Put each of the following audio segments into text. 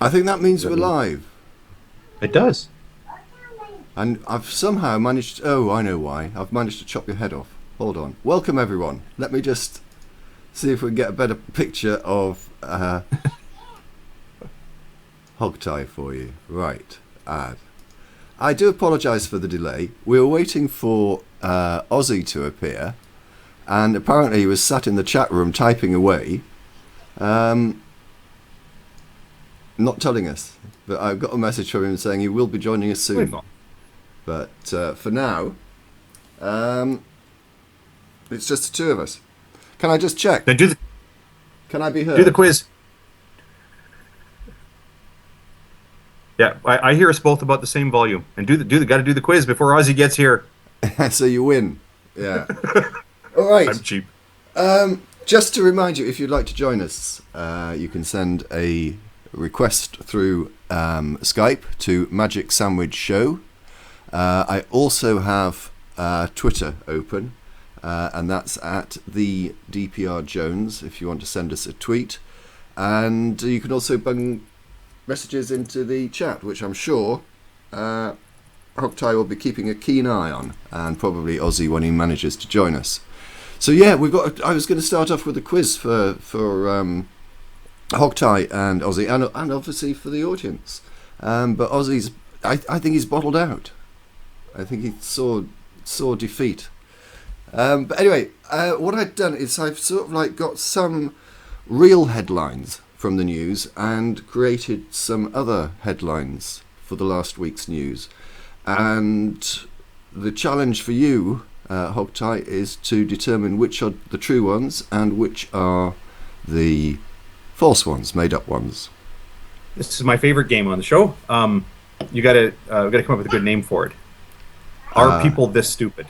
I think that means we're live. It does. And I've somehow managed... Oh, I know why. I've managed to chop your head off. Hold on. Welcome, everyone. Let me just see if we can get a better picture of Hogtie for you. Right. Add. I do apologise for the delay. We were waiting for Ozzy to appear, and apparently he was sat in the chat room typing away, not telling us. But I've got a message from him saying he will be joining us soon. But for now, it's just the two of us. Can I just check? Then Can I be heard? do the quiz. Yeah, I hear us both about the same volume. And got to do the quiz before Ozzy gets here. So you win. Yeah. All right. I'm cheap. Just to remind you, if you'd like to join us, you can send a request through Skype to TheMagicSandwichShow. I also have Twitter open, and that's at the DPR Jones if you want to send us a tweet. And you can also bung messages into the chat, which I'm sure Hogtie will be keeping a keen eye on, and probably Ozzy when he manages to join us. So yeah, I was going to start off with a quiz for Hogtie and Ozzy, and obviously for the audience. But Ozzy's, I think he's bottled out. I think he saw defeat. But anyway, what I've done is I've sort of like got some real headlines from the news and created some other headlines for the last week's news. And the challenge for you, Hogtie, is to determine which are the true ones and which are the false ones, made up ones. This is my favorite game on the show. You got to come up with a good name for it. Are people this stupid?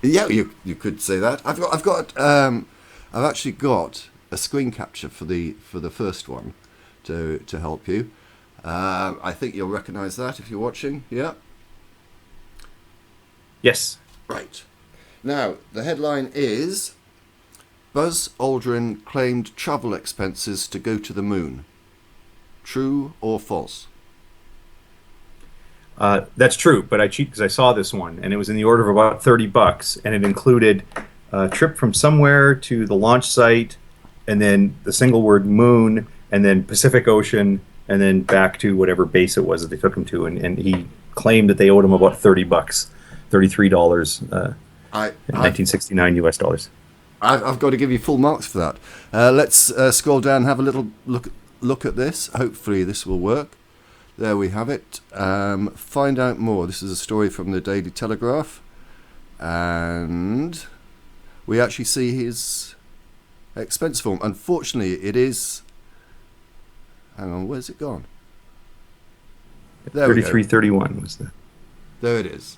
Yeah, you could say that. I've actually got a screen capture for the first one to help you. I think you'll recognise that if you're watching. Yeah. Yes. Right. Now the headline is: Buzz Aldrin claimed travel expenses to go to the moon. True or false? That's true, but I cheat because I saw this one, and it was in the order of about $30, and it included a trip from somewhere to the launch site, and then the single word moon, and then Pacific Ocean, and then back to whatever base it was that they took him to, and he claimed that they owed him about $30, $33, 1969 US dollars. I've got to give you full marks for that. Let's scroll down and have a little look at this. Hopefully this will work. There we have it. Find out more. This is a story from the Daily Telegraph. And we actually see his expense form. Unfortunately, it is... Hang on, where's it gone? There 33.31 was the... There it is.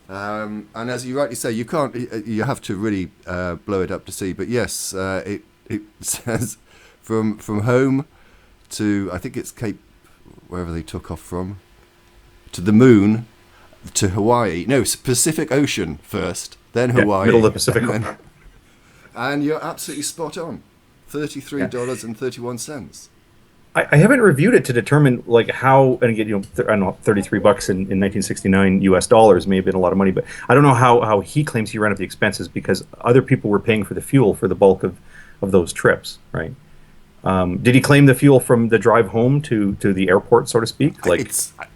And as you rightly say, you can't. You have to really blow it up to see. But yes, it says from home to, I think it's Cape, wherever they took off from, to the moon, to Hawaii. No, Pacific Ocean first, then Hawaii. Middle of the Pacific. And you're absolutely spot on. $33.31. I haven't reviewed it to determine like how, and again, I don't know, $33 in 1969 US dollars may have been a lot of money, but I don't know how he claims he ran up the expenses because other people were paying for the fuel for the bulk of those trips, right? Did he claim the fuel from the drive home to the airport, so to speak? Like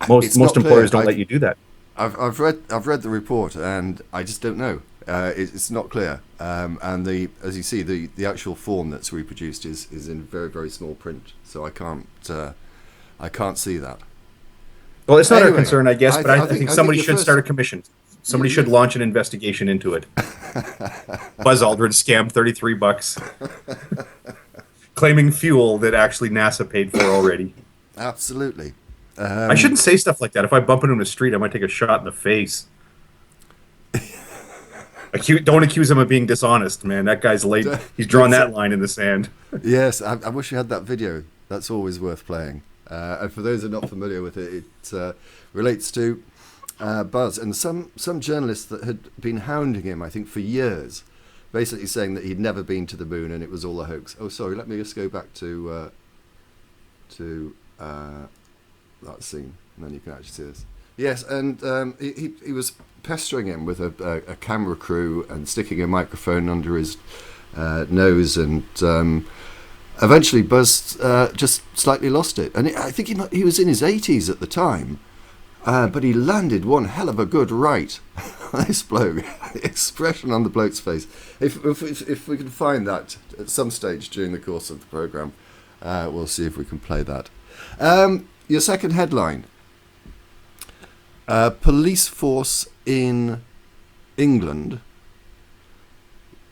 most employers don't let you do that. I've read the report and I just don't know. It's not clear, and as you see, the actual form that's reproduced is in very, very small print, so I can't see that. Well, it's not our concern, I guess, but I think somebody should start a commission. Somebody should launch an investigation into it. Buzz Aldrin scammed $33, claiming fuel that actually NASA paid for already. Absolutely. I shouldn't say stuff like that. If I bump into him in the street, I might take a shot in the face. Don't accuse him of being dishonest, man. That guy's late. He's drawn that line in the sand. Yes, I wish you had that video. That's always worth playing. And for those who are not familiar with it, it relates to Buzz and some journalists that had been hounding him, I think, for years, basically saying that he'd never been to the moon and it was all a hoax. Oh, sorry, let me just go back to that scene, and then you can actually see this. Yes, and he was pestering him with a camera crew and sticking a microphone under his nose, and eventually Buzz just slightly lost it. And I think he was in his 80s at the time, but he landed one hell of a good right on this bloke. The expression on the bloke's face. If we can find that at some stage during the course of the programme, we'll see if we can play that. Your second headline. Police force in England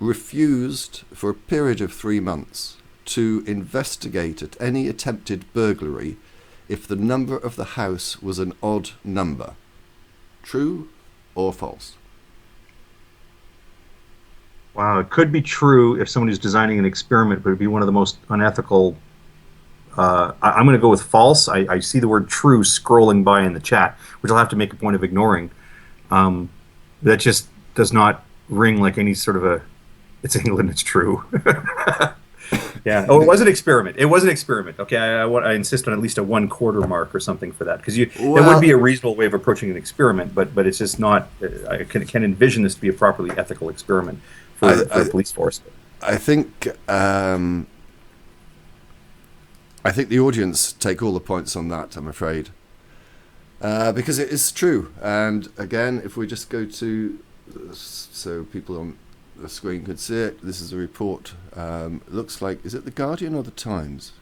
refused for a period of 3 months to investigate at any attempted burglary if the number of the house was an odd number. True or false? Wow, it could be true if somebody's designing an experiment, but it'd be one of the most unethical. I'm going to go with false. I see the word true scrolling by in the chat, which I'll have to make a point of ignoring. That just does not ring like any sort of a, it's England, it's true. Yeah. Oh, it was an experiment. It was an experiment. Okay, I insist on at least a 1/4 mark or something for that, because it would be a reasonable way of approaching an experiment, but it's just not. I can envision this to be a properly ethical experiment for a police force. I think the audience take all the points on that, I'm afraid, because it is true. And again, if we just go to, so people on the screen could see it, this is a report. It looks like, is it the Guardian or the Times?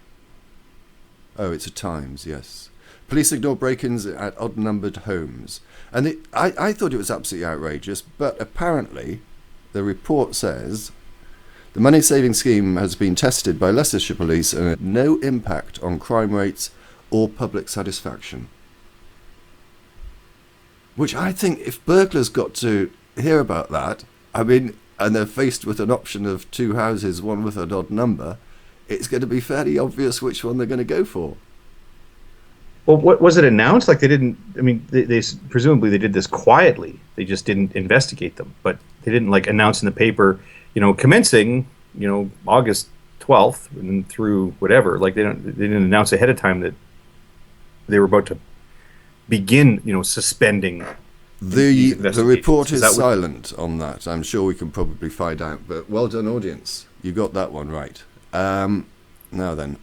Oh, it's a Times, yes. Police ignore break-ins at odd-numbered homes. And I thought it was absolutely outrageous, but apparently the report says the money-saving scheme has been tested by Leicestershire Police and had no impact on crime rates or public satisfaction. Which I think, if burglars got to hear about that, I mean, and they're faced with an option of 2 houses, one with an odd number, it's going to be fairly obvious which one they're going to go for. Well, what was it announced? Like, they didn't. I mean, they presumably they did this quietly. They just didn't investigate them, but they didn't like announce in the paper, commencing, August 12th and through whatever. Like, they didn't announce ahead of time that they were about to begin, suspending. The report is silent on that. I'm sure we can probably find out, but well done, audience. You got that one right. Now then,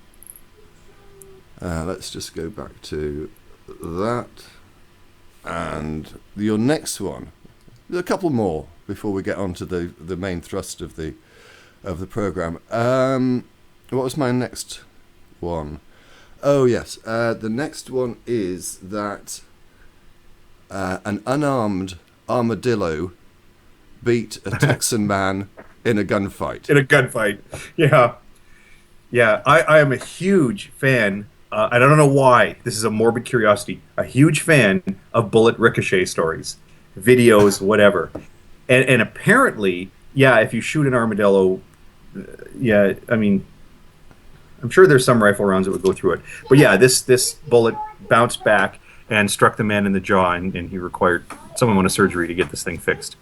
let's just go back to that. And your next one. There's a couple more before we get on to the main thrust of the programme. What was my next one? Oh, yes. The next one is that an unarmed armadillo beat a Texan man in a gunfight. In a gunfight, yeah. Yeah, I am a huge fan, and I don't know why, this is a morbid curiosity, a huge fan of bullet ricochet stories, videos, whatever. And apparently, yeah, if you shoot an armadillo, yeah, I mean, I'm sure there's some rifle rounds that would go through it. But yeah, this bullet bounced back and struck the man in the jaw, and he required someone went to surgery to get this thing fixed.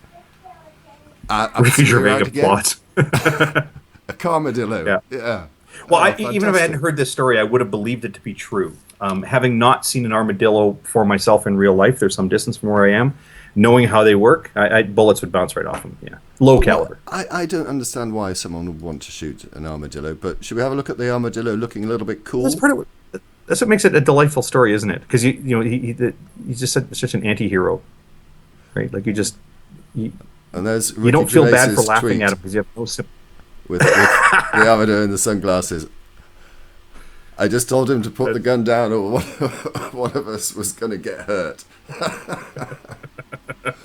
Ricky Gervais plot. A carmadillo. Yeah. Well, even if I hadn't heard this story, I would have believed it to be true. Having not seen an armadillo for myself in real life, there's some distance from where I am. Knowing how they work, bullets would bounce right off them. Yeah, low caliber. I don't understand why someone would want to shoot an armadillo, but should we have a look at the armadillo looking a little bit cool? That's part of it. That's what makes it a delightful story, isn't it? Because he's just such an anti-hero, right? Like and there's you don't feel bad for laughing at him because you have no sympathy. With the armadillo and the sunglasses. I just told him to put the gun down, or one of us was going to get hurt.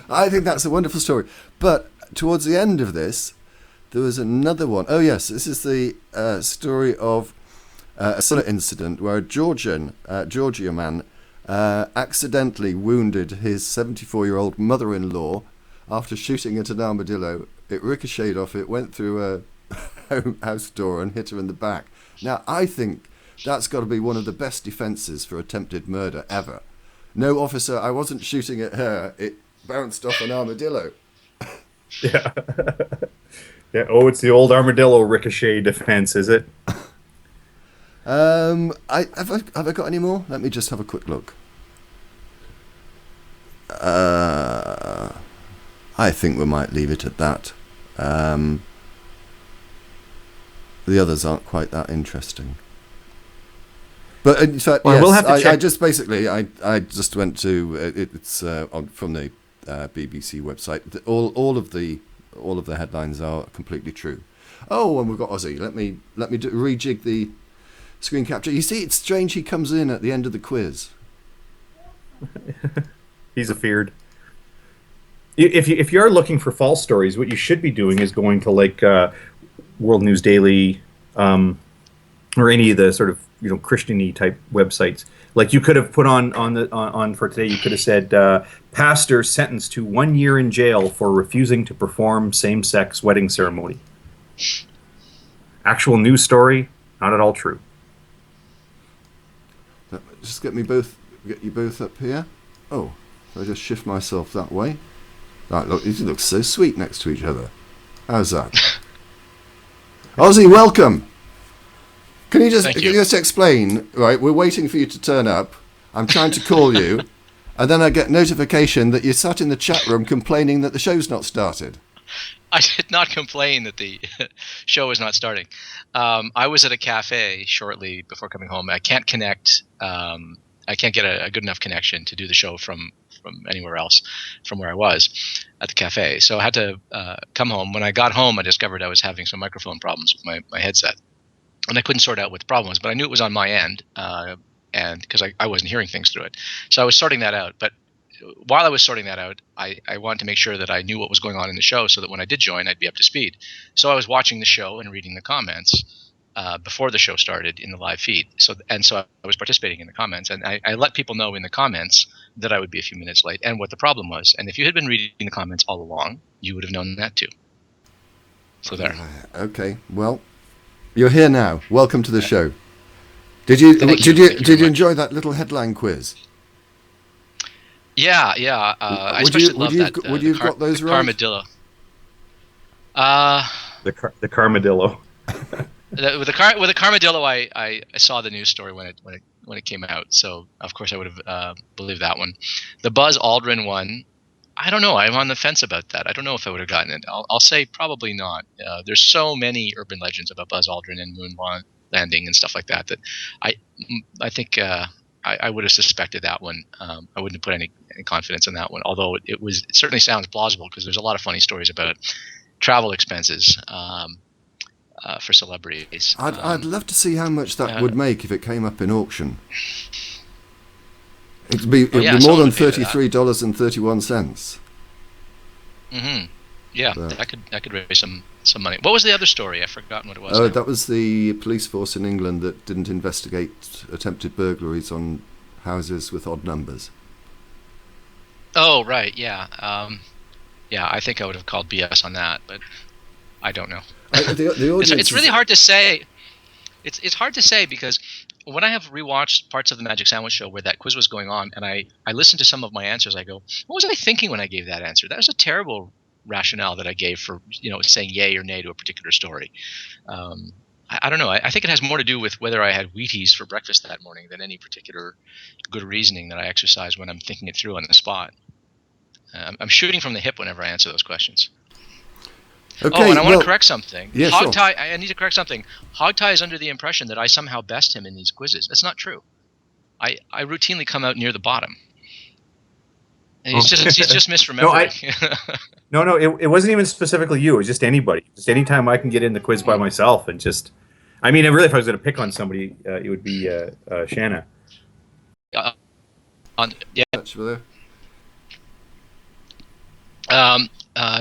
I think that's a wonderful story. But towards the end of this, there was another one. Oh yes, this is the story of a similar incident where a Georgia man accidentally wounded his 74-year-old mother-in-law after shooting at an armadillo. It ricocheted off it, went through a house door and hit her in the back. Now, I think that's got to be one of the best defences for attempted murder ever. No, officer, I wasn't shooting at her. It bounced off an armadillo. Yeah. Yeah. Oh, it's the old armadillo ricochet defense, is it? Have I got any more? Let me just have a quick look. I think we might leave it at that. The others aren't quite that interesting. But in fact, Well, yes, we'll have to check. I just basically I just went to it's from the BBC website. All of the headlines are completely true. Oh, and we've got Ozzy. Let me rejig the screen capture. You see, it's strange he comes in at the end of the quiz. He's afeared. If you're looking for false stories, what you should be doing is going to like World News Daily, or any of the sort of Christian-y type websites. Like you could have put on for today. You could have said pastor sentenced to 1 year in jail for refusing to perform same-sex wedding ceremony. Actual news story, not at all true. Just get you both up here. Oh, I just shift myself that way. Right, look, you look so sweet next to each other. How's that? Ozzy, welcome. Can you just explain? Right, we're waiting for you to turn up. I'm trying to call you, and then I get notification that you sat in the chat room complaining that the show's not started. I did not complain that the show was not starting. I was at a cafe shortly before coming home. I can't connect. I can't get a good enough connection to do the show from anywhere else from where I was at the cafe. So I had to come home. When I got home, I discovered I was having some microphone problems with my headset. And I couldn't sort out what the problem was, but I knew it was on my end, and because I wasn't hearing things through it. So I was sorting that out. But while I was sorting that out, I wanted to make sure that I knew what was going on in the show so that when I did join, I'd be up to speed. So I was watching the show and reading the comments before the show started in the live feed. So I was participating in the comments, and I let people know in the comments that I would be a few minutes late and what the problem was. And if you had been reading the comments all along, you would have known that too. So there. Okay, well, you're here now. Welcome to the show. Did you enjoy that little headline quiz? Yeah. I especially love that. Would you have got those right? Carmadillo. The Carmadillo. With the Carmadillo, I saw the news story when it came out, so of course I would have believed that one. The Buzz Aldrin one, I don't know. I'm on the fence about that. I don't know if I would have gotten it. I'll say probably not. There's so many urban legends about Buzz Aldrin and moon landing and stuff like that I think I would have suspected that one. I wouldn't have put any confidence in that one, although it certainly sounds plausible because there's a lot of funny stories about travel expenses for celebrities. I'd love to see how much that would make if it came up in auction. It'd be more than $33.31. Mm-hmm. Yeah, that could raise some money. What was the other story? I've forgotten what it was. Oh, that was the police force in England that didn't investigate attempted burglaries on houses with odd numbers. Oh, right, yeah. I think I would have called BS on that, but I don't know. It's really hard to say. It's hard to say because when I have rewatched parts of the Magic Sandwich Show where that quiz was going on, and I listened to some of my answers, I go, what was I thinking when I gave that answer? That was a terrible rationale that I gave for saying yay or nay to a particular story. I don't know. I think it has more to do with whether I had Wheaties for breakfast that morning than any particular good reasoning that I exercise when I'm thinking it through on the spot. I'm shooting from the hip whenever I answer those questions. Okay, and I want to correct something. Yeah, Hogtie, I need to correct something. Hogtie is under the impression that I somehow best him in these quizzes. That's not true. I routinely come out near the bottom. And he's just misremembering. No, it wasn't even specifically you. It was just anybody. Just anytime I can get in the quiz by myself and just, I mean, really, if I was going to pick on somebody, it would be Shanna. Yeah.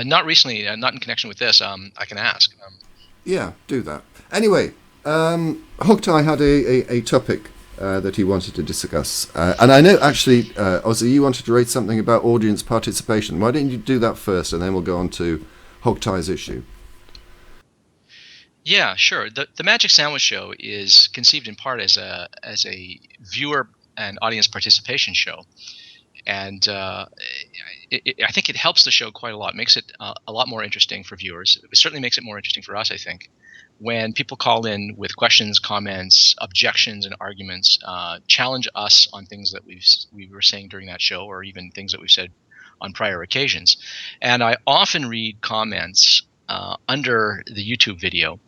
Not recently, not in connection with this. I can ask. Yeah, do that. Anyway, Hogtie had a topic that he wanted to discuss. And I know, actually, Ozzy, you wanted to raise something about audience participation. Why don't you do that first, and then we'll go on to Hogtie's issue? Yeah, sure. The Magic Sandwich Show is conceived in part as a viewer and audience participation show. And I think it helps the show quite a lot. Makes it a lot more interesting for viewers. It certainly makes it more interesting for us, I think, when people call in with questions, comments, objections, and arguments, challenge us on things that we were saying during that show, or even things that we've said on prior occasions. And I often read comments under the YouTube video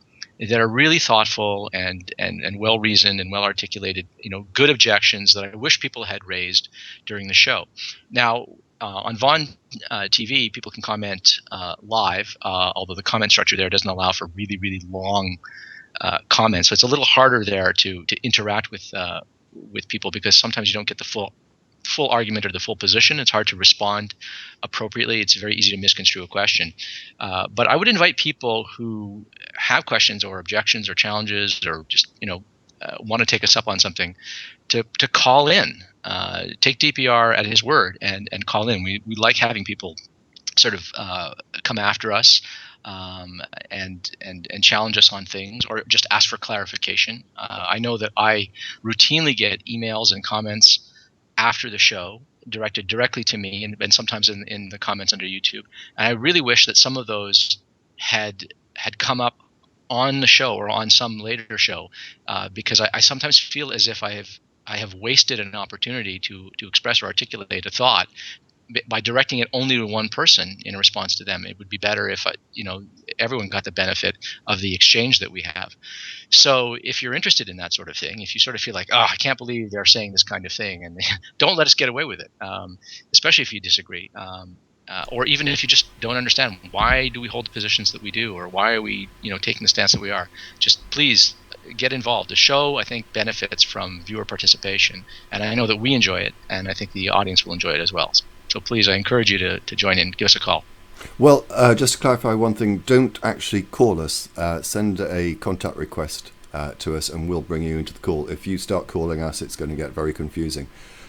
that are really thoughtful and well reasoned and well articulated, good objections that I wish people had raised during the show. Now, on Vaughn TV, people can comment live, although the comment structure there doesn't allow for really, really long comments. So it's a little harder there to interact with people, because sometimes you don't get the full argument or the full position. It's hard to respond appropriately. It's very easy to misconstrue a question. But I would invite people who have questions or objections or challenges, or just want to take us up on something, to call in. Take DPR at his word and call in. We like having people sort of come after us and challenge us on things, or just ask for clarification. I know that I routinely get emails and comments after the show directed directly to me, and sometimes in the comments under YouTube. And I really wish that some of those had come up on the show or on some later show, because I sometimes feel as if I have wasted an opportunity to express or articulate a thought by directing it only to one person in response to them. It would be better if everyone got the benefit of the exchange that we have. So if you're interested in that sort of thing, if you sort of feel like, I can't believe they're saying this kind of thing, and don't let us get away with it, especially if you disagree, or even if you just don't understand why do we hold the positions that we do, or why are we taking the stance that we are. Just please get involved. The show, I think, benefits from viewer participation, and I know that we enjoy it, and I think the audience will enjoy it as well. So please, I encourage you to join in. Give us a call. Well, just to clarify one thing, don't actually call us. Send a contact request to us, and we'll bring you into the call. If you start calling us, it's going to get very confusing.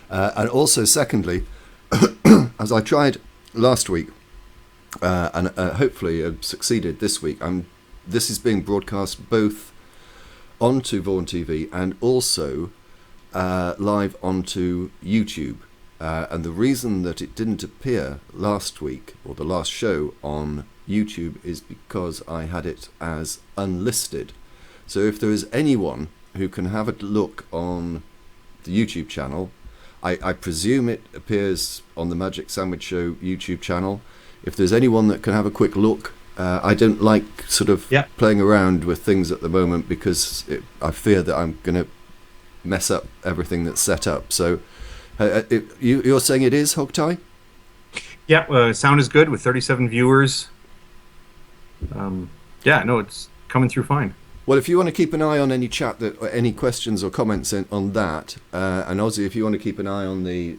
And also, secondly, as I tried last week, and hopefully succeeded this week, this is being broadcast both onto Vaughan TV and also live onto YouTube. And the reason that it didn't appear last week, or the last show, on YouTube is because I had it as unlisted. So if there is anyone who can have a look on the YouTube channel, I presume it appears on the Magic Sandwich Show YouTube channel. If there's anyone that can have a quick look, I don't like sort of playing around with things at the moment, because I fear that I'm going to mess up everything that's set up. So you're saying it is, Hogtie? Yeah, sound is good with 37 viewers. It's coming through fine. Well, if you want to keep an eye on any chat, or any questions or comments on that, and Ozzy, if you want to keep an eye on the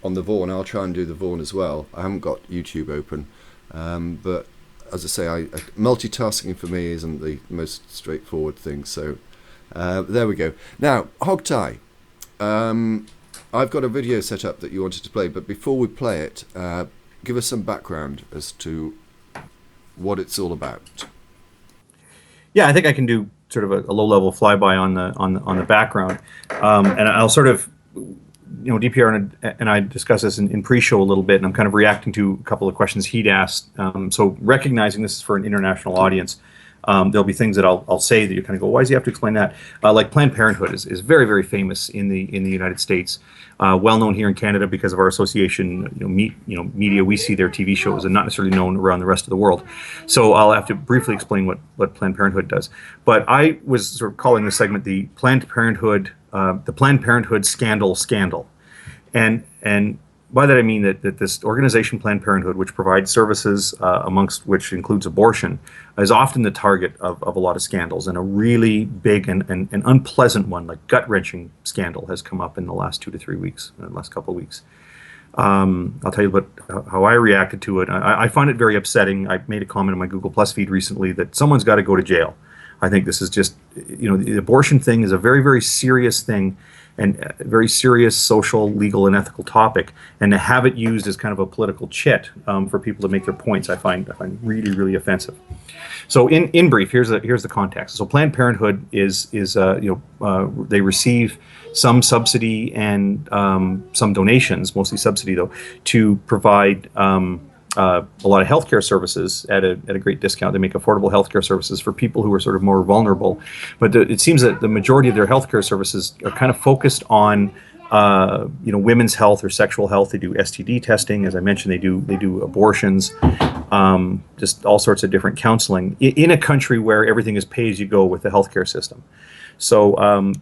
Vaughan, I'll try and do the Vaughan as well. I haven't got YouTube open, but as I say, multitasking for me isn't the most straightforward thing. So there we go. Now, Hogtie, I've got a video set up that you wanted to play, but before we play it, give us some background as to what it's all about. Yeah, I think I can do sort of a low-level flyby on the background, and I'll sort of, DPR and I discussed this in pre-show a little bit, and I'm kind of reacting to a couple of questions he'd asked. So recognizing this is for an international audience, there'll be things that I'll say that you kind of go, why does he have to explain that? Like Planned Parenthood is very, very famous in the United States, well known here in Canada because of our association. Media, we see their TV shows, and not necessarily known around the rest of the world. So I'll have to briefly explain what Planned Parenthood does. But I was sort of calling this segment the Planned Parenthood scandal, and by that I mean that this organization, Planned Parenthood, which provides services amongst which includes abortion, is often the target of a lot of scandals. And a really big and unpleasant one, like gut-wrenching scandal, has come up in the last 2 to 3 weeks, last couple of weeks. I'll tell you how I reacted to it. I find it very upsetting. I made a comment on my Google Plus feed recently that someone's got to go to jail. I think this is just, the abortion thing is a very, very serious thing, and a very serious social, legal, and ethical topic, and to have it used as kind of a political chit for people to make their points, I find really, really offensive. So, in brief, here's the context. So, Planned Parenthood is they receive some subsidy and some donations, mostly subsidy though, to provide a lot of healthcare services at a great discount. They make affordable healthcare services for people who are sort of more vulnerable. But it seems that the majority of their healthcare services are kind of focused on women's health or sexual health. They do STD testing, as I mentioned. They do abortions, just all sorts of different counseling in a country where everything is pay as you go with the healthcare system. So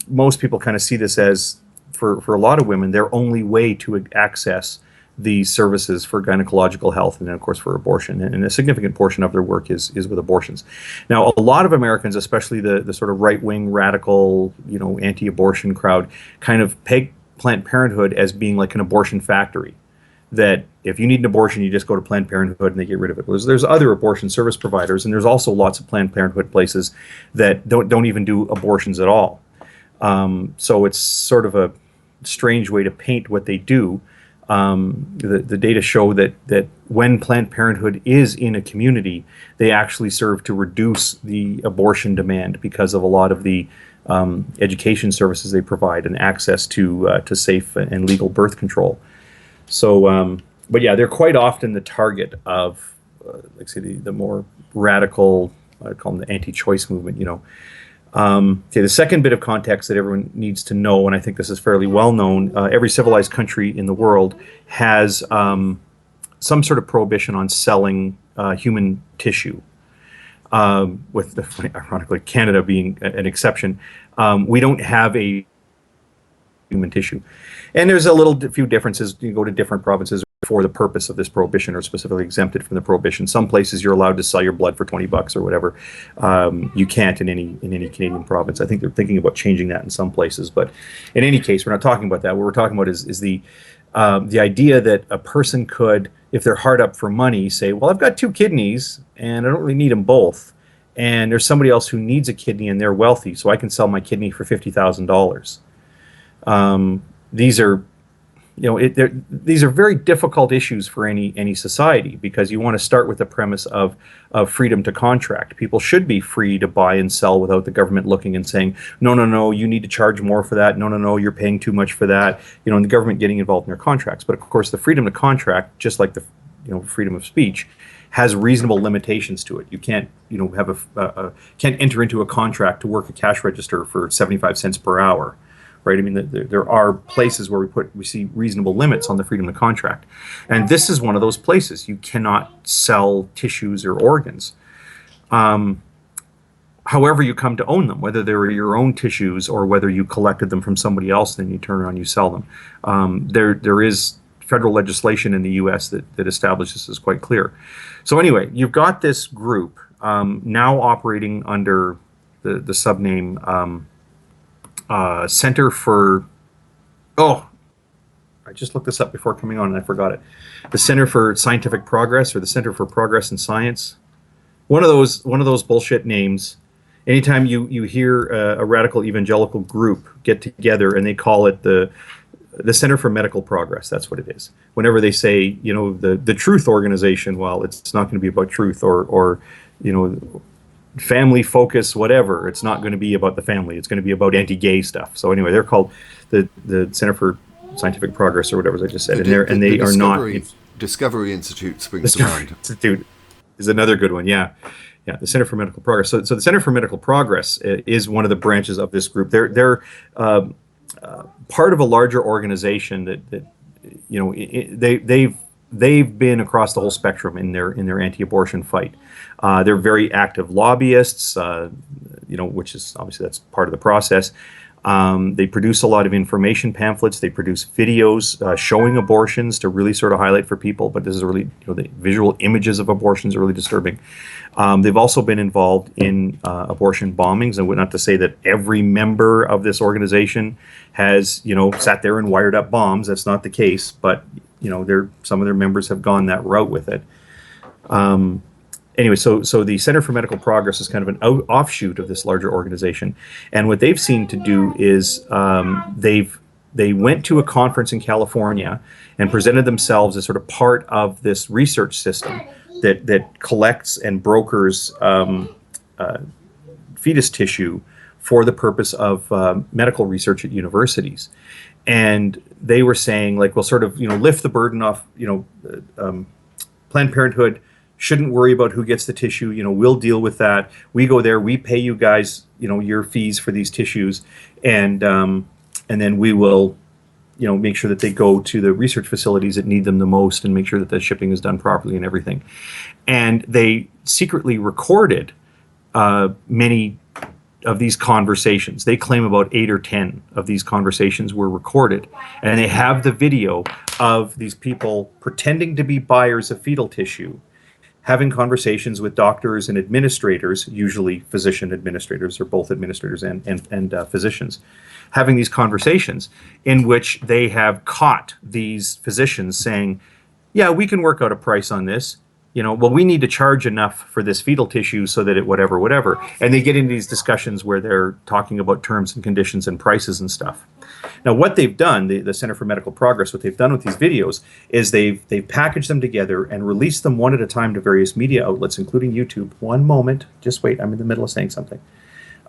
most people kind of see this as, for a lot of women, their only way to access the services for gynecological health, and then of course for abortion, and a significant portion of their work is with abortions. Now, a lot of Americans, especially the sort of right-wing radical, anti-abortion crowd, kind of peg Planned Parenthood as being like an abortion factory, that if you need an abortion, you just go to Planned Parenthood and they get rid of it. There's other abortion service providers, and there's also lots of Planned Parenthood places that don't even do abortions at all. So it's sort of a strange way to paint what they do. The data show that when Planned Parenthood is in a community, they actually serve to reduce the abortion demand because of a lot of the education services they provide and access to safe and legal birth control. So, but yeah, they're quite often the target of, like say, the more radical, I call them the anti-choice movement. Okay, the second bit of context that everyone needs to know, and I think this is fairly well known, every civilized country in the world has some sort of prohibition on selling human tissue, ironically, Canada being an exception. We don't have a human tissue. And there's a few differences. You go to different provinces for the purpose of this prohibition, or specifically exempted from the prohibition. Some places you're allowed to sell your blood for $20 or whatever. You can't in any Canadian province. I think they're thinking about changing that in some places. But in any case, we're not talking about that. What we're talking about is the idea that a person could, if they're hard up for money, say, well, I've got 2 kidneys and I don't really need them both. And there's somebody else who needs a kidney and they're wealthy, so I can sell my kidney for $50,000. These are, these are very difficult issues for any society, because you want to start with the premise of freedom to contract. People should be free to buy and sell without the government looking and saying, no, you need to charge more for that. No, you're paying too much for that. And the government getting involved in their contracts. But of course, the freedom to contract, just like the freedom of speech, has reasonable limitations to it. You can't have can't enter into a contract to work a cash register for 75 cents per hour. Right? I mean, there are places where we see reasonable limits on the freedom to contract. And this is one of those places. You cannot sell tissues or organs. However you come to own them, whether they're your own tissues or whether you collected them from somebody else, then you turn around and you sell them. There is federal legislation in the U.S. that establishes this quite clear. So anyway, you've got this group now operating under the subname Center for, I just looked this up before coming on and I forgot it. The Center for Scientific Progress, or the Center for Progress in Science. One of those bullshit names. Anytime you hear a radical evangelical group get together and they call it the Center for Medical Progress, that's what it is. Whenever they say, the Truth Organization, well, it's not going to be about truth, or family focus, whatever. It's not going to be about the family. It's going to be about anti-gay stuff. So anyway, they're called the Center for Scientific Progress, or whatever, as I just said. They are not. Discovery Institute springs to mind. Institute is another good one. Yeah, the Center for Medical Progress. So the Center for Medical Progress is one of the branches of this group. They're part of a larger organization that they've been across the whole spectrum in their anti-abortion fight. They're very active lobbyists, which is obviously that's part of the process. They produce a lot of information pamphlets. They produce videos showing abortions to really sort of highlight for people. But this is really, the visual images of abortions are really disturbing. They've also been involved in abortion bombings. And not to say that every member of this organization has, sat there and wired up bombs. That's not the case. But some of their members have gone that route with it. Anyway, so the Center for Medical Progress is kind of an offshoot of this larger organization, and what they've seen to do is they went to a conference in California and presented themselves as sort of part of this research system that collects and brokers fetus tissue for the purpose of medical research at universities. And they were saying, like, we'll sort of, lift the burden off, Planned Parenthood shouldn't worry about who gets the tissue. We'll deal with that. We go there, we pay you guys, your fees for these tissues, and then we will, make sure that they go to the research facilities that need them the most, and make sure that the shipping is done properly and everything. And they secretly recorded many of these conversations. They claim about 8 or 10 of these conversations were recorded, and they have the video of these people pretending to be buyers of fetal tissue, having conversations with doctors and administrators, usually physician administrators, or both administrators and physicians, having these conversations in which they have caught these physicians saying, yeah, we can work out a price on this. Well, we need to charge enough for this fetal tissue so that it whatever. And they get into these discussions where they're talking about terms and conditions and prices and stuff. Now, what they've done, the Center for Medical Progress, what they've done with these videos is they've packaged them together and released them one at a time to various media outlets, including YouTube. One moment, just wait, I'm in the middle of saying something.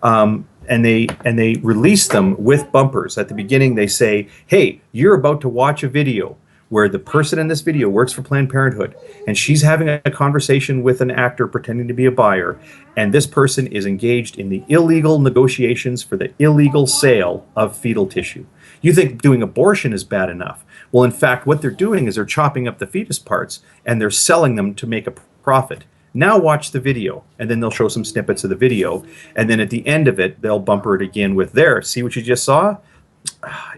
And they release them with bumpers. At the beginning, they say, hey, you're about to watch a video where the person in this video works for Planned Parenthood, and she's having a conversation with an actor pretending to be a buyer, and this person is engaged in the illegal negotiations for the illegal sale of fetal tissue. You think doing abortion is bad enough. Well, in fact, what they're doing is they're chopping up the fetus parts, and they're selling them to make a profit. Now watch the video, and then they'll show some snippets of the video, and then at the end of it, they'll bumper it again with, there, see what you just saw?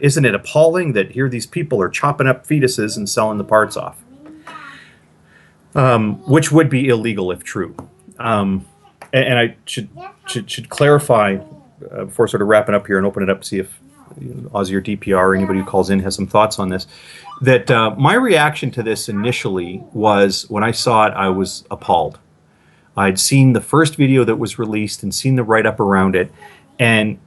Isn't it appalling that here these people are chopping up fetuses and selling the parts off? Which would be illegal if true. And I should clarify before sort of wrapping up here and open it up to see if Ozzy or DPR or anybody who calls in has some thoughts on this. That my reaction to this initially was, when I saw it, I was appalled. I'd seen the first video that was released and seen the write-up around it, and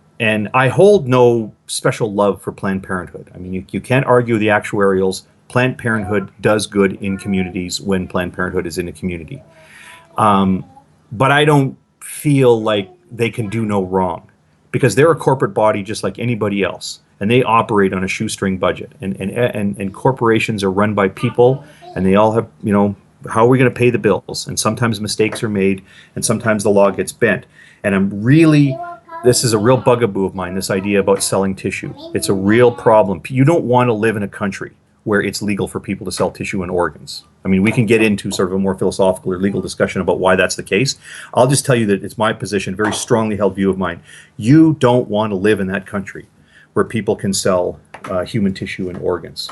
I hold no special love for Planned Parenthood. I mean, you can't argue the actuarials. Planned Parenthood does good in communities when Planned Parenthood is in a community. But I don't feel like they can do no wrong, because they're a corporate body just like anybody else, and they operate on a shoestring budget. And corporations are run by people, and they all have, how are we going to pay the bills? And sometimes mistakes are made, and sometimes the law gets bent. And this is a real bugaboo of mine, this idea about selling tissue. It's a real problem. You don't want to live in a country where it's legal for people to sell tissue and organs. I mean, we can get into sort of a more philosophical or legal discussion about why that's the case. I'll just tell you that it's my position, very strongly held view of mine. You don't want to live in that country where people can sell human tissue and organs.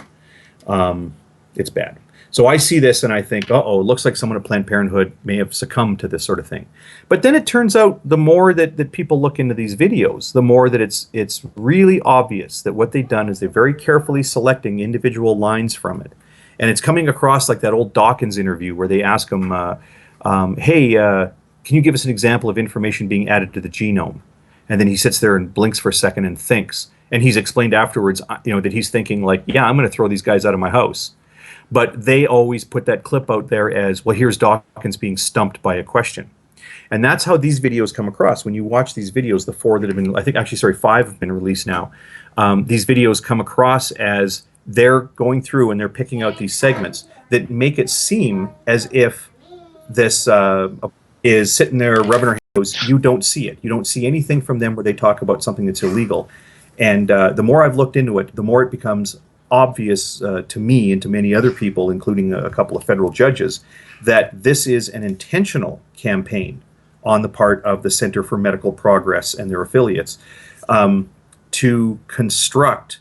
It's bad. So I see this and I think, uh-oh, it looks like someone at Planned Parenthood may have succumbed to this sort of thing. But then it turns out the more that people look into these videos, the more that it's really obvious that what they've done is they're very carefully selecting individual lines from it. And it's coming across like that old Dawkins interview where they ask him, hey, can you give us an example of information being added to the genome? And then he sits there and blinks for a second and thinks. And he's explained afterwards, that he's thinking like, yeah, I'm going to throw these guys out of my house. But they always put that clip out there as, well, here's Dawkins being stumped by a question. And that's how these videos come across. When you watch these videos, the 4 that have been, 5 have been released now. These videos come across as they're going through and they're picking out these segments that make it seem as if this is sitting there rubbing her hands. You don't see it. You don't see anything from them where they talk about something that's illegal. And the more I've looked into it, the more it becomes obvious to me and to many other people, including a couple of federal judges, that this is an intentional campaign on the part of the Center for Medical Progress and their affiliates to construct,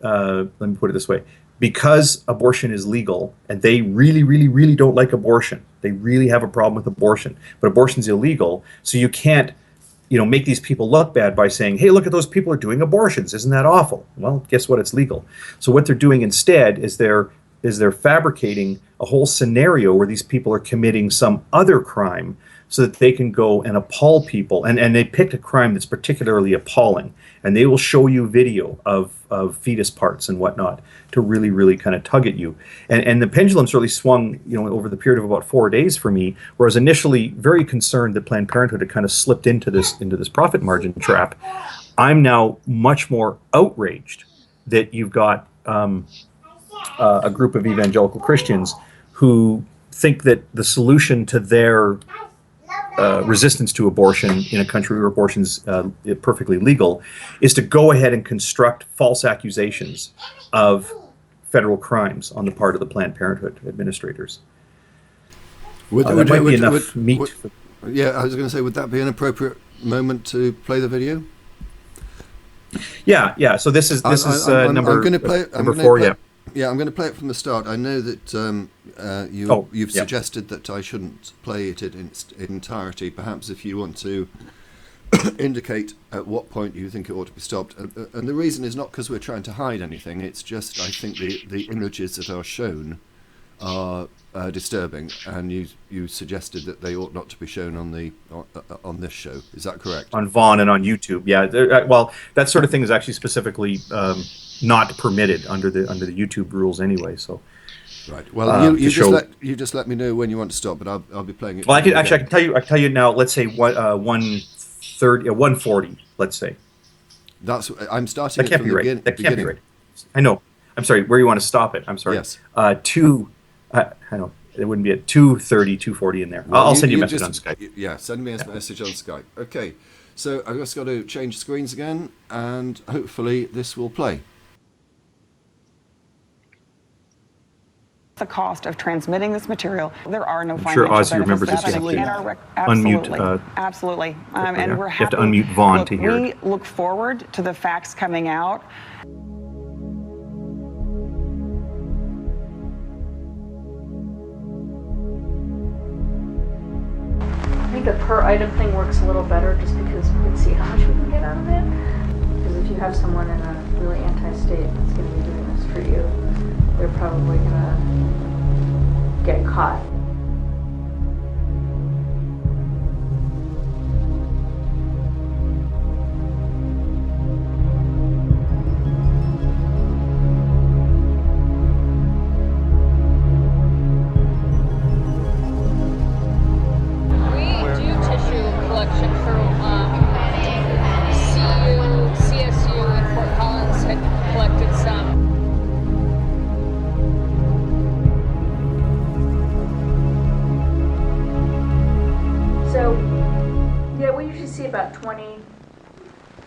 let me put it this way, because abortion is legal and they really, really, really don't like abortion. They really have a problem with abortion, but abortion's illegal, so you can't make these people look bad by saying, hey, look at those people are doing abortions. Isn't that awful? Well, guess what? It's legal. So what they're doing instead is they're fabricating a whole scenario where these people are committing some other crime so that they can go and appall people. And they picked a crime that's particularly appalling. and they will show you video of fetus parts and whatnot to really, really kind of tug at you. And the pendulum's really swung, over the period of about 4 days for me, where I was initially very concerned that Planned Parenthood had kind of slipped into this profit margin trap. I'm now much more outraged that you've got a group of evangelical Christians who think that the solution to their resistance to abortion in a country where abortion's perfectly legal is to go ahead and construct false accusations of federal crimes on the part of the Planned Parenthood administrators. Would That might be enough meat. Yeah, I was going to say, would that be an appropriate moment to play the video? Yeah. So this is number I'm going to play number 4. Yeah. Yeah, I'm going to play it from the start. I know that you've suggested that I shouldn't play it in its entirety. Perhaps if you want to indicate at what point you think it ought to be stopped. And the reason is not because we're trying to hide anything. It's just I think the images that are shown are disturbing, and you suggested that they ought not to be shown on this show. Is that correct? On Vaughn and on YouTube. Yeah. Well, that sort of thing is actually specifically not permitted under the YouTube rules anyway. So. Right. Well, you just let me know when you want to stop, but I'll be playing it. Well, I can tell you now. Let's say 130, 140. Let's say. I'm starting. That can't be right. That can't be right. I know. I'm sorry. Where you want to stop it? I'm sorry. Yes. I know it wouldn't be at 230, 240 in there. Well, I'll send you a message on Skype. Yeah, send me a message on Skype. Okay. So I've just got to change screens again, and hopefully this will play. The cost of transmitting this material. There are no financial benefits. I'm sure Ozzy remembers this. Absolutely. Absolutely. And we're happy. You have to unmute Vaughn to hear. We look forward to the facts coming out. I think the per item thing works a little better just because we can see how much we can get out of it. Because if you have someone in a really anti-state that's going to be doing this for you, they're probably going to get caught. About 20,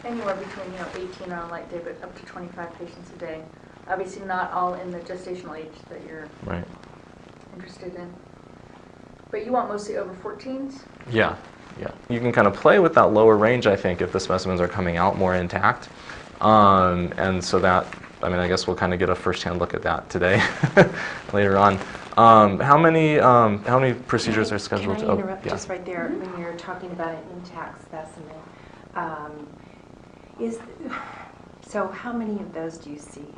anywhere between 18 on a light day, but up to 25 patients a day. Obviously, not all in the gestational age that you're interested in. But you want mostly over 14s? Yeah. You can kind of play with that lower range, I think, if the specimens are coming out more intact. And so that, I guess we'll kind of get a first-hand look at that today, later on. How many procedures are scheduled? Can I interrupt just right there when you're talking about an intact specimen? So how many of those do you see?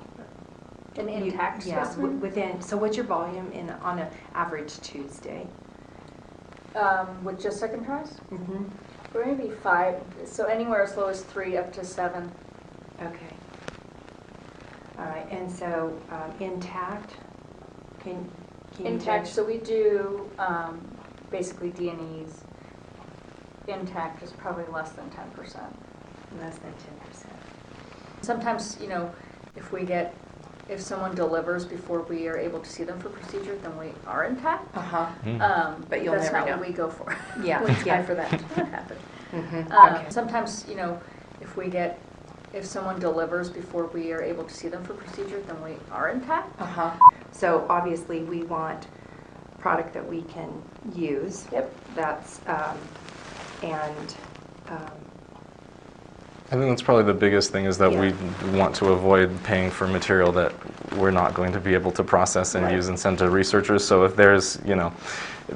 An intact specimen? So what's your volume on an average Tuesday? With just second tries? Mm-hmm. Or maybe 5. So anywhere as low as 3 up to 7. Okay. All right. And so intact. Can intact. So we do basically D&Es. Intact is probably less than 10%. Less than 10%. Sometimes, if someone delivers before we are able to see them for procedure, then we are intact. But you'll that's never not know. what we go for. Yeah. We try for that to happen. Okay. Sometimes, if someone delivers before we are able to see them for procedure, then we are intact. So obviously we want product that we can use. Yep. That's I think that's probably the biggest thing is that we want to avoid paying for material that we're not going to be able to process and use and send to researchers. So if there's,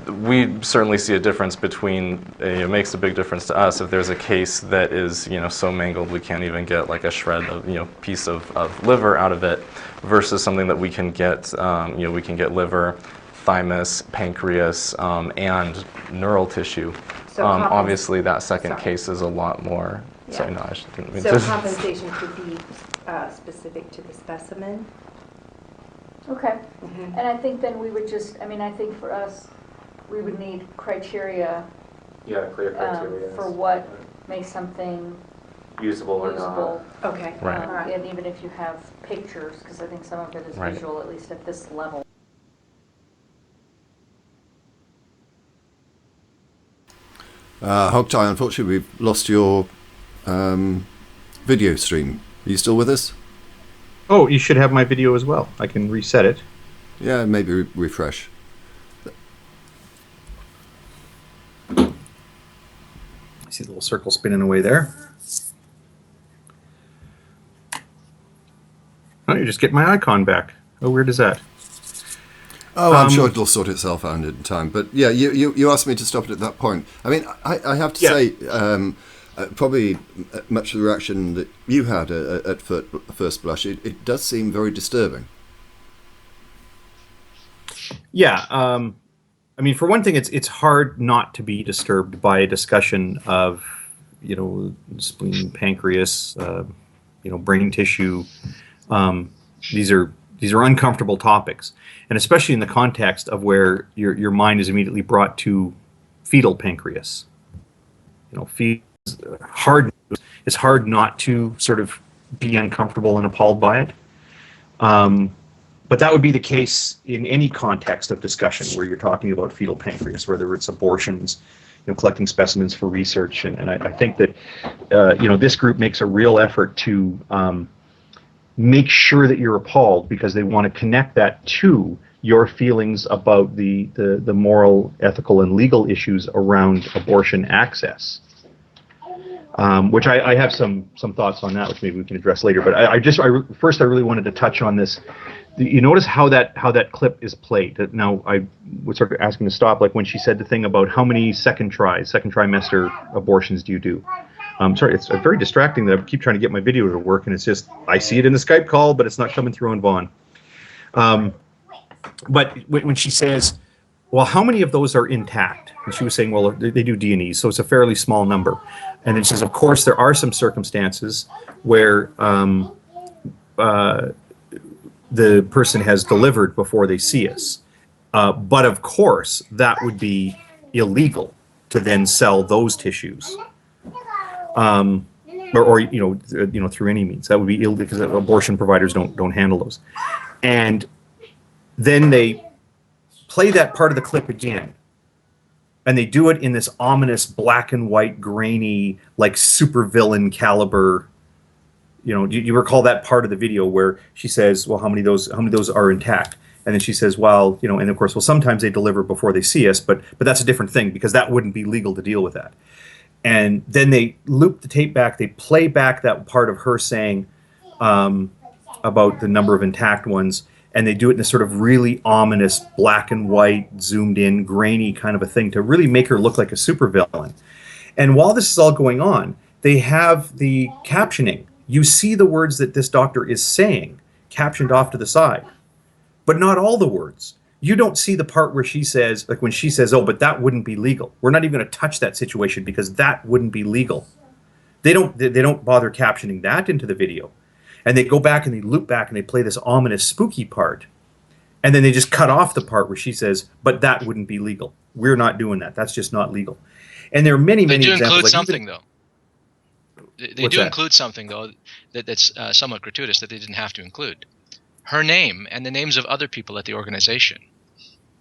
we certainly see a difference between, it makes a big difference to us if there's a case that is, so mangled we can't even get like a shred of, piece of liver out of it versus something that we can get, we can get liver, thymus, pancreas, and neural tissue. So obviously that second case is a lot more Sorry, no, I didn't mean So to. compensation could be specific to the specimen. Okay. And I think then we would just, I mean, I think for us, we would need criteria Yeah, clear for what makes something usable or usable. Okay. Right. And even if you have pictures, because I think some of it is Right. visual, at least at this level. Hogtie, unfortunately, we've lost your video stream. Are you still with us? Oh, you should have my video as well. I can reset it. Yeah, maybe refresh. I see the little circle spinning away there. Oh, you just get my icon back. How weird is that? Oh, I'm sure it'll sort itself out in time. But yeah, you asked me to stop it at that point. I mean, I have to say, probably much of the reaction that you had at first blush, it does seem very disturbing. Yeah. I mean, for one thing, it's hard not to be disturbed by a discussion of, spleen, pancreas, brain tissue. These are uncomfortable topics, and especially in the context of where your mind is immediately brought to fetal pancreas. It's hard not to sort of be uncomfortable and appalled by it. But that would be the case in any context of discussion where you're talking about fetal pancreas, whether it's abortions, collecting specimens for research, and I think that this group makes a real effort to make sure that you're appalled, because they want to connect that to your feelings about the moral, ethical, and legal issues around abortion access. Which I have some thoughts on that, which maybe we can address later. But first I really wanted to touch on this. You notice how that clip is played. Now I was sort of asking to stop, like when she said the thing about how many second trimester abortions do you do. Sorry, it's very distracting that I keep trying to get my video to work, and it's just I see it in the Skype call, but it's not coming through on Vaughn. But when she says, well, how many of those are intact? And she was saying, well, they do D&Es, so it's a fairly small number. And then she says, of course, there are some circumstances where the person has delivered before they see us. But of course, that would be illegal to then sell those tissues. Or through any means. That would be illegal because abortion providers don't handle those. And then they play that part of the clip again. And they do it in this ominous black and white, grainy, like supervillain caliber. Do you recall that part of the video where she says, well, how many of those are intact? And then she says, well, and of course, well, sometimes they deliver before they see us, but that's a different thing, because that wouldn't be legal to deal with that. And then they loop the tape back, they play back that part of her saying about the number of intact ones, and they do it in a sort of really ominous black and white, zoomed in, grainy kind of a thing to really make her look like a supervillain. And while this is all going on, they have the captioning. You see the words that this doctor is saying captioned off to the side, but not all the words. You don't see the part where she says, like when she says, oh, but that wouldn't be legal. We're not even going to touch that situation because that wouldn't be legal. They don't bother captioning that into the video. And they go back and they loop back and they play this ominous, spooky part. And then they just cut off the part where she says, but that wouldn't be legal. We're not doing that. That's just not legal. And there are many examples. They do include like something, though. They do that? include something, though, that's somewhat gratuitous that they didn't have to include. Her name and the names of other people at the organization,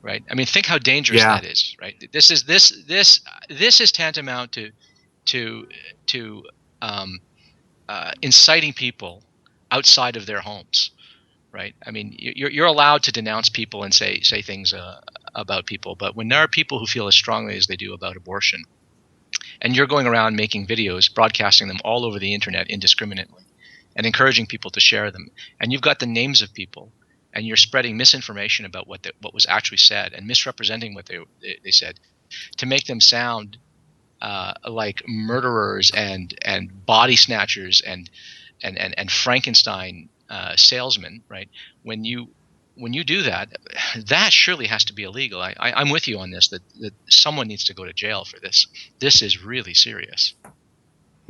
right? I mean, think how dangerous that is, right? This is tantamount to inciting people outside of their homes, right? I mean, you're allowed to denounce people and say things about people, but when there are people who feel as strongly as they do about abortion, and you're going around making videos, broadcasting them all over the internet indiscriminately, and encouraging people to share them, and you've got the names of people, and you're spreading misinformation about what was actually said and misrepresenting what they said to make them sound like murderers and body snatchers and Frankenstein salesmen, right? When you do that, that surely has to be illegal. I'm with you on this, that someone needs to go to jail for this. This is really serious.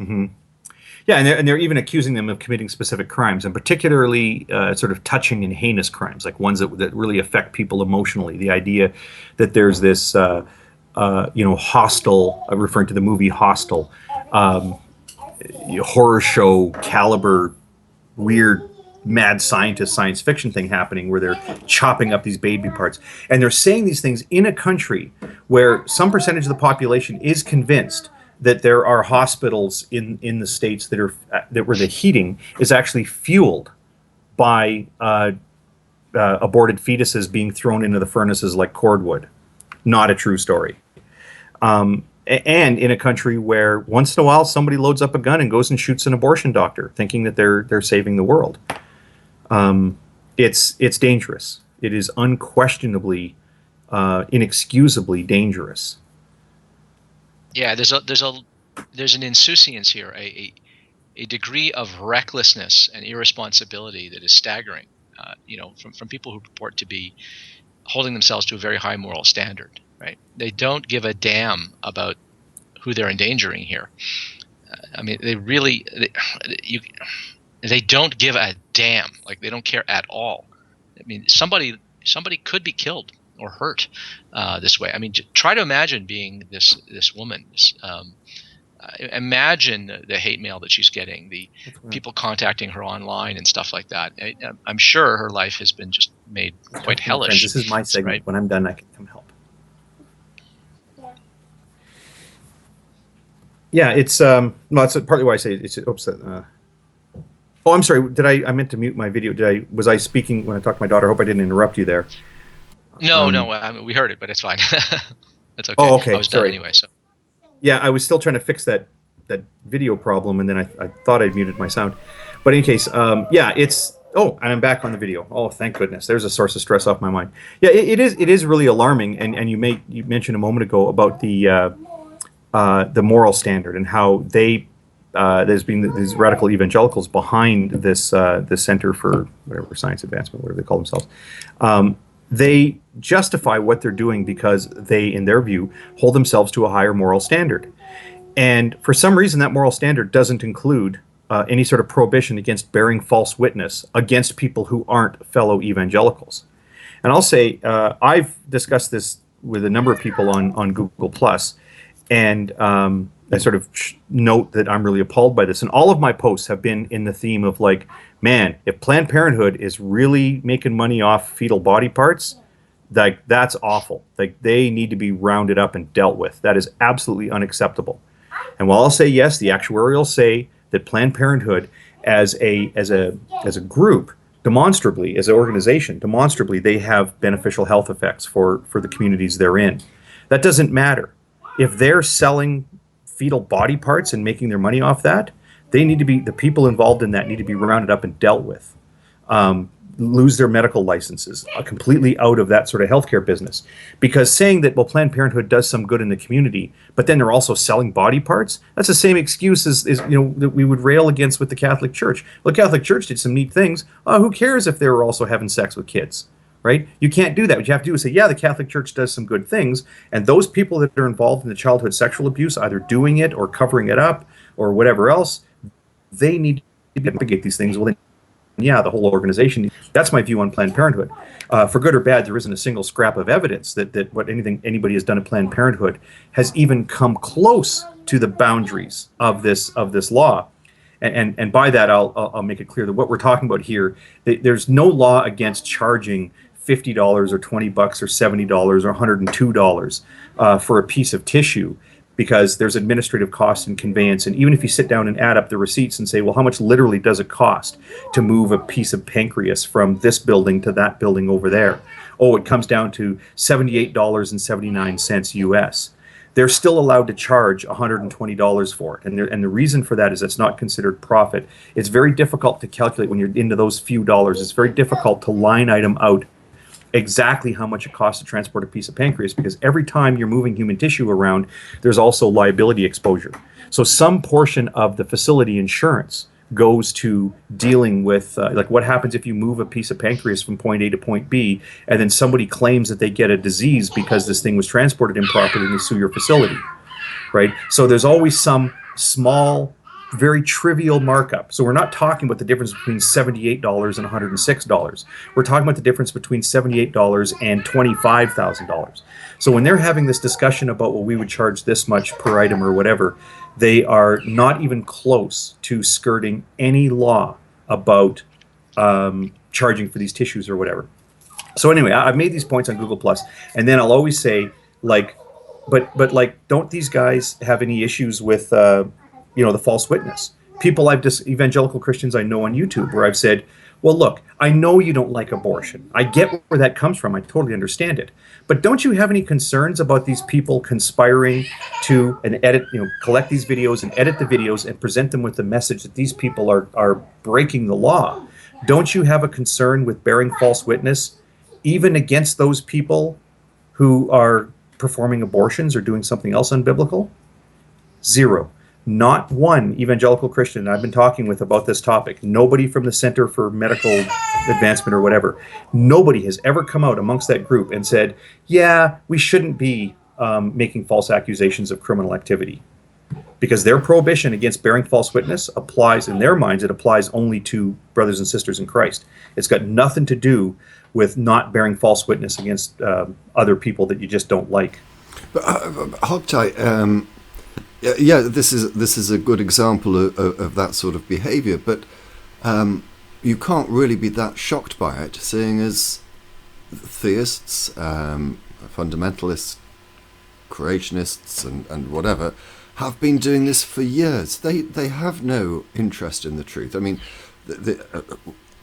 Mm-hmm. Yeah, and they're even accusing them of committing specific crimes, and particularly sort of touching and heinous crimes, like ones that really affect people emotionally. The idea that there's this, Hostel, referring to the movie Hostel, horror show caliber, weird, mad scientist science fiction thing happening where they're chopping up these baby parts. And they're saying these things in a country where some percentage of the population is convinced that there are hospitals in the states that where the heating is actually fueled by aborted fetuses being thrown into the furnaces like cordwood. Not a true story. And in a country where once in a while somebody loads up a gun and goes and shoots an abortion doctor, thinking that they're saving the world. It's dangerous. It is unquestionably, inexcusably dangerous. Yeah, there's an insouciance here, a degree of recklessness and irresponsibility that is staggering. From people who purport to be holding themselves to a very high moral standard. Right? They don't give a damn about who they're endangering here. I mean, they don't give a damn. Like, they don't care at all. I mean, somebody could be killed or hurt this way. I mean, try to imagine being this woman. Imagine the hate mail that she's getting, the people contacting her online and stuff like that. I'm sure her life has been just made quite hellish. Friends, this is my segment. Right? When I'm done, I can come help. Yeah, it's that's partly why I say it's. Oops. Oh, I'm sorry. I meant to mute my video. Was I speaking when I talked to my daughter? I hope I didn't interrupt you there. No. I mean, we heard it, but it's fine. That's okay. Oh, okay. I was done anyway. So. Yeah, I was still trying to fix that video problem, and then I thought I'd muted my sound. But in any case, it's. Oh, and I'm back on the video. Oh, thank goodness. There's a source of stress off my mind. Yeah, it is really alarming. And you mentioned a moment ago about the moral standard and how there's been these radical evangelicals behind this Center for whatever Science Advancement, whatever they call themselves. They justify what they're doing because they, in their view, hold themselves to a higher moral standard. And for some reason, that moral standard doesn't include any sort of prohibition against bearing false witness against people who aren't fellow evangelicals. And I'll say, I've discussed this with a number of people on Google+, and I sort of note that I'm really appalled by this. And all of my posts have been in the theme of like, man, if Planned Parenthood is really making money off fetal body parts, like, that's awful. Like, they need to be rounded up and dealt with. That is absolutely unacceptable. And while I'll say yes, the actuarials say that Planned Parenthood as a group, demonstrably, as an organization, demonstrably, they have beneficial health effects for the communities they're in. That doesn't matter. If they're selling fetal body parts and making their money off that, the people involved in that need to be rounded up and dealt with. Lose their medical licenses, completely out of that sort of healthcare business. Because saying that, well, Planned Parenthood does some good in the community, but then they're also selling body parts, that's the same excuse as that we would rail against with the Catholic Church. Well, the Catholic Church did some neat things. Who cares if they were also having sex with kids? Right? You can't do that. What you have to do is say, yeah, the Catholic Church does some good things, and those people that are involved in the childhood sexual abuse, either doing it or covering it up or whatever else, they need to investigate these things. Well, then, yeah, the whole organization. That's my view on Planned Parenthood. For good or bad, there isn't a single scrap of evidence that what anybody has done at Planned Parenthood has even come close to the boundaries of this law. And by that, I'll make it clear that what we're talking about here, there's no law against charging $50 or $20 or $70 or $102 for a piece of tissue, because there's administrative costs and conveyance. And even if you sit down and add up the receipts and say, well, how much literally does it cost to move a piece of pancreas from this building to that building over there? Oh, it comes down to $78.79 US. They're still allowed to charge $120 for it. And the reason for that is it's not considered profit. It's very difficult to calculate when you're into those few dollars. It's very difficult to line item out exactly how much it costs to transport a piece of pancreas, because every time you're moving human tissue around, there's also liability exposure. So some portion of the facility insurance goes to dealing with like what happens if you move a piece of pancreas from point A to point B, and then somebody claims that they get a disease because this thing was transported improperly and they sue your facility, right? So there's always some small very trivial markup. So we're not talking about the difference between $78 and $106. We're talking about the difference between $78 and $25,000. So when they're having this discussion about, well, we would charge this much per item or whatever, they are not even close to skirting any law about charging for these tissues or whatever. So anyway, I've made these points on Google Plus, and then I'll always say, like, but like, don't these guys have any issues with the false witness? People evangelical Christians I know on YouTube, where I've said, well, look, I know you don't like abortion. I get where that comes from. I totally understand it. But don't you have any concerns about these people conspiring to collect these videos and edit the videos and present them with the message that these people are breaking the law? Don't you have a concern with bearing false witness, even against those people who are performing abortions or doing something else unbiblical? Zero. Not one evangelical Christian I've been talking with about this topic, nobody from the Center for Medical Advancement or whatever, nobody has ever come out amongst that group and said, yeah, we shouldn't be making false accusations of criminal activity. Because their prohibition against bearing false witness applies, in their minds, it applies only to brothers and sisters in Christ. It's got nothing to do with not bearing false witness against other people that you just don't like. But Hogtie, yeah, this is a good example of that sort of behaviour, but you can't really be that shocked by it, seeing as theists, fundamentalists, creationists, and whatever have been doing this for years. They have no interest in the truth. I mean, the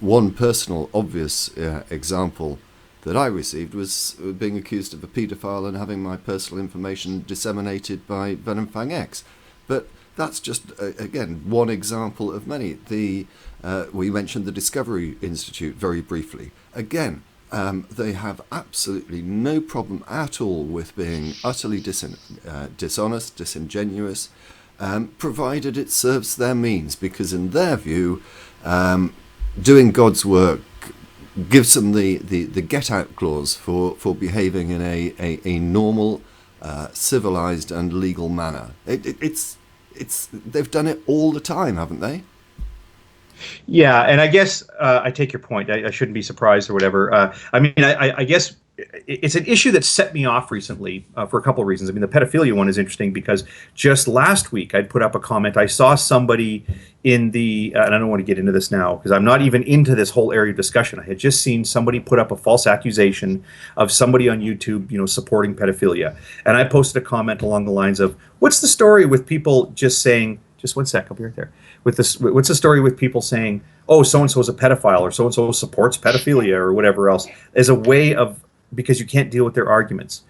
one personal obvious example that I received was being accused of a paedophile and having my personal information disseminated by Venom Fang X. But that's just, again, one example of many. We mentioned the Discovery Institute very briefly. Again, they have absolutely no problem at all with being utterly dishonest, disingenuous, provided it serves their means, because in their view, doing God's work gives them the get-out clause for behaving in a normal, civilized and legal manner. They've done it all the time, haven't they? Yeah, and I guess I take your point. I shouldn't be surprised or whatever. I guess it's an issue that set me off recently for a couple of reasons. I mean, the pedophilia one is interesting because just last week I'd put up a comment. I saw somebody in and I don't want to get into this now because I'm not even into this whole area of discussion. I had just seen somebody put up a false accusation of somebody on YouTube, supporting pedophilia. And I posted a comment along the lines of, what's the story with people just saying, just one sec, I'll be right there. What's the story with people saying, oh, so-and-so is a pedophile or so-and-so supports pedophilia or whatever else, as a way of, because you can't deal with their arguments.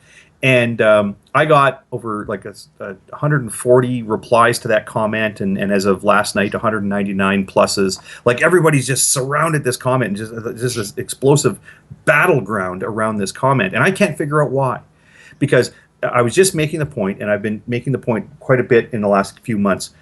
And I got over like 140 replies to that comment, and as of last night, 199 pluses. Like everybody's just surrounded this comment, and just this explosive battleground around this comment. And I can't figure out why. Because I was just making the point, and I've been making the point quite a bit in the last few months.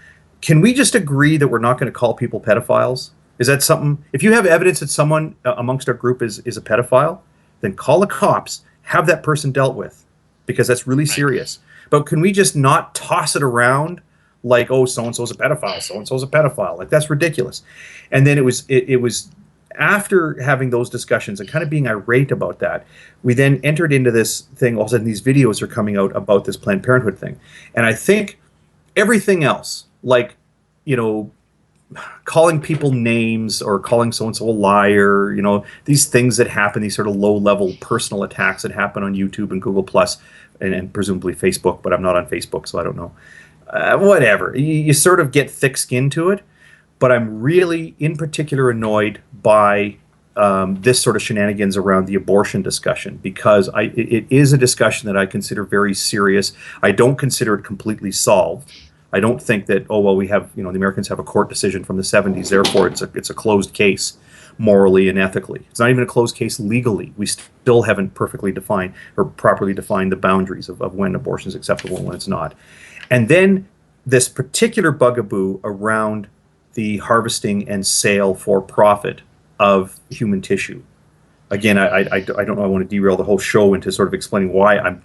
Can we just agree that we're not going to call people pedophiles? Is that something? If you have evidence that someone amongst our group is a pedophile, then call the cops, have that person dealt with, because that's really serious. But can we just not toss it around like, oh, so-and-so's a pedophile, so-and-so's a pedophile? Like, that's ridiculous. And then it was after having those discussions and kind of being irate about that, we then entered into this thing. All of a sudden, these videos are coming out about this Planned Parenthood thing. And I think everything else, like, calling people names or calling so-and-so a liar, these things that happen, these sort of low-level personal attacks that happen on YouTube and Google Plus and presumably Facebook, but I'm not on Facebook, so I don't know. Whatever. You sort of get thick-skinned to it, but I'm really, in particular, annoyed by this sort of shenanigans around the abortion discussion, because it is a discussion that I consider very serious. I don't consider it completely solved. I don't think that, we have, the Americans have a court decision from the 70s, therefore it's a closed case morally and ethically. It's not even a closed case legally. We still haven't perfectly defined or properly defined the boundaries of when abortion is acceptable and when it's not. And then this particular bugaboo around the harvesting and sale for profit of human tissue. Again, I don't know, I want to derail the whole show into sort of explaining why I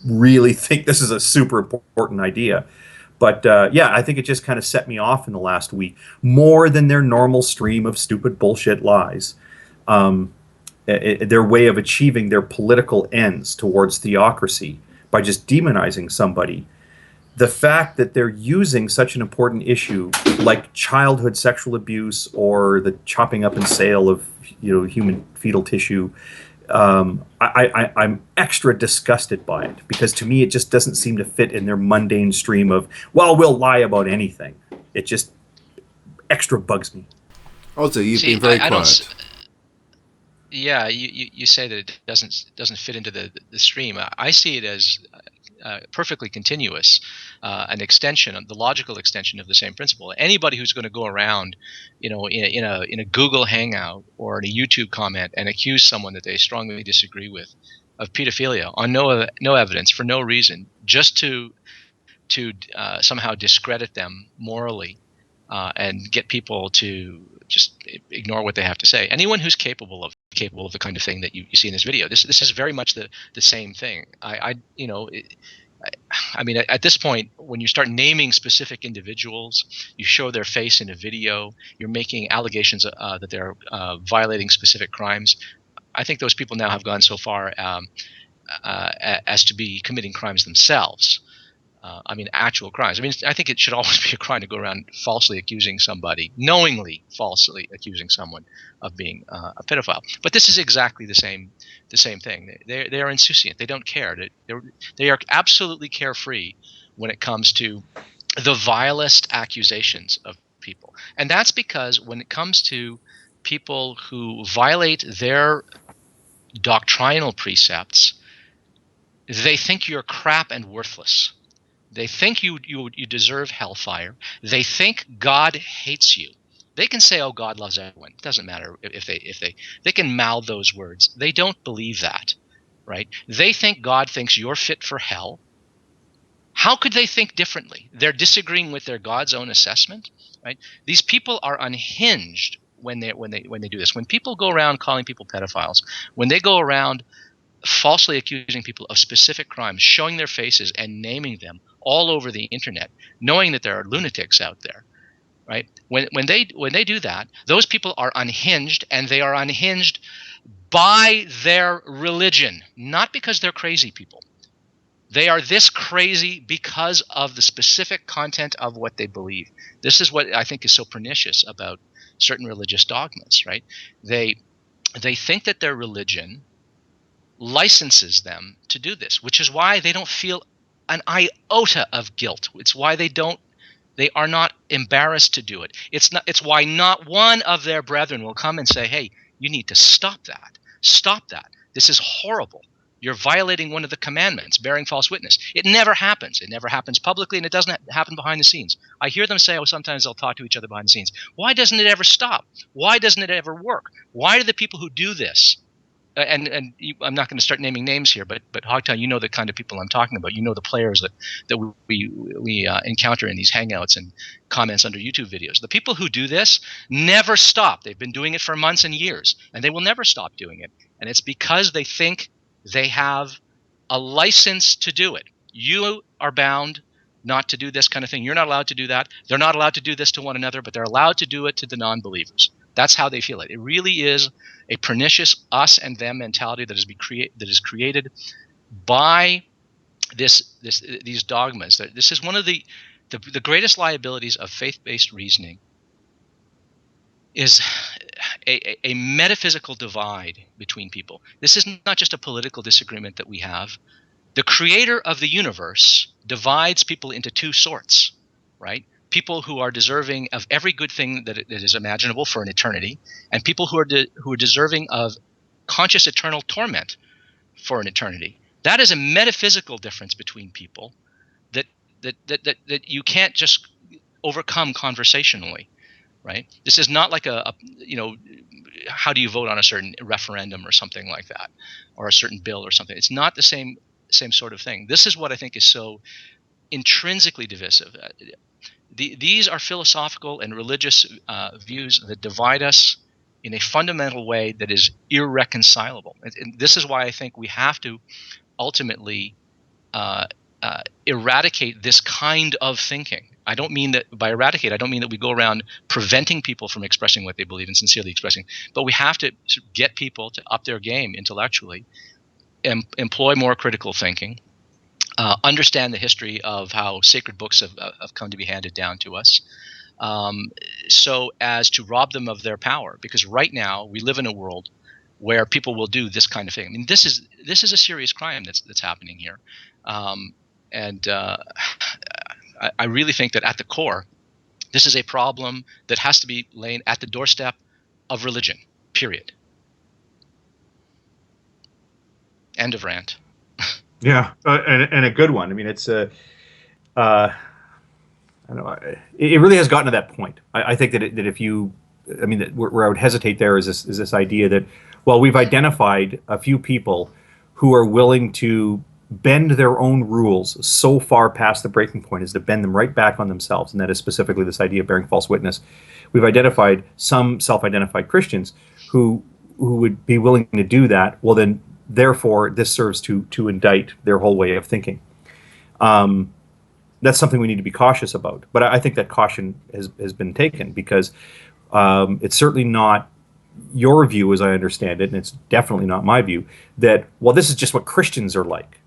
really think this is a super important idea. But yeah, I think it just kind of set me off in the last week more than their normal stream of stupid bullshit lies. Their way of achieving their political ends towards theocracy by just demonizing somebody. The fact that they're using such an important issue like childhood sexual abuse or the chopping up and sale of human fetal tissue, I'm extra disgusted by it, because to me it just doesn't seem to fit in their mundane stream of, well, we'll lie about anything. It just extra bugs me. Also, you've been very quiet. Yeah, you say that it doesn't fit into the stream. I see it as perfectly continuous, an extension, the logical extension of the same principle. Anybody who's going to go around, in a Google Hangout or in a YouTube comment and accuse someone that they strongly disagree with of pedophilia on no evidence, for no reason, just to somehow discredit them morally, and get people to just ignore what they have to say. Anyone who's capable of the kind of thing that you see in this video, this is very much the same thing. I mean, at this point, when you start naming specific individuals, you show their face in a video, you're making allegations that they're violating specific crimes. I think those people now have gone so far as to be committing crimes themselves. I mean, actual crimes. I mean, I think it should always be a crime to go around falsely accusing somebody, knowingly falsely accusing someone of being a pedophile. But this is exactly the same thing. They are insouciant. They don't care. They are absolutely carefree when it comes to the vilest accusations of people. And that's because when it comes to people who violate their doctrinal precepts, they think you're crap and worthless. They think you deserve hellfire. They think God hates you. They can say, "Oh, God loves everyone." It doesn't matter if they can mouth those words. They don't believe that, right? They think God thinks you're fit for hell. How could they think differently? They're disagreeing with their God's own assessment, right? These people are unhinged when they do this. When people go around calling people pedophiles, when they go around falsely accusing people of specific crimes, showing their faces and naming them all over the internet, knowing that there are lunatics out there, right? When they do that, those people are unhinged, and they are unhinged by their religion, not because they're crazy people. They are this crazy because of the specific content of what they believe. This is what I think is so pernicious about certain religious dogmas, right? They think that their religion licenses them to do this, which is why they don't feel an iota of guilt. It's why they are not embarrassed to do it. It's why not one of their brethren will come and say, "Hey, you need to stop that. Stop that. This is horrible. You're violating one of the commandments, bearing false witness." It never happens. It never happens publicly, and it doesn't happen behind the scenes. I hear them say, "Oh, sometimes they'll talk to each other behind the scenes." Why doesn't it ever stop? Why doesn't it ever work? Why do the people who do this, I'm not going to start naming names here, but Hogtown, you know the kind of people I'm talking about. You know the players that we encounter in these hangouts and comments under YouTube videos. The people who do this never stop. They've been doing it for months and years, and they will never stop doing it. And it's because they think they have a license to do it. You are bound not to do this kind of thing. You're not allowed to do that. They're not allowed to do this to one another, but they're allowed to do it to the non-believers. That's how they feel it. It really is a pernicious us and them mentality that is created by these dogmas. This is one of the greatest liabilities of faith-based reasoning, is a metaphysical divide between people. This is not just a political disagreement that we have. The creator of the universe divides people into two sorts, right? People who are deserving of every good thing that is imaginable for an eternity, and people who are deserving of conscious eternal torment for an eternity. That is a metaphysical difference between people that you can't just overcome conversationally, right? This is not like how do you vote on a certain referendum or something like that, or a certain bill or something. It's not the same sort of thing. This is what I think is so intrinsically divisive. These are philosophical and religious views that divide us in a fundamental way that is irreconcilable. And this is why I think we have to ultimately eradicate this kind of thinking. I don't mean that by eradicate, I don't mean that we go around preventing people from expressing what they believe and sincerely expressing, but we have to get people to up their game intellectually, employ more critical thinking, understand the history of how sacred books have come to be handed down to us, so as to rob them of their power. Because right now we live in a world where people will do this kind of thing. I mean, this is a serious crime that's happening here, and I really think that at the core, this is a problem that has to be laid at the doorstep of religion. Period. End of rant. Yeah, and a good one. I mean, it's a. I don't know. It really has gotten to that point. I think that if you, I mean, where I would hesitate there is this idea that, well, we've identified a few people who are willing to bend their own rules so far past the breaking point as to bend them right back on themselves, and that is specifically this idea of bearing false witness. We've identified some self-identified Christians who would be willing to do that. Well, then, therefore, this serves to indict their whole way of thinking. That's something we need to be cautious about. But I think that caution has been taken, because it's certainly not your view, as I understand it, and it's definitely not my view, that, well, this is just what Christians are like,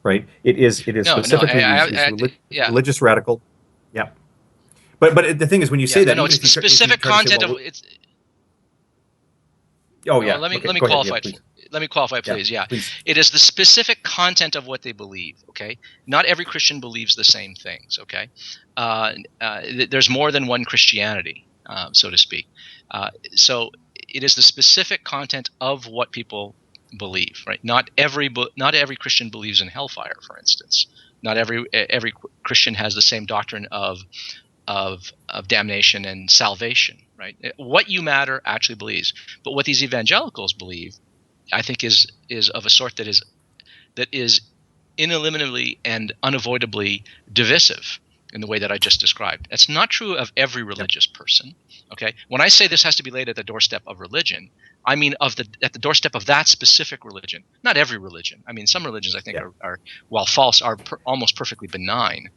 right? It is specifically religious radical. Yeah. But the thing is, when you say that, it's the specific content of it's. Oh yeah. Let me okay, qualify. Ahead, let me qualify, please. Yeah, please. It is the specific content of what they believe. Okay, not every Christian believes the same things. Okay, there's more than one Christianity, so to speak. So it is the specific content of what people believe. Right? Not every Christian believes in hellfire, for instance. Not every Christian has the same doctrine of damnation and salvation. Right? What you matter actually believes, but what these evangelicals believe, I think, is of a sort that is ineliminably and unavoidably divisive in the way that I just described. That's not true of every religious person. Okay, when I say this has to be laid at the doorstep of religion, I mean at the doorstep of that specific religion. Not every religion. I mean, some religions I think are while false, are almost perfectly benign.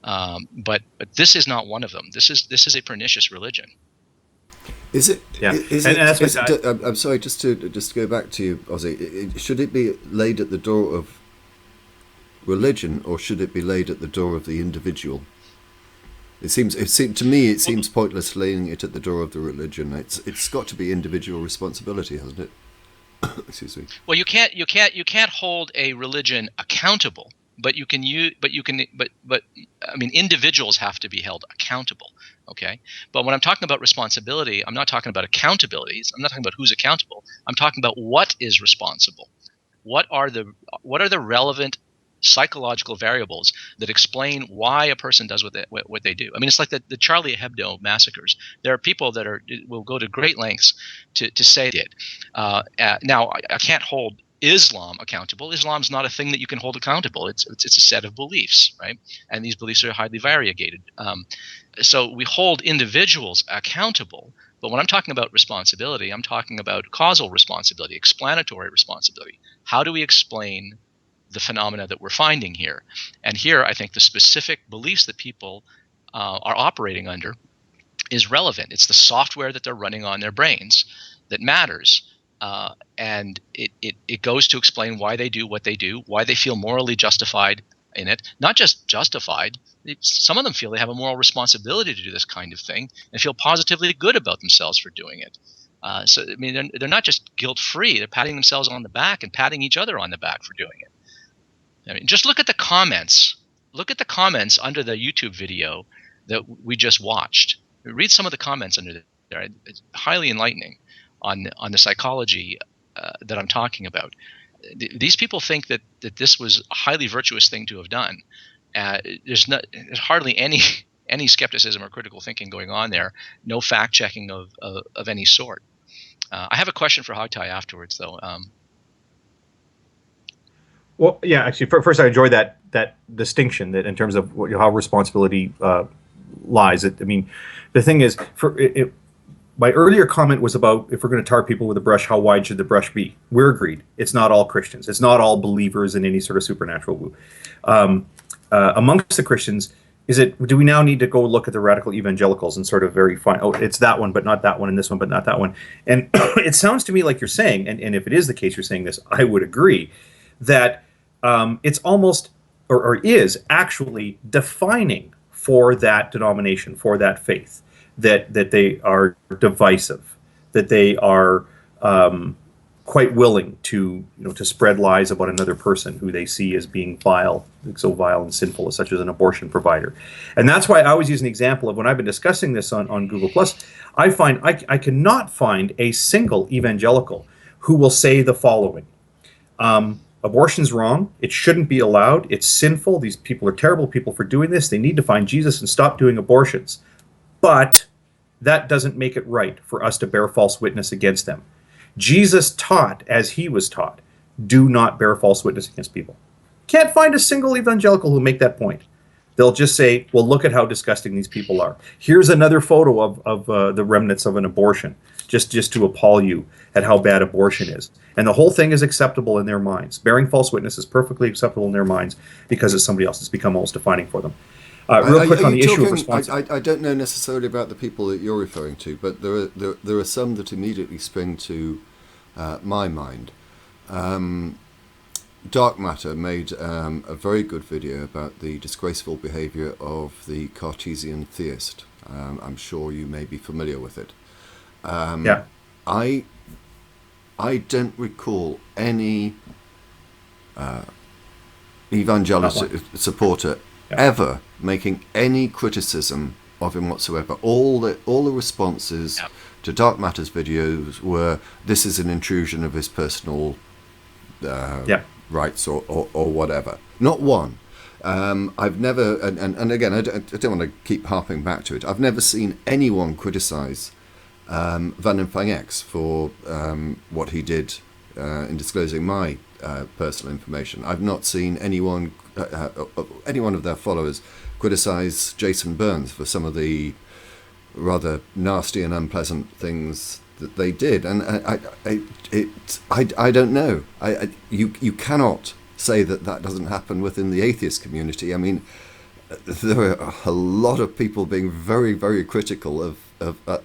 But this is not one of them. This is a pernicious religion. Is it? Yeah. I'm sorry, just to go back to you, Ozzy. Should it be laid at the door of religion, or should it be laid at the door of the individual? It seems to me it seems pointless laying it at the door of the religion. It's got to be individual responsibility, hasn't it? Excuse me. Well, you can't hold a religion accountable. But I mean, individuals have to be held accountable, okay? But when I'm talking about responsibility, I'm not talking about accountability. I'm not talking about who's accountable. I'm talking about what is responsible. What are the relevant psychological variables that explain why a person does what they do? I mean, it's like the Charlie Hebdo massacres. There are people that will go to great lengths to say it. Now, I can't hold Islam accountable. Islam's not a thing that you can hold accountable. It's a set of beliefs, right? And these beliefs are highly variegated. So we hold individuals accountable. But when I'm talking about responsibility, I'm talking about causal responsibility, explanatory responsibility. How do we explain the phenomena that we're finding here? And here, I think the specific beliefs that people are operating under is relevant. It's the software that they're running on their brains that matters. And it goes to explain why they do what they do, why they feel morally justified in it. Not just justified. Some of them feel they have a moral responsibility to do this kind of thing and feel positively good about themselves for doing it. So, I mean, they're not just guilt-free. They're patting themselves on the back and patting each other on the back for doing it. I mean, just look at the comments. Look at the comments under the YouTube video that we just watched. Read some of the comments under there. It's highly enlightening on the psychology that I'm talking about. These people think that this was a highly virtuous thing to have done. There's hardly any skepticism or critical thinking going on there. No fact checking of any sort. I have a question for Hogtie afterwards, though. Well, yeah, actually, first I enjoy that distinction that in terms of how responsibility lies. I mean, the thing is, my earlier comment was about, if we're going to tar people with a brush, how wide should the brush be? We're agreed. It's not all Christians. It's not all believers in any sort of supernatural woo. amongst the Christians, do we now need to go look at the radical evangelicals and sort of it's that one, but not that one, and this one, but not that one? And it sounds to me like you're saying, and if it is the case you're saying this, I would agree, that it's almost, or is actually defining for that denomination, for that faith, that they are divisive, that they are quite willing to spread lies about another person who they see as being so vile and sinful, such as an abortion provider. And that's why I always use an example of when I've been discussing this on Google Plus. I find I cannot find a single evangelical who will say the following: abortion's wrong, it shouldn't be allowed, it's sinful, these people are terrible people for doing this, they need to find Jesus and stop doing abortions. But that doesn't make it right for us to bear false witness against them. Jesus taught as he was taught. Do not bear false witness against people. Can't find a single evangelical who'll make that point. They'll just say, well, look at how disgusting these people are. Here's another photo of the remnants of an abortion, just to appall you at how bad abortion is. And the whole thing is acceptable in their minds. Bearing false witness is perfectly acceptable in their minds because it's somebody else. It's become almost defining for them. Real quick on the issue of response. I don't know necessarily about the people that you're referring to, but there are some that immediately spring to my mind. Dark Matter made a very good video about the disgraceful behaviour of the Cartesian theist. I'm sure you may be familiar with it. Yeah. I don't recall any evangelical supporter ever making any criticism of him whatsoever. All the responses to Dark Matter's videos were, this is an intrusion of his personal rights or whatever. Not one. I've never, and again, I don't want to keep harping back to it, I've never seen anyone criticise Van Infang X for what he did in disclosing my personal information. I've not seen anyone of their followers criticise Jason Burns for some of the rather nasty and unpleasant things that they did, and I don't know. You cannot say that doesn't happen within the atheist community. I mean, there are a lot of people being very, very critical of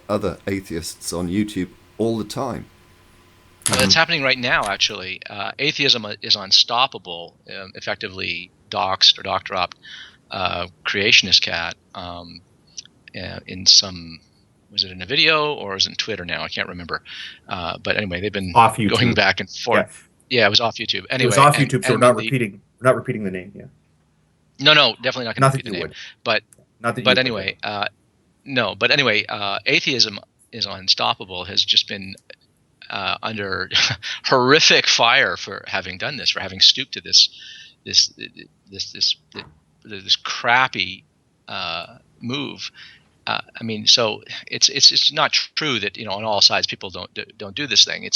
other atheists on YouTube all the time. It's happening right now, actually. Atheism is unstoppable, effectively doxed or doc-dropped creationist cat in some, was it in a video or was it in Twitter now? I can't remember. But anyway, they've been off YouTube. Going back and forth. Yeah, it was off YouTube. Anyway, it was off YouTube, so we're not repeating the name. Yeah. No, definitely not going to repeat the name. Would. But not that. But anyway, no. But anyway, atheism is unstoppable. Has just been under horrific fire for having done this, for having stooped to this crappy move. I mean, so it's not true that on all sides people don't do this thing.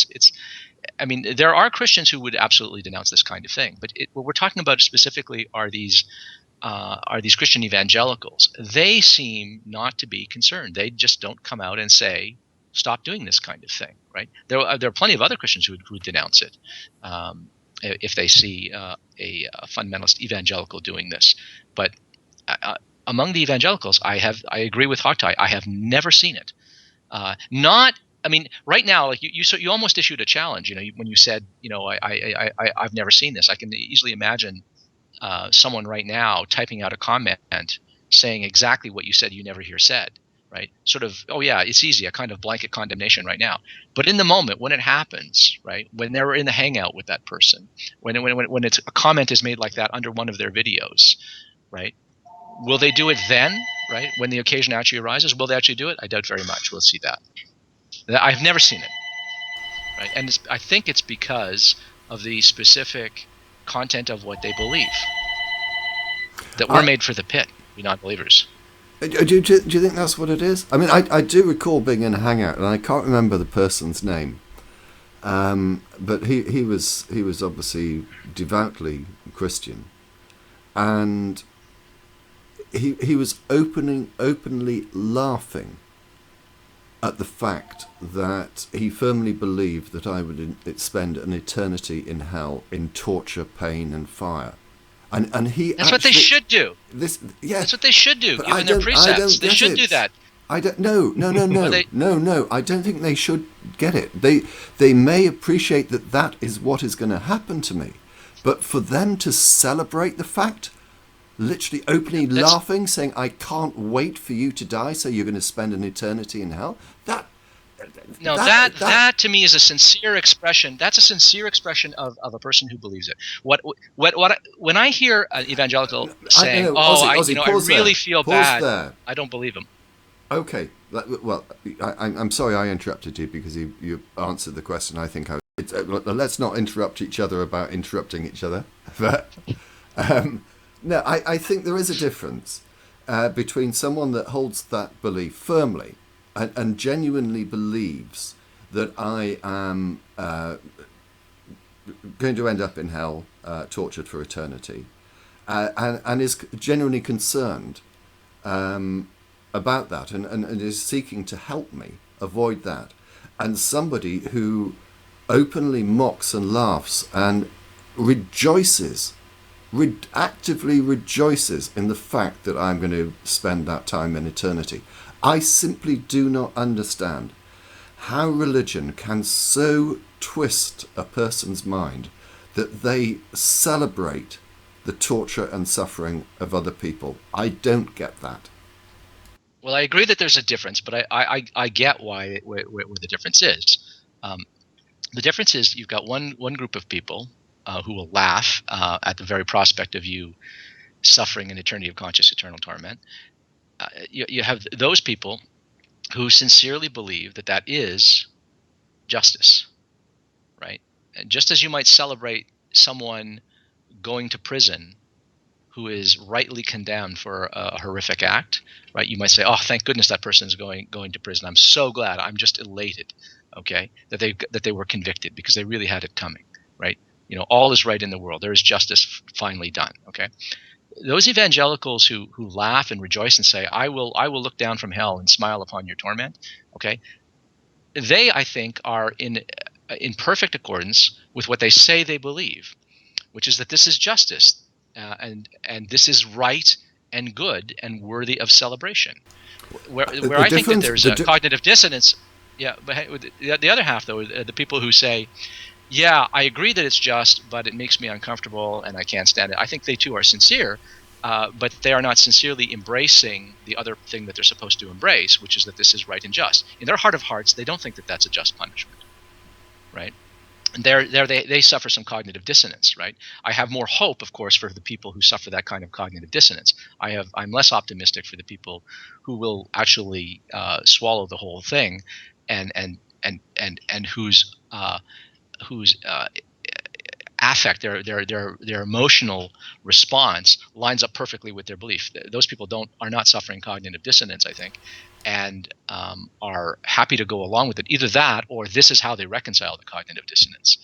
I mean, there are Christians who would absolutely denounce this kind of thing, but what we're talking about specifically are these Christian evangelicals. They seem not to be concerned. They just don't come out and say, stop doing this kind of thing, right? There are plenty of other Christians who would denounce it if they see a fundamentalist evangelical doing this. But among the evangelicals, I agree with Hogtie. I have never seen it. I mean, right now, like you almost issued a challenge. When you said, I've never seen this. I can easily imagine someone right now typing out a comment saying exactly what you said you never hear said. Right? Sort of, oh yeah, it's easy, a kind of blanket condemnation right now. But in the moment when it happens, right, when they're in the hangout with that person, when it's a comment is made like that under one of their videos, right? Will they do it then, right? When the occasion actually arises, will they actually do it? I doubt very much. We'll see that. I've never seen it, right? And I think it's because of the specific content of what they believe. That we're made for the pit, we non-believers. Do you think that's what it is? I mean, I do recall being in a hangout, and I can't remember the person's name, but he was obviously devoutly Christian, and he was openly laughing at the fact that he firmly believed that I would spend an eternity in hell in torture, pain, and fire. And he That's what they should do. That's what they should do, given their precepts. They should do that. I don't. No. they- No. I don't think they should get it. They may appreciate that is what is going to happen to me, but for them to celebrate the fact, literally openly laughing, saying, "I can't wait for you to die, so you're going to spend an eternity in hell." That to me is a sincere expression. That's a sincere expression of a person who believes it. When I hear an evangelical saying, Ozzy, I really feel bad, there. I don't believe him. Okay, well, I'm sorry I interrupted you because you answered the question. I think let's not interrupt each other about interrupting each other. But no, I think there is a difference between someone that holds that belief firmly and genuinely believes that I am going to end up in hell, tortured for eternity, and is genuinely concerned about that and is seeking to help me avoid that, and somebody who openly mocks and laughs and rejoices, actively rejoices in the fact that I'm going to spend that time in eternity. I simply do not understand how religion can so twist a person's mind that they celebrate the torture and suffering of other people. I don't get that. Well, I agree that there's a difference, but I get where the difference is. The difference is you've got one group of people who will laugh at the very prospect of you suffering an eternity of conscious eternal torment. You have those people who sincerely believe that is justice, right? And just as you might celebrate someone going to prison who is rightly condemned for a horrific act, right? You might say, "Oh, thank goodness that person is going to prison. I'm so glad. I'm just elated, okay, that they were convicted because they really had it coming, right? All is right in the world. There is justice finally done, okay." Those evangelicals who laugh and rejoice and say, I will look down from hell and smile upon your torment, okay, they, I think, are in perfect accordance with what they say they believe, which is that this is justice, and this is right and good and worthy of celebration. Where I think that there's a cognitive dissonance. Yeah, but the other half, though, are the people who say, yeah, I agree that it's just, but it makes me uncomfortable and I can't stand it. I think they too are sincere, but they are not sincerely embracing the other thing that they're supposed to embrace, which is that this is right and just. In their heart of hearts, they don't think that that's a just punishment, right? And they suffer some cognitive dissonance, right? I have more hope, of course, for the people who suffer that kind of cognitive dissonance. I'm less optimistic for the people who will actually swallow the whole thing, and whose affect, their emotional response lines up perfectly with their belief. Those people are not suffering cognitive dissonance, I think, and are happy to go along with it. Either that, or this is how they reconcile the cognitive dissonance.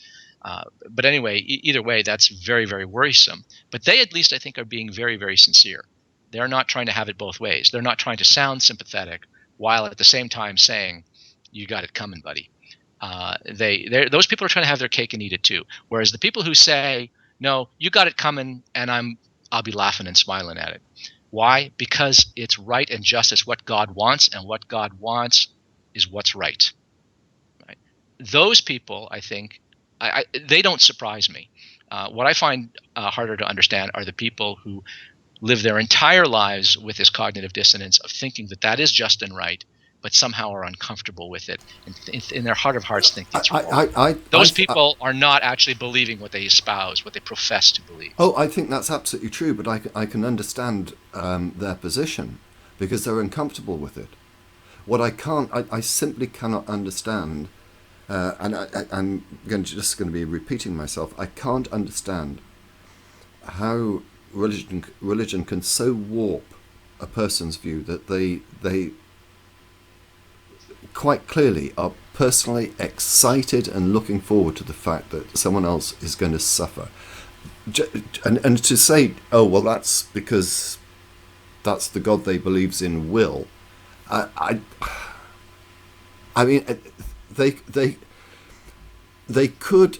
But anyway, either way, that's very, very worrisome. But they, at least, I think, are being very, very sincere. They're not trying to have it both ways. They're not trying to sound sympathetic while at the same time saying, "You got it coming, buddy." Those people are trying to have their cake and eat it too. Whereas the people who say, "No, you got it coming," and I'll be laughing and smiling at it. Why? Because it's right and just. It's what God wants, and what God wants is what's right. Right? Those people, I think, they don't surprise me. What I find harder to understand are the people who live their entire lives with this cognitive dissonance of thinking that is just and right, but somehow are uncomfortable with it, and in their heart of hearts think it's wrong. Those people are not actually believing what they espouse, what they profess to believe. Oh, I think that's absolutely true, but I can understand their position because they're uncomfortable with it. What I simply cannot understand, and I'm just going to be repeating myself, I can't understand how religion can so warp a person's view that they quite clearly are personally excited and looking forward to the fact that someone else is going to suffer, and to say, "Oh, well, that's because that's the God they believes in will." I mean, they could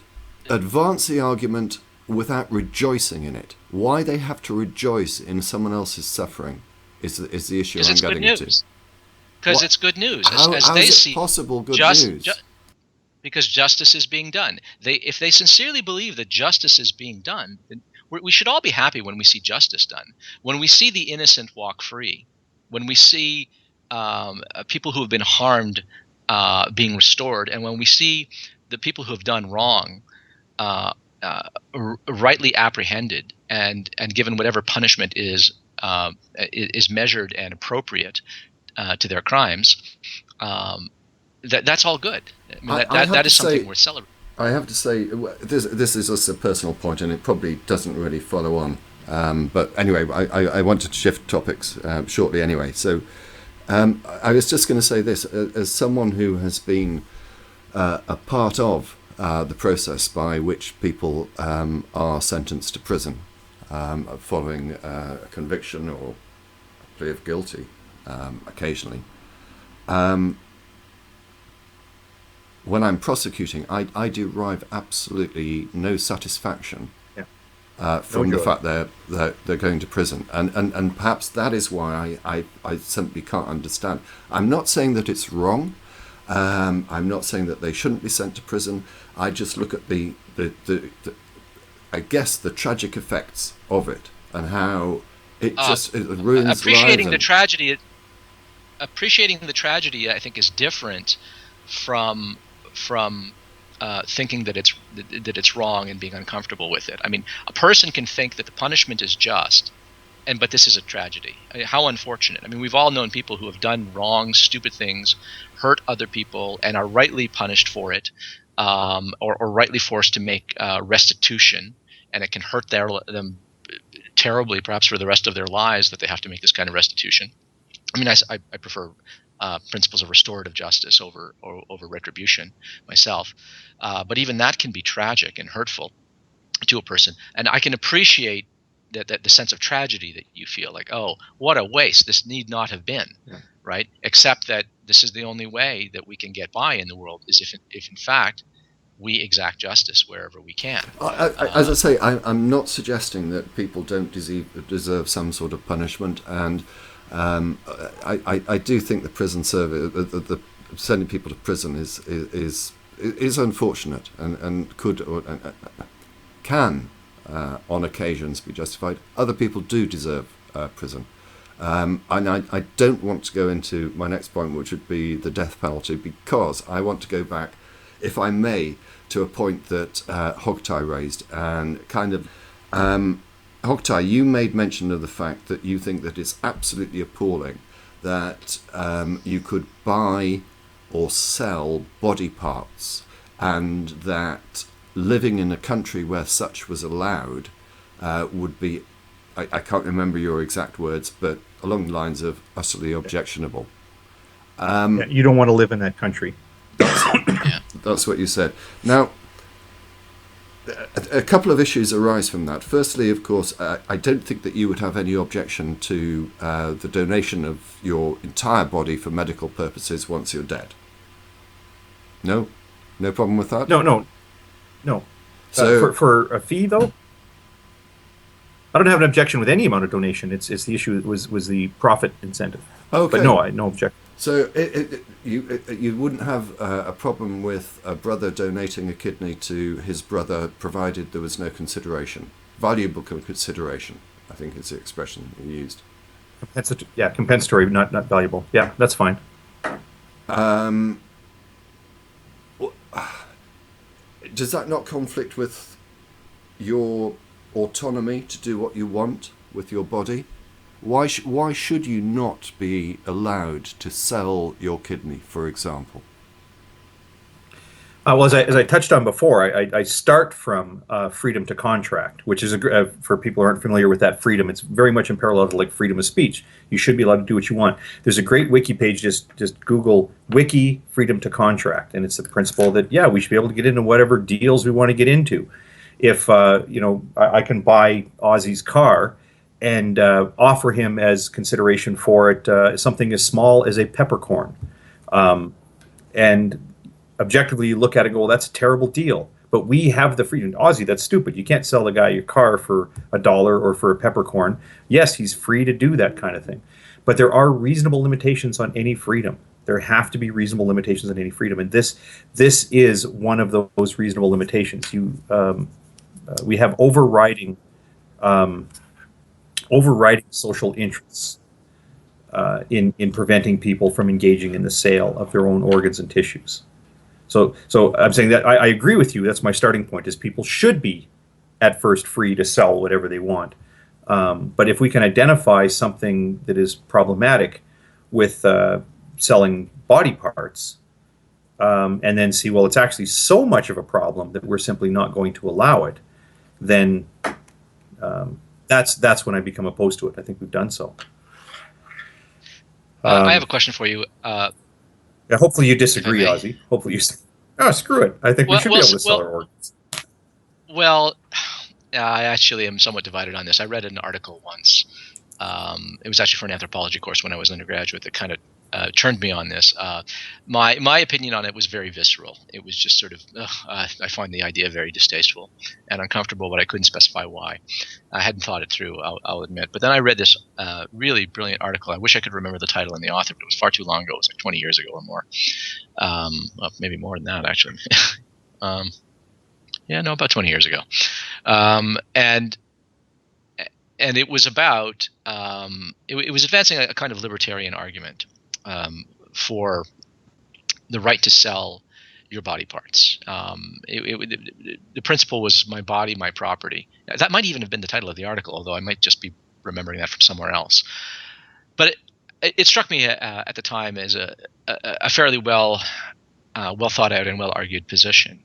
advance the argument without rejoicing in it. Why they have to rejoice in someone else's suffering is the issue I'm getting into. Because it's good news. How they is see it possible good news? Because justice is being done. If they sincerely believe that justice is being done, then we should all be happy when we see justice done. When we see the innocent walk free, when we see people who have been harmed being restored, and when we see the people who have done wrong rightly apprehended and given whatever punishment is measured and appropriate to their crimes, that's all good. I mean, that is something worth celebrating. I have to say, this is just a personal point, and it probably doesn't really follow on. But anyway, I wanted to shift topics shortly anyway. So I was just going to say this, as someone who has been a part of the process by which people are sentenced to prison following a conviction or a plea of guilty occasionally. When I'm prosecuting, I derive absolutely no satisfaction from the fact they're going to prison, and perhaps that is why I simply can't understand. I'm not saying that it's wrong. I'm not saying that they shouldn't be sent to prison. I just look at the I guess the tragic effects of it and how it ruins appreciating lives. Appreciating the tragedy, I think, is different from thinking that it's wrong and being uncomfortable with it. I mean, a person can think that the punishment is just, but this is a tragedy. I mean, how unfortunate. I mean, we've all known people who have done wrong, stupid things, hurt other people, and are rightly punished for it, or rightly forced to make restitution, and it can hurt them terribly, perhaps for the rest of their lives, that they have to make this kind of restitution. I mean, I prefer principles of restorative justice over retribution myself, but even that can be tragic and hurtful to a person. And I can appreciate that the sense of tragedy that you feel, like, oh, what a waste! This need not have been, right? Except that this is the only way that we can get by in the world, is if in fact we exact justice wherever we can. As I say, I'm not suggesting that people don't deserve some sort of punishment, and I do think the prison service, the sending people to prison is unfortunate and could can on occasions be justified. Other people do deserve prison, and I don't want to go into my next point, which would be the death penalty, because I want to go back, if I may, to a point that Hogtie raised, and kind of Hogtie, you made mention of the fact that you think that it's absolutely appalling that you could buy or sell body parts, and that living in a country where such was allowed would be, I can't remember your exact words, but along the lines of utterly objectionable. You don't want to live in that country. That's what you said. Now, a couple of issues arise from that. Firstly, of course, I don't think that you would have any objection to the donation of your entire body for medical purposes once you're dead. No? No problem with that? No. So for a fee, though, I don't have an objection with any amount of donation. It's the issue was the profit incentive. Okay. But no, I no objection. So you wouldn't have a problem with a brother donating a kidney to his brother, provided there was no consideration, valuable consideration, I think is the expression you used. Compensatory, not valuable. Yeah, that's fine. Does that not conflict with your autonomy to do what you want with your body? Why should you not be allowed to sell your kidney, for example? Well, as I touched on before, I start from freedom to contract, which is, for people who aren't familiar with that freedom, it's very much in parallel to like freedom of speech. You should be allowed to do what you want. There's a great wiki page, just Google wiki freedom to contract, and it's the principle that, we should be able to get into whatever deals we want to get into. If, I can buy Ozzy's car and offer him as consideration for it something as small as a peppercorn. And objectively, you look at it and go, well, that's a terrible deal. but we have the freedom. Aussie, that's stupid. You can't sell the guy your car for $1 or for a peppercorn. Yes, he's free to do that kind of thing. But there are reasonable limitations on any freedom. There have to be reasonable limitations on any freedom. And this is one of those reasonable limitations. We have overriding social interests in preventing people from engaging in the sale of their own organs and tissues. So I'm saying that I agree with you. That's my starting point, is people should be at first free to sell whatever they want. But if we can identify something that is problematic with selling body parts, and then see, well, it's actually so much of a problem that we're simply not going to allow it, then that's when I become opposed to it. I think we've done so. I have a question for you. Yeah, hopefully you disagree, Ozzy. Hopefully you say, oh, screw it. I think we should be able to sell our organs. Well, I actually am somewhat divided on this. I read an article once. It was actually for an anthropology course when I was an undergraduate that kind of turned me on this. My opinion on it was very visceral. It was just sort of, I find the idea very distasteful and uncomfortable, but I couldn't specify why. I hadn't thought it through, I'll admit. But then I read this really brilliant article. I wish I could remember the title and the author, but it was far too long ago. It was like 20 years ago or more. Well, maybe more than that, actually. About 20 years ago. And it was about, it was advancing a kind of libertarian argument for the right to sell your body parts. The principle was my body, my property. That might even have been the title of the article, although I might just be remembering that from somewhere else. But it struck me at the time as a fairly well thought out and well argued position.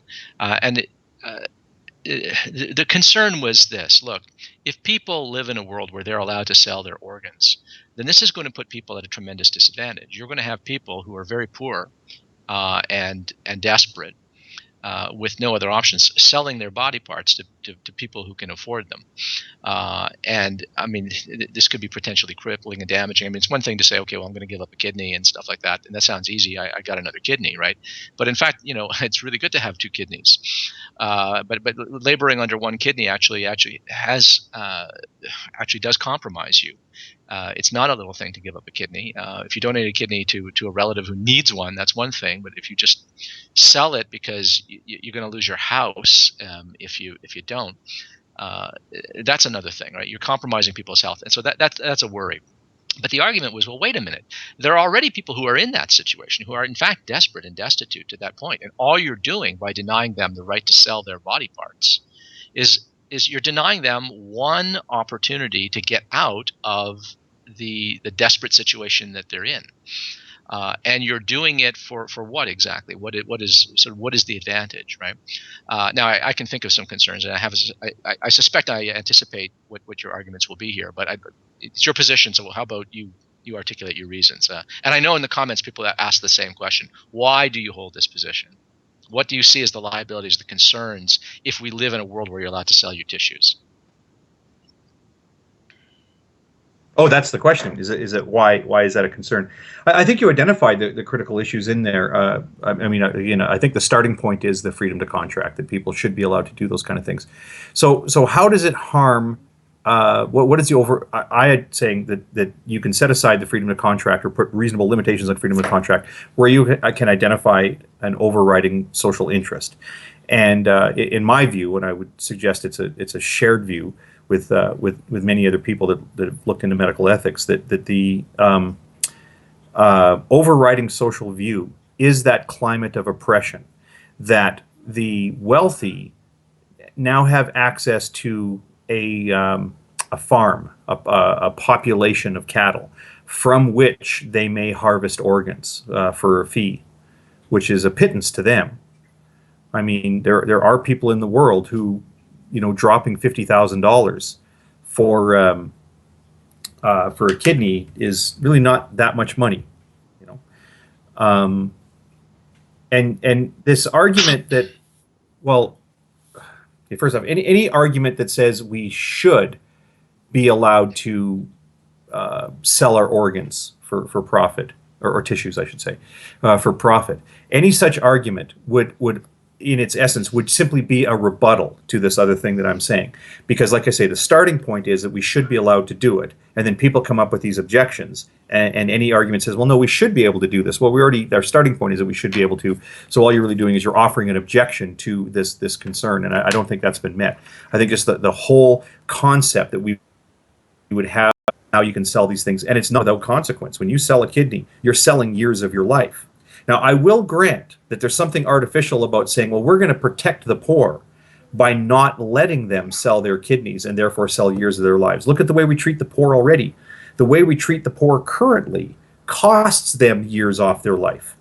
The concern was this: look, if people live in a world where they're allowed to sell their organs, then this is going to put people at a tremendous disadvantage. You're going to have people who are very poor and desperate, with no other options, selling their body parts to people who can afford them. And I mean, this could be potentially crippling and damaging. I mean, it's one thing to say, okay, well, I'm going to give up a kidney and stuff like that, and that sounds easy. I got another kidney, right? But in fact, it's really good to have two kidneys. But laboring under one kidney actually does compromise you. It's not a little thing to give up a kidney. If you donate a kidney to a relative who needs one, that's one thing. But if you just sell it because you're going to lose your house if you don't, that's another thing, right? You're compromising people's health, and so that's a worry. But the argument was, well, wait a minute. There are already people who are in that situation, who are in fact desperate and destitute to that point, and all you're doing by denying them the right to sell their body parts is you're denying them one opportunity to get out of the desperate situation that they're in, and you're doing it for what exactly? What is the advantage, right? Now I can think of some concerns, and I suspect I anticipate what your arguments will be here, but it's your position. So how about you articulate your reasons? And I know in the comments people ask the same question: why do you hold this position? What do you see as the liabilities, the concerns, if we live in a world where you're allowed to sell your tissues? Oh, that's the question. Is it why is that a concern? I think you identified the critical issues in there. I think the starting point is the freedom to contract, that people should be allowed to do those kind of things. So how does it harm? What is the over? I am saying that you can set aside the freedom to contract or put reasonable limitations on freedom to contract where you can identify an overriding social interest. And in my view, and I would suggest it's a shared view with many other people that have looked into medical ethics, that the overriding social view is that climate of oppression, that the wealthy now have access to a farm, a population of cattle, from which they may harvest organs for a fee, which is a pittance to them. I mean, there are people in the world who, dropping $50,000 for a kidney is really not that much money, And this argument that, well, okay, first off, any argument that says we should be allowed to sell our organs for profit, or tissues, I should say, for profit, any such argument would in its essence, would simply be a rebuttal to this other thing that I'm saying. Because, like I say, the starting point is that we should be allowed to do it. And then people come up with these objections. And any argument says, well, no, we should be able to do this. Well, our starting point is that we should be able to. So all you're really doing is you're offering an objection to this concern. And I don't think that's been met. I think just the whole concept that we would have how you can sell these things, and it's not without consequence. When you sell a kidney, you're selling years of your life. Now, I will grant that there's something artificial about saying, well, we're going to protect the poor by not letting them sell their kidneys and therefore sell years of their lives. Look at the way we treat the poor already. The way we treat the poor currently costs them years off their life.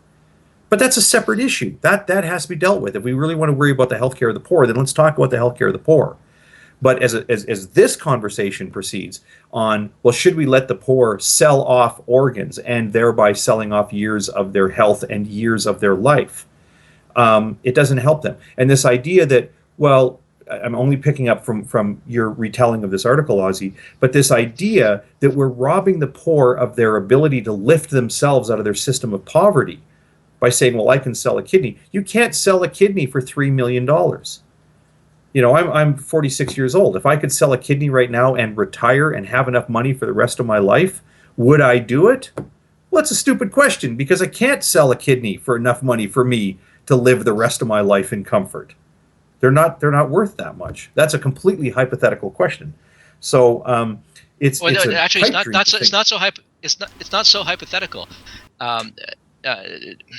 But that's a separate issue. That has to be dealt with. If we really want to worry about the healthcare of the poor, then let's talk about the healthcare of the poor. But as this conversation proceeds on, well, should we let the poor sell off organs and thereby selling off years of their health and years of their life? It doesn't help them. And this idea that, well, I'm only picking up from your retelling of this article, Ozzy, but this idea that we're robbing the poor of their ability to lift themselves out of their system of poverty by saying, well, I can sell a kidney. You can't sell a kidney for $3 million. You know, I'm 46 years old. If I could sell a kidney right now and retire and have enough money for the rest of my life, would I do it? Well, it's a stupid question because I can't sell a kidney for enough money for me to live the rest of my life in comfort. They're not worth that much. That's a completely hypothetical question. So it's not so hypothetical.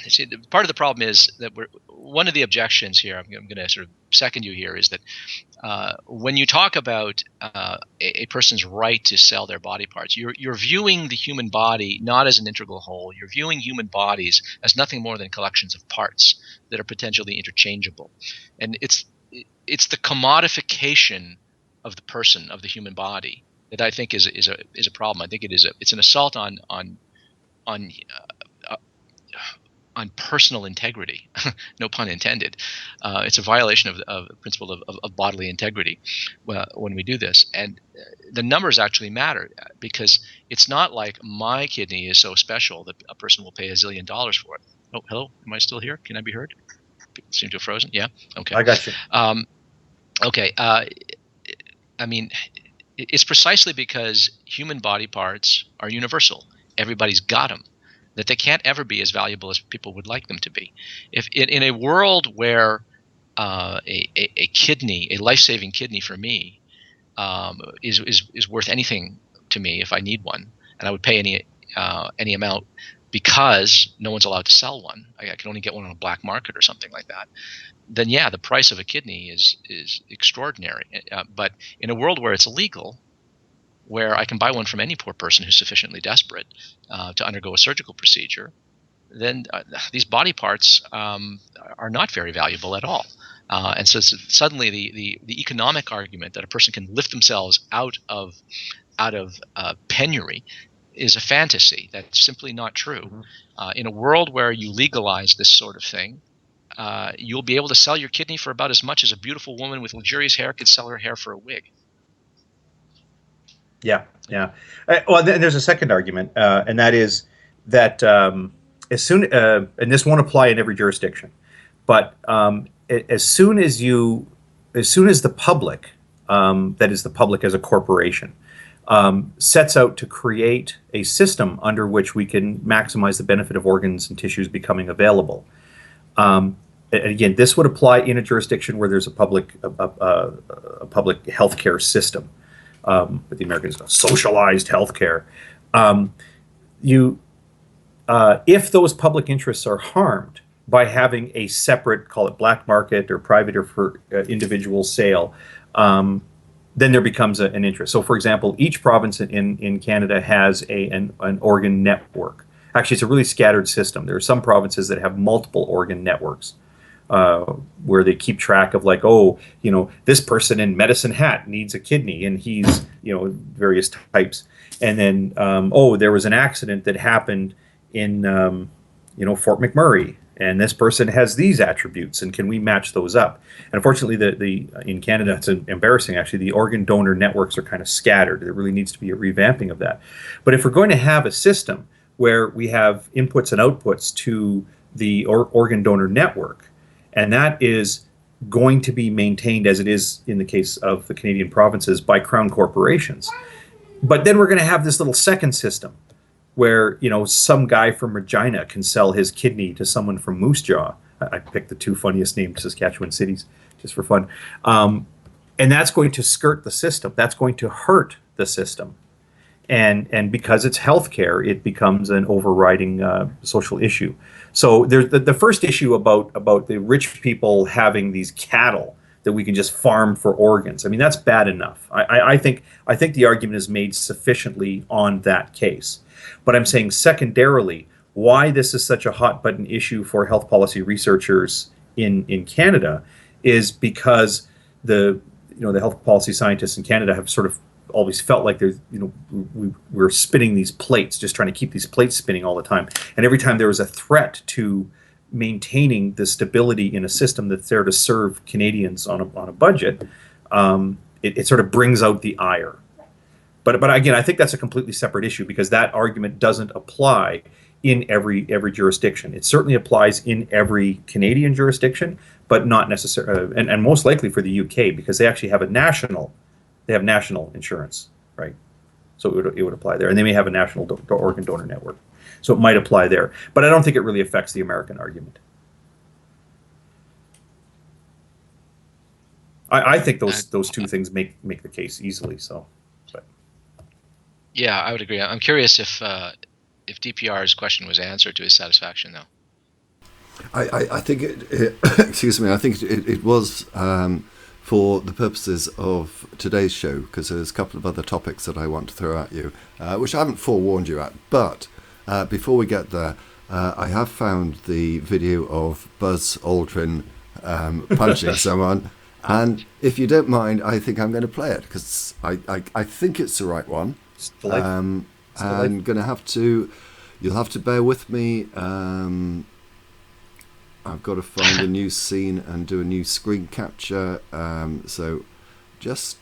See, part of the problem is that one of the objections here, I'm going to sort of second you here, is that when you talk about a person's right to sell their body parts, you're viewing the human body not as an integral whole. You're viewing human bodies as nothing more than collections of parts that are potentially interchangeable, and it's the commodification of the person, of the human body, that I think is a problem. I think it's an assault on personal integrity, no pun intended. It's a violation of the principle of bodily integrity when we do this. And the numbers actually matter because it's not like my kidney is so special that a person will pay $1 zillion for it. Oh, hello, am I still here? Can I be heard? People seem to have frozen. Yeah, okay. I got you. Okay. I mean, it's precisely because human body parts are universal. Everybody's got them. That they can't ever be as valuable as people would like them to be. If in a world where a kidney, a life-saving kidney for me, is worth anything to me if I need one, and I would pay any amount because no one's allowed to sell one. I can only get one on a black market or something like that. Then yeah, the price of a kidney is extraordinary. But in a world where it's illegal, where I can buy one from any poor person who's sufficiently desperate to undergo a surgical procedure, then these body parts are not very valuable at all. And so suddenly the economic argument that a person can lift themselves out of penury is a fantasy. That's simply not true. Mm-hmm. In a world where you legalize this sort of thing, you'll be able to sell your kidney for about as much as a beautiful woman with luxurious hair could sell her hair for a wig. Yeah. Well, then there's a second argument, and that is that as soon, and this won't apply in every jurisdiction, but as soon as the public, that is the public as a corporation, sets out to create a system under which we can maximize the benefit of organs and tissues becoming available. And again, this would apply in a jurisdiction where there's a public healthcare system. But the Americans know socialized healthcare. If those public interests are harmed by having a separate, call it black market or private or for individual sale, then there becomes an interest. So, for example, each province in Canada has an organ network. Actually, it's a really scattered system. There are some provinces that have multiple organ networks. Where they keep track of like, this person in Medicine Hat needs a kidney and he's, various types. And then, there was an accident that happened in, Fort McMurray and this person has these attributes and can we match those up? And unfortunately, in Canada, it's embarrassing actually, the organ donor networks are kind of scattered. There really needs to be a revamping of that. But if we're going to have a system where we have inputs and outputs to the organ donor network, and that is going to be maintained, as it is in the case of the Canadian provinces, by crown corporations. But then we're going to have this little second system where, you know, some guy from Regina can sell his kidney to someone from Moose Jaw. I picked the two funniest named Saskatchewan cities just for fun. And that's going to skirt the system. That's going to hurt the system. And because it's healthcare, it becomes an overriding social issue. So there's the first issue about the rich people having these cattle that we can just farm for organs. I mean, that's bad enough. I think the argument is made sufficiently on that case. But I'm saying secondarily, why this is such a hot button issue for health policy researchers in Canada is because the health policy scientists in Canada have sort of always felt like there's, you know, we're spinning these plates, just trying to keep these plates spinning all the time. And every time there was a threat to maintaining the stability in a system that's there to serve Canadians on a budget, it sort of brings out the ire. But again, I think that's a completely separate issue, because that argument doesn't apply in every jurisdiction. It certainly applies in every Canadian jurisdiction, but not necessarily, and most likely for the UK, because they actually have national insurance, right? So it would apply there, and they may have a national organ donor network, so it might apply there. But I don't think it really affects the American argument. I think those two things make the case easily. So, but. Yeah, I would agree. I'm curious if DPR's question was answered to his satisfaction, though. I think excuse me. I think it was for the purposes of today's show, because there's a couple of other topics that I want to throw at you, which I haven't forewarned you at. But before we get there, I have found the video of Buzz Aldrin punching someone, and if you don't mind, I think I'm going to play it, because I think it's the right one. I'm going to have to. You'll have to bear with me. I've got to find a new scene and do a new screen capture. So just.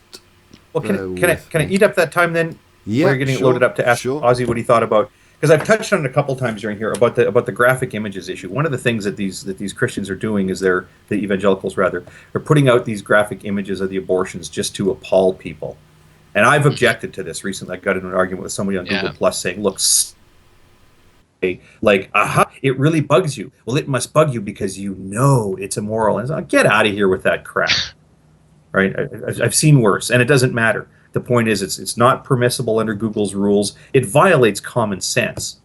Well, can I eat up that time then? Yeah, we're getting it loaded up to ask Ozzy what he thought about, because I've touched on it a couple times during here about the graphic images issue. One of the things that these Christians are doing is the evangelicals rather, are putting out these graphic images of the abortions just to appall people. And I've objected to this recently. I got into an argument with somebody on Google Plus saying, look, like, aha, it really bugs you. Well, it must bug you because you know it's immoral. And it's like, get out of here with that crap. Right? I've seen worse, and it doesn't matter. The point is, it's not permissible under Google's rules. It violates common sense.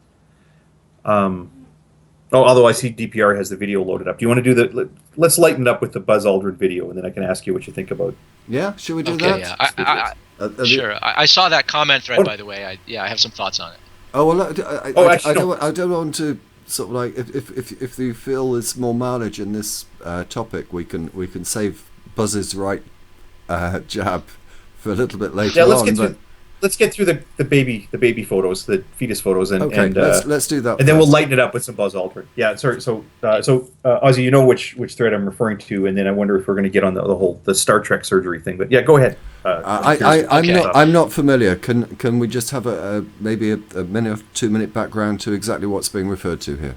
Although I see DPR has the video loaded up. Do you want to do let's lighten it up with the Buzz Aldrin video, and then I can ask you what you think about it. Yeah, should we do that? Yeah, sure. I saw that comment thread, by the way. I have some thoughts on it. Oh well, I don't want to sort of like if you feel there's more mileage in this topic, we can save Buzz's right jab for a little bit later on. Let's get through the baby photos, the fetus photos, and let's do that. And then we'll lighten it up with some Buzz Aldrin. Yeah, sorry. So Ozzy, you know which thread I'm referring to, and then I wonder if we're going to get on the Star Trek surgery thing. But yeah, go ahead. I'm not familiar. Can we just have maybe a minute or 2 minute background to exactly what's being referred to here?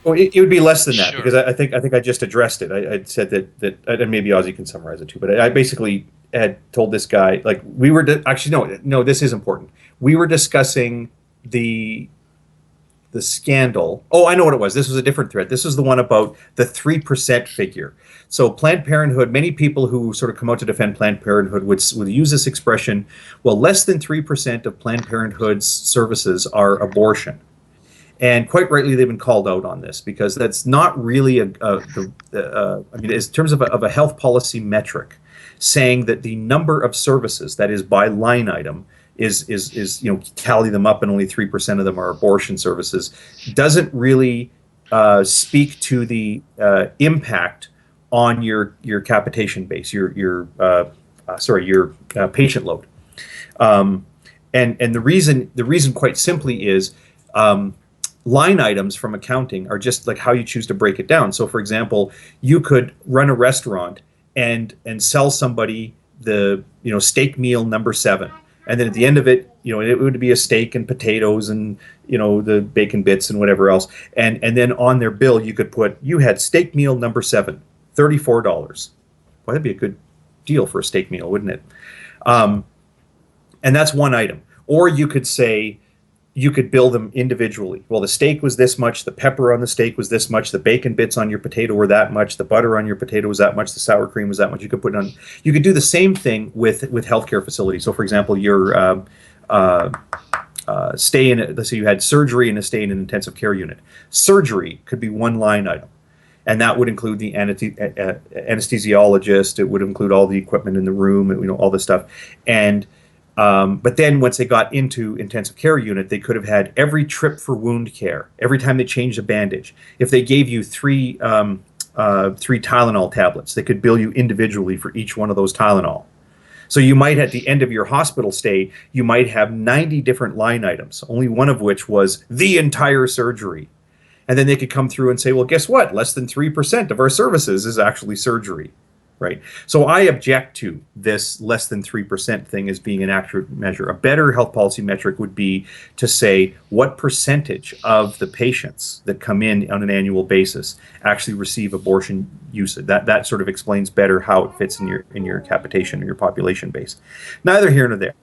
Well, it would be less than that, because I think I just addressed it. I said that, and maybe Ozzy can summarize it too. But I basically had told this guy, like, we were no, this is important. We were discussing the scandal. Oh, I know what it was. This was a different thread. This was the one about the 3% figure. So Planned Parenthood, many people who sort of come out to defend Planned Parenthood would use this expression, well, less than 3% of Planned Parenthood's services are abortion. And quite rightly, they've been called out on this, because that's not really I mean, in terms of a health policy metric, saying that the number of services, that is by line item, is tally them up and only 3% of them are abortion services, doesn't really speak to the impact on your capitation base, your patient load. And the reason quite simply is line items from accounting are just like how you choose to break it down. So for example, you could run a restaurant and sell somebody the steak meal number 7, and then at the end of it, it would be a steak and potatoes and the bacon bits and whatever else, and then on their bill you could put, you had steak meal number 7, $34. Well, that'd be a good deal for a steak meal, wouldn't it? And that's one item. Or you could say, you could bill them individually. Well, the steak was this much, the pepper on the steak was this much, the bacon bits on your potato were that much, the butter on your potato was that much, the sour cream was that much. You could put it on. You could do the same thing with healthcare facilities. So, for example, your stay in, let's say you had surgery and a stay in an intensive care unit. Surgery could be one line item, and that would include the anesthesiologist. It would include all the equipment in the room, all this stuff. And but then once they got into intensive care unit, they could have had every trip for wound care, every time they changed a bandage. If they gave you three Tylenol tablets, they could bill you individually for each one of those Tylenol. So you might, at the end of your hospital stay, you might have 90 different line items, only one of which was the entire surgery. And then they could come through and say, well, guess what? Less than 3% of our services is actually surgery, right? So I object to this less than 3% thing as being an accurate measure. A better health policy metric would be to say what percentage of the patients that come in on an annual basis actually receive abortion usage. That sort of explains better how it fits in your capitation or your population base. Neither here nor there.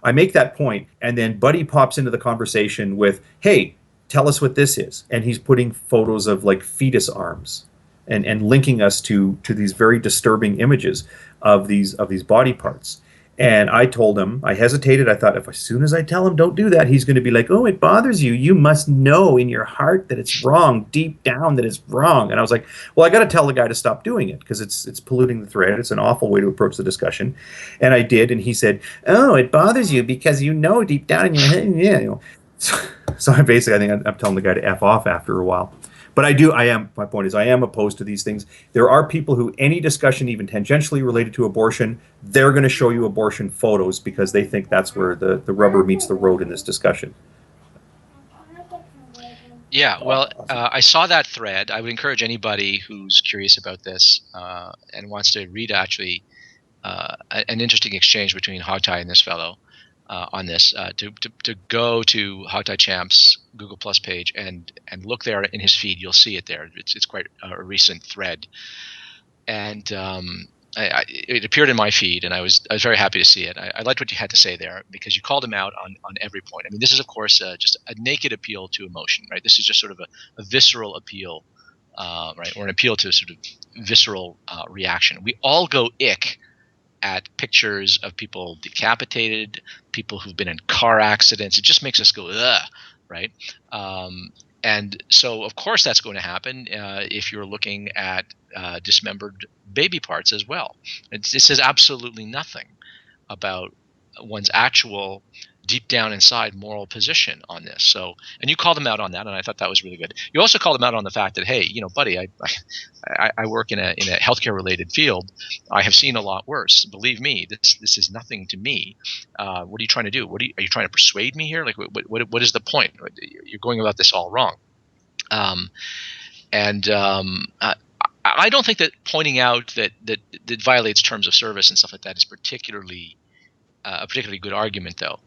I make that point, and then Buddy pops into the conversation with, hey, tell us what this is. And he's putting photos of like fetus arms and linking us to these very disturbing images of these body parts. And I told him, I hesitated. I thought, if as soon as I tell him don't do that, he's going to be like, oh, it bothers you. You must know in your heart that it's wrong, deep down that it's wrong. And I was like, well, I got to tell the guy to stop doing it because it's polluting the thread. It's an awful way to approach the discussion. And I did. And he said, oh, it bothers you because you know deep down in your head. Yeah. So I basically, I think I'm telling the guy to F off after a while. But my point is, I am opposed to these things. There are people who, any discussion even tangentially related to abortion, they're going to show you abortion photos because they think that's where the rubber meets the road in this discussion. Yeah, well, I saw that thread. I would encourage anybody who's curious about this and wants to read actually an interesting exchange between Hogtie and this fellow on this to go to Hogtie Champ's Google Plus page and look there in his feed. You'll see it there. It's quite a recent thread, and it appeared in my feed, and I was very happy to see it. I liked what you had to say there because you called him out on every point. I mean, this is of course just a naked appeal to emotion, right? This is just sort of a visceral appeal, right, or an appeal to sort of visceral reaction. We all go ick at pictures of people decapitated, people who've been in car accidents. It just makes us go, ugh, right? And so, of course, that's going to happen if you're looking at dismembered baby parts as well. It says absolutely nothing about one's actual deep down inside moral position on this. So, and you called him out on that, and I thought that was really good. You also called him out on the fact that, hey, buddy, I work in a healthcare related field. I have seen a lot worse. Believe me, this is nothing to me. What are you trying to do? Are you trying to persuade me here? Like, what is the point? You're going about this all wrong. I don't think that pointing out that violates terms of service and stuff like that is particularly a particularly good argument, though.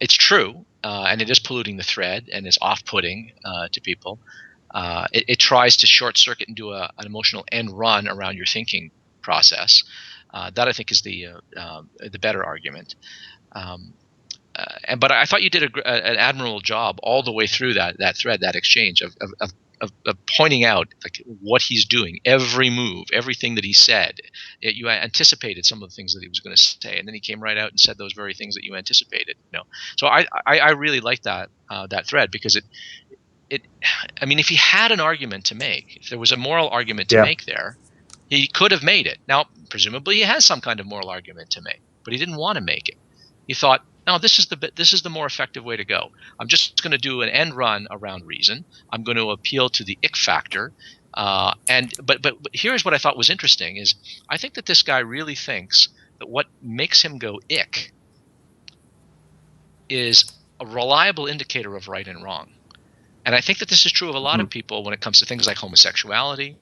It's true, and it is polluting the thread and is off-putting to people. It tries to short circuit and do an emotional end run around your thinking process. That I think is the better argument. But I thought you did an admirable job all the way through that thread, that exchange of pointing out like what he's doing, every move, everything that he said. You anticipated some of the things that he was going to say, and then he came right out and said those very things that you anticipated. So I really like that thread because I mean, if he had an argument to make, if there was a moral argument to make there, he could have made it. Now, presumably, he has some kind of moral argument to make, but he didn't want to make it. He thought, no, this is the more effective way to go. I'm just going to do an end run around reason. I'm going to appeal to the ick factor. But here's what I thought was interesting is I think that this guy really thinks that what makes him go ick is a reliable indicator of right and wrong. And I think that this is true of a lot of people when it comes to things like homosexuality,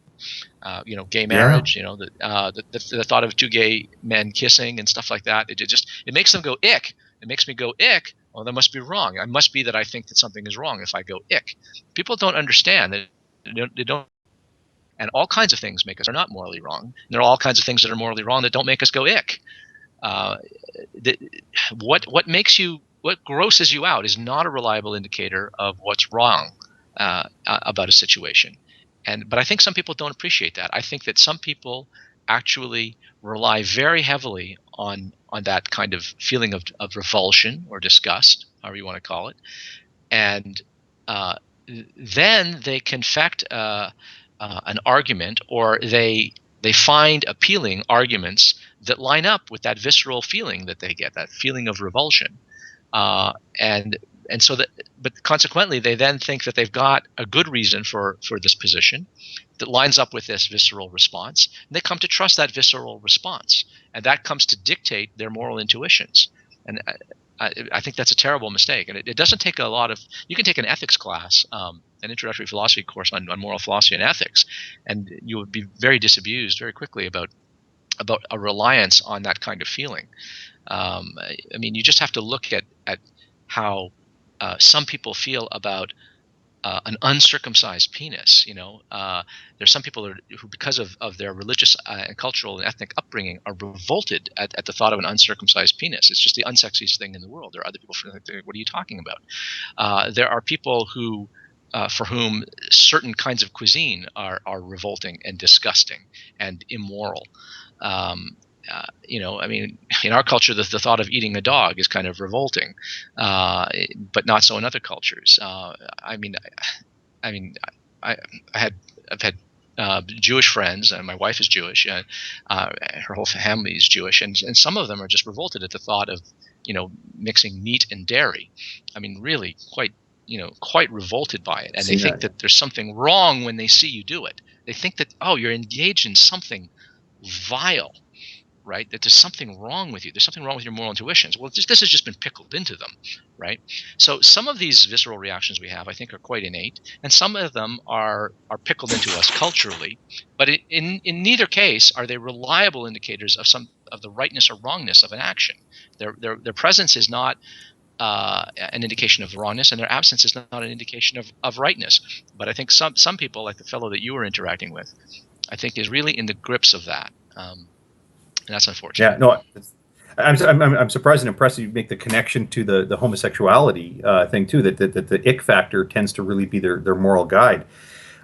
gay marriage, the thought of two gay men kissing and stuff like that. It makes them go ick. It makes me go ick. Well, that must be wrong. It must be that I think that something is wrong if I go ick. People don't understand that they don't. And all kinds of things make us are not morally wrong. And there are all kinds of things that are morally wrong that don't make us go ick. What makes you, what grosses you out is not a reliable indicator of what's wrong about a situation. But I think some people don't appreciate that. I think that some people actually rely very heavily on that kind of feeling of revulsion or disgust, however you want to call it, and then they confect an argument, or they find appealing arguments that line up with that visceral feeling that they get, that feeling of revulsion, and so that, but consequently, they then think that they've got a good reason for this position that lines up with this visceral response, and they come to trust that visceral response, and that comes to dictate their moral intuitions. And I think that's a terrible mistake. And it doesn't take a lot of, you can take an ethics class, an introductory philosophy course on moral philosophy and ethics, and you would be very disabused very quickly about a reliance on that kind of feeling. I mean, you just have to look at how some people feel about an uncircumcised penis. There's some people who because of their religious and cultural and ethnic upbringing, are revolted at the thought of an uncircumcised penis. It's just the unsexiest thing in the world. There are other people who think, what are you talking about? There are people who for whom certain kinds of cuisine are revolting and disgusting and immoral. I mean, in our culture, the thought of eating a dog is kind of revolting, but not so in other cultures. I've had Jewish friends, and my wife is Jewish. Her whole family is Jewish, and some of them are just revolted at the thought of, mixing meat and dairy. I mean, really quite revolted by it, and they think that there's something wrong when they see you do it. They think that, oh, you're engaged in something vile. Right? That there's something wrong with you. There's something wrong with your moral intuitions. Well, this has just been pickled into them, right? So some of these visceral reactions we have, I think, are quite innate, and some of them are pickled into us culturally. But in neither case are they reliable indicators of the rightness or wrongness of an action. Their presence is not an indication of wrongness, and their absence is not an indication of rightness. But I think some people, like the fellow that you were interacting with, I think is really in the grips of that. And that's unfortunate. Yeah, no, I'm surprised and impressed that you make the connection to the homosexuality thing too. That the ick factor tends to really be their moral guide.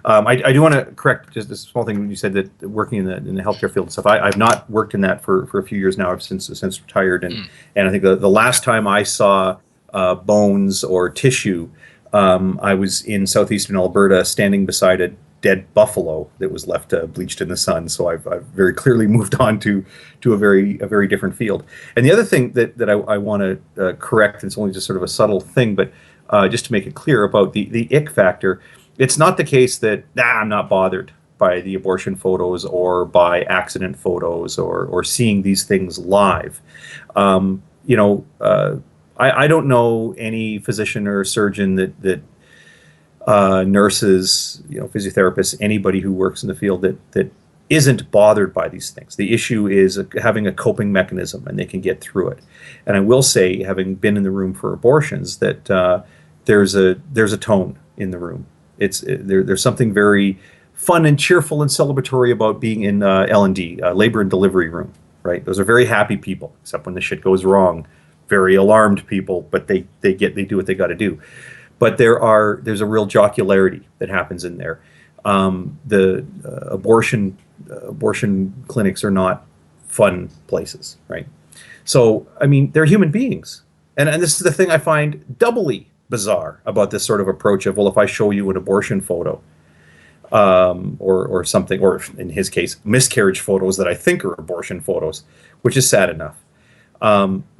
I do want to correct just this small thing when you said that working in the healthcare field and stuff. I've not worked in that for a few years now. I've since retired, and I think the last time I saw bones or tissue, I was in southeastern Alberta, standing beside a dead buffalo that was left bleached in the sun. So I've very clearly moved on to a very different field. And the other thing that I want to correct, and it's only just sort of a subtle thing, but just to make it clear about the ick factor, it's not the case that I'm not bothered by the abortion photos or by accident photos or seeing these things live. I don't know any physician or surgeon that nurses, physiotherapists, anybody who works in the field that isn't bothered by these things. The issue is having a coping mechanism, and they can get through it. And I will say, having been in the room for abortions, that there's a tone in the room. There's something very fun and cheerful and celebratory about being in L&D, labor and delivery room. Right? Those are very happy people, except when the shit goes wrong. Very alarmed people, but they do what they got to do. But there's a real jocularity that happens in there. The abortion clinics are not fun places, right? So, I mean, they're human beings. And this is the thing I find doubly bizarre about this sort of approach of, well, if I show you an abortion photo, or something, or in his case, miscarriage photos that I think are abortion photos, which is sad enough.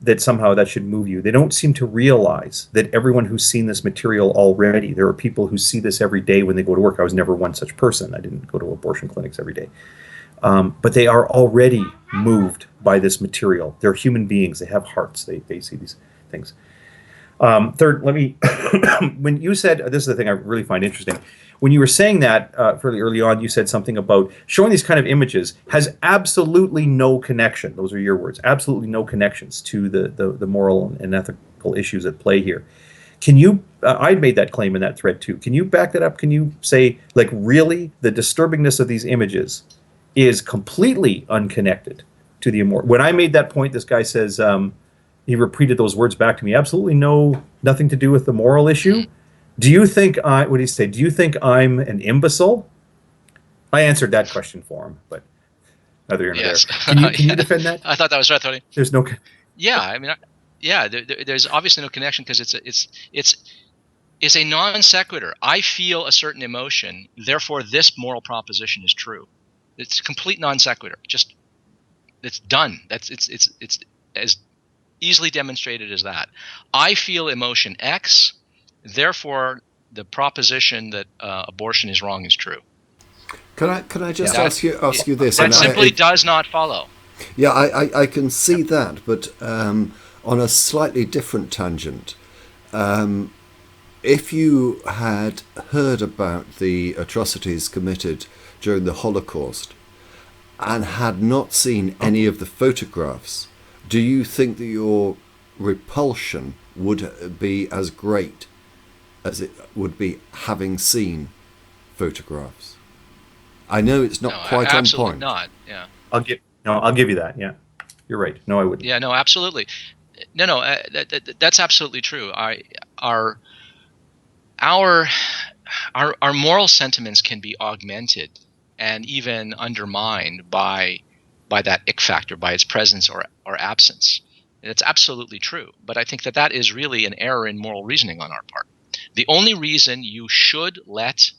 That somehow that should move you. They don't seem to realize that everyone who's seen this material already, there are people who see this every day when they go to work. I was never one such person. I didn't go to abortion clinics every day. But they are already moved by this material. They're human beings. They have hearts. They see these things. Third, when you said, this is the thing I really find interesting, when you were saying that fairly early on, you said something about showing these kind of images has absolutely no connection. Those are your words. Absolutely no connections to the moral and ethical issues at play here. Can you? I'd made that claim in that thread too. Can you back that up? Can you say, like, really, the disturbingness of these images is completely unconnected to the immoral? When I made that point, this guy says, he repeated those words back to me. Absolutely nothing to do with the moral issue. Do you think what did he say? Do you think I'm an imbecile? I answered that question for him, but neither here nor there. Can you defend that? I thought that was right, Tony. There's no. Yeah, I mean, there's obviously no connection because it's a non sequitur. I feel a certain emotion, therefore this moral proposition is true. It's complete non sequitur. Just it's done. It's as easily demonstrated as that. I feel emotion X, therefore the proposition that abortion is wrong is true. Can I just ask you this? That simply does not follow. Yeah, I can see that, but on a slightly different tangent. If you had heard about the atrocities committed during the Holocaust and had not seen any of the photographs, do you think that your repulsion would be as great as it would be having seen photographs? I know it's not quite on point. Absolutely not. Yeah. I'll give you that. Yeah, you're right. No, I wouldn't. Yeah. No. Absolutely. No. That's absolutely true. Our moral sentiments can be augmented and even undermined by that ick factor, by its presence or absence. It's absolutely true. But I think that is really an error in moral reasoning on our part. The only reason you should let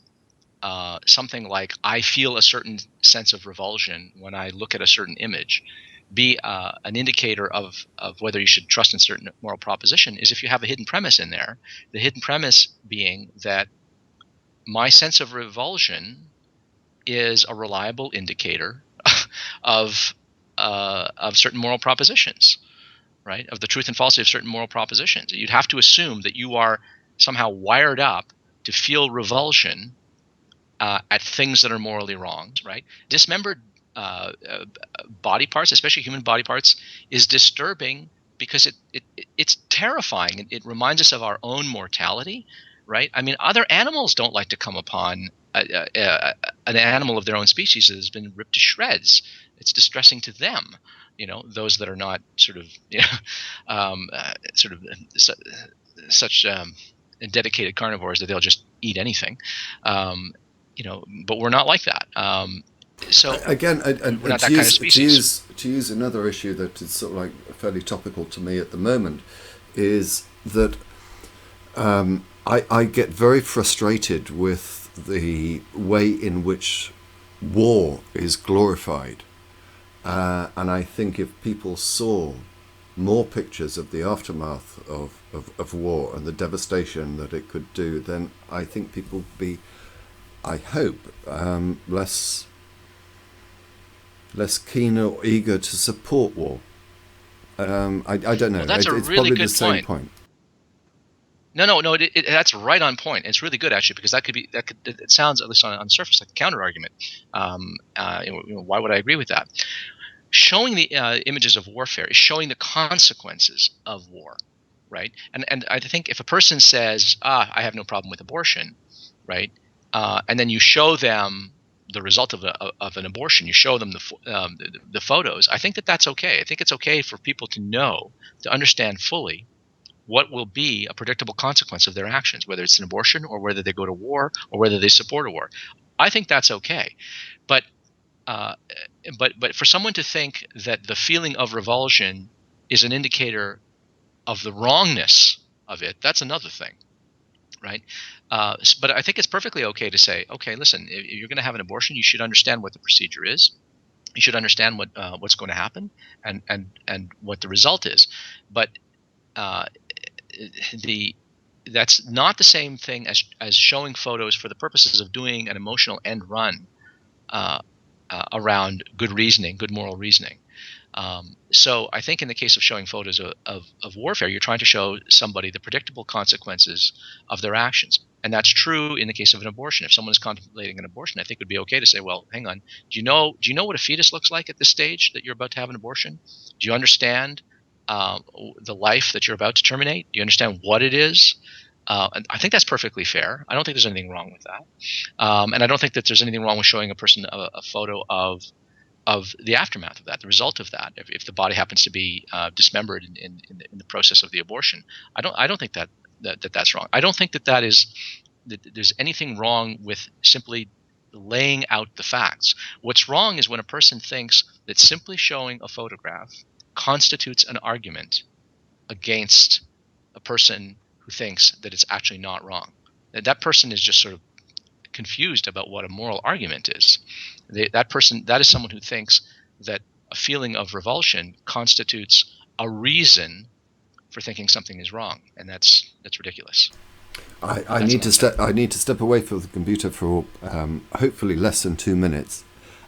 something like I feel a certain sense of revulsion when I look at a certain image be an indicator of whether you should trust in certain moral proposition is if you have a hidden premise in there. The hidden premise being that my sense of revulsion is a reliable indicator of certain moral propositions, right? Of the truth and falsity of certain moral propositions. You'd have to assume that you are somehow wired up to feel revulsion at things that are morally wrong, right? Dismembered body parts, especially human body parts, is disturbing because it's terrifying. It reminds us of our own mortality, right? I mean, other animals don't like to come upon an animal of their own species that has been ripped to shreds. It's distressing to them, those that are not sort of, such dedicated carnivores that they'll just eat anything. But we're not like that. So again, we're not that kind of species. To use another issue that is sort of like fairly topical to me at the moment, is that I get very frustrated with the way in which war is glorified, and I think if people saw more pictures of the aftermath of war and the devastation that it could do, then I think people would be, I hope, less keen or eager to support war. I don't know. Well, that's it's really probably good the same point. No. That's right on point. It's really good actually, because it sounds, at least on the surface, like a counter argument. Why would I agree with that? Showing the images of warfare is showing the consequences of war, right? And I think if a person says, I have no problem with abortion, right? And then you show them the result of an abortion, you show them the photos, I think that's okay. I think it's okay for people to understand fully what will be a predictable consequence of their actions, whether it's an abortion or whether they go to war or whether they support a war. I think that's okay. But for someone to think that the feeling of revulsion is an indicator of the wrongness of it, that's another thing, right? But I think it's perfectly okay to say, okay, listen, if you're going to have an abortion, you should understand what the procedure is. You should understand what's going to happen and what the result is. But that's not the same thing as showing photos for the purposes of doing an emotional end run around good reasoning, good moral reasoning. So I think in the case of showing photos of warfare, you're trying to show somebody the predictable consequences of their actions. And that's true in the case of an abortion. If someone is contemplating an abortion, I think it would be okay to say, well, hang on, do you know what a fetus looks like at this stage that you're about to have an abortion? Do you understand the life that you're about to terminate? Do you understand what it is? And I think that's perfectly fair. I don't think there's anything wrong with that, and I don't think that there's anything wrong with showing a person a photo of the aftermath of that, the result of that. If the body happens to be dismembered in the process of the abortion, I don't think that's wrong. I don't think that there's anything wrong with simply laying out the facts. What's wrong is when a person thinks that simply showing a photograph constitutes an argument against a person who thinks that it's actually not wrong. That person is just sort of confused about what a moral argument is. That is someone who thinks that a feeling of revulsion constitutes a reason for thinking something is wrong, and that's ridiculous. I need to step away from the computer for hopefully less than 2 minutes.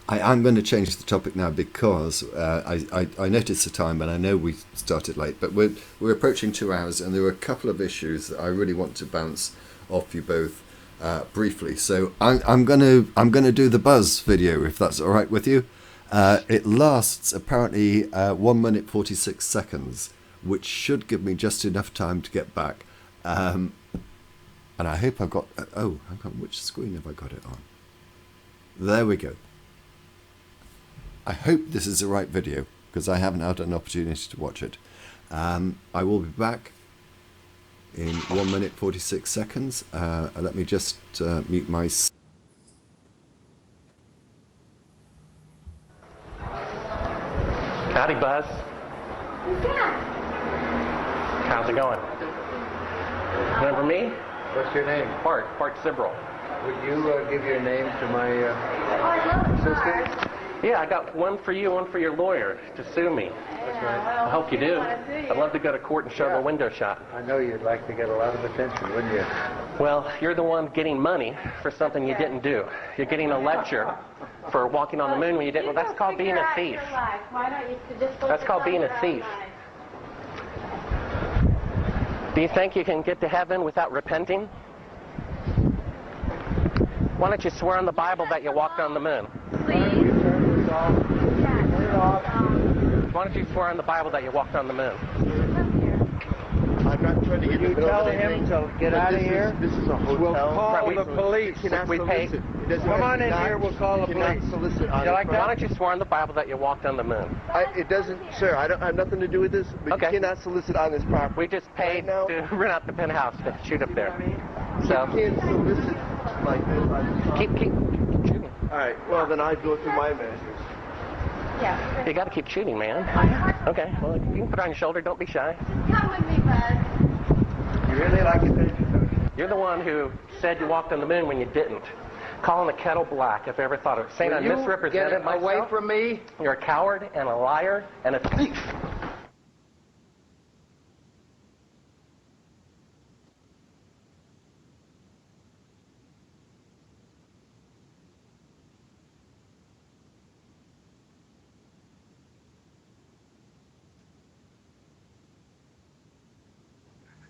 I'm going to change the topic now because I noticed the time, and I know we started late, but we're approaching 2 hours, and there are a couple of issues that I really want to bounce off you both briefly. So I'm going to do the buzz video, if that's all right with you. It lasts apparently 1 minute 46 seconds, which should give me just enough time to get back. And I hope I've got... oh, hang on, which screen have I got it on? There we go. I hope this is the right video, because I haven't had an opportunity to watch it. I will be back in 1 minute 46 seconds. Let me just mute my... Howdy, Buzz. How's it going? Remember me? What's your name? Bart Sibrel. Would you give your name to my assistant? Yeah, I got one for you, one for your lawyer to sue me. That's right. I hope you do. I'd love to go to court and show the window shot. I know you'd like to get a lot of attention, wouldn't you? Well, you're the one getting money for something you didn't do. You're getting a lecture for walking on the moon when you didn't. Well, that's called being a thief. That's called being a thief. Do you think you can get to heaven without repenting? Why don't you swear on the Bible that you walked on the moon? Why don't you swear on the Bible that you walked on the moon? I'm not trying to get you tell him to get out of here. This is a hotel. We'll call the police. We pay. Come on in here. We'll call the police. You like that? Why don't you swear on the Bible that you walked on the moon? It doesn't, sir. I have nothing to do with this. But you cannot solicit on this property. We just paid to rent out the penthouse to shoot up there. So you can't solicit like this on this property. Keep shooting. All right. Well, then I go through my measures. Yeah. You got to keep shooting, man. Okay. Well, you can put it on your shoulder. Don't be shy. Come with me, Buzz. You really like attention, don't you? You're the one who said you walked on the moon when you didn't. Calling the kettle black, if I ever thought of it. Saying I misrepresented myself. Away from me. You're a coward and a liar and a thief.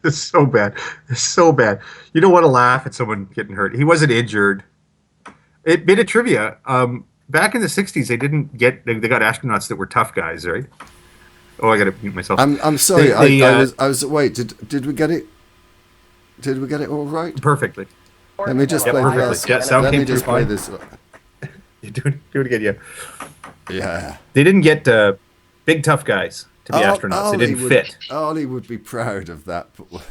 It's so bad. It's so bad. You don't want to laugh at someone getting hurt. He wasn't injured. Bit of trivia. Back in the 60s, they got astronauts that were tough guys, right? Oh, I got to mute myself. I'm sorry. I was wait. Did we get it? Did we get it all right? Perfectly. Let me just play this. Let me just play this. You do it again, yeah. Yeah. They didn't get big tough guys to be astronauts. They didn't fit. Ollie would be proud of that. Look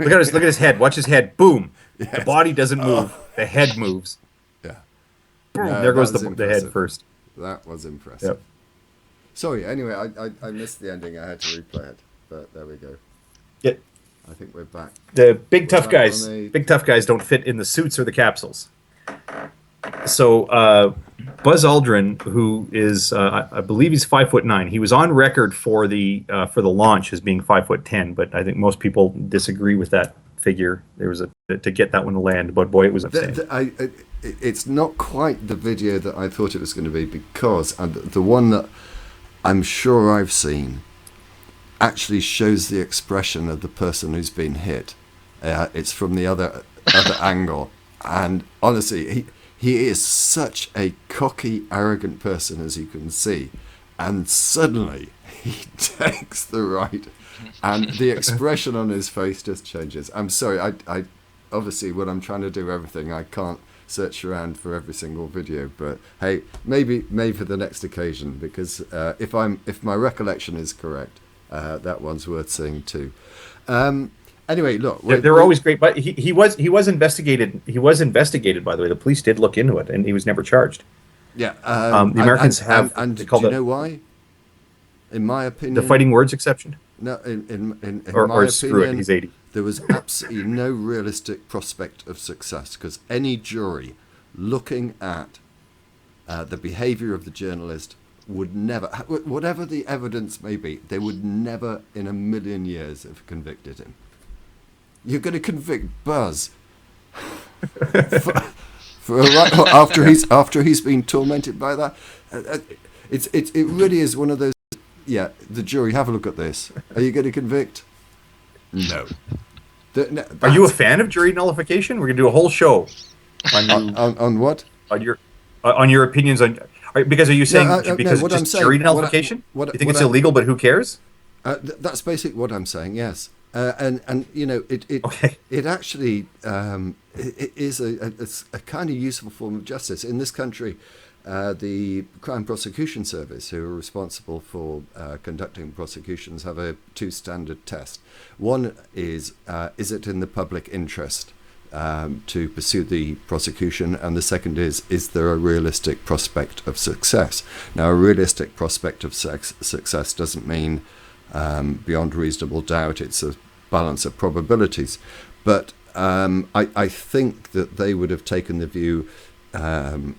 at his head. Watch his head. Boom. Yes. The body doesn't move. The head moves. Yeah. Boom. There goes the head first. That was impressive. Yep. Sorry. Anyway, I missed the ending. I had to replay it. But there we go. Yeah. I think we're back. The big tough guys don't fit in the suits or the capsules. So Buzz Aldrin, who is I believe he's 5'9", he was on record for the launch as being 5'10", but I think most people disagree with that figure. There was to get that one to land, but boy, it was upsetting. It's not quite the video that I thought it was going to be, because the one that I'm sure I've seen actually shows the expression of the person who's been hit. It's from the other angle, and honestly, he is such a cocky, arrogant person, as you can see, and suddenly he takes the right, and the expression on his face just changes. I'm sorry, I obviously when I'm trying to do everything, I can't search around for every single video, but hey, maybe for the next occasion, because if my recollection is correct, that one's worth seeing too. Anyway, look, they're always great, but he was investigated. He was investigated, by the way. The police did look into it, and he was never charged. Yeah, the Americans have. And do you know why? In my opinion, the fighting words exception. No, in or, my or opinion, screw it. He's 80. There was absolutely no realistic prospect of success, because any jury looking at the behaviour of the journalist would never, whatever the evidence may be, they would never in a million years have convicted him. You're going to convict Buzz for after he's been tormented by that. It really is one of those. Yeah, the jury, have a look at this. Are you going to convict? No. Are you a fan of jury nullification? We're going to do a whole show on what? On your opinions on. Because are you saying because what it's just jury nullification? You think it's illegal, but who cares? That's basically what I'm saying. Yes, and you know it actually it is a kind of useful form of justice in this country. The Crime Prosecution Service, who are responsible for conducting prosecutions, have a two-standard test. One is it in the public interest to pursue the prosecution, and the second is there a realistic prospect of success? Now, a realistic prospect of success doesn't mean beyond reasonable doubt. It's a balance of probabilities. But I think that they would have taken the view,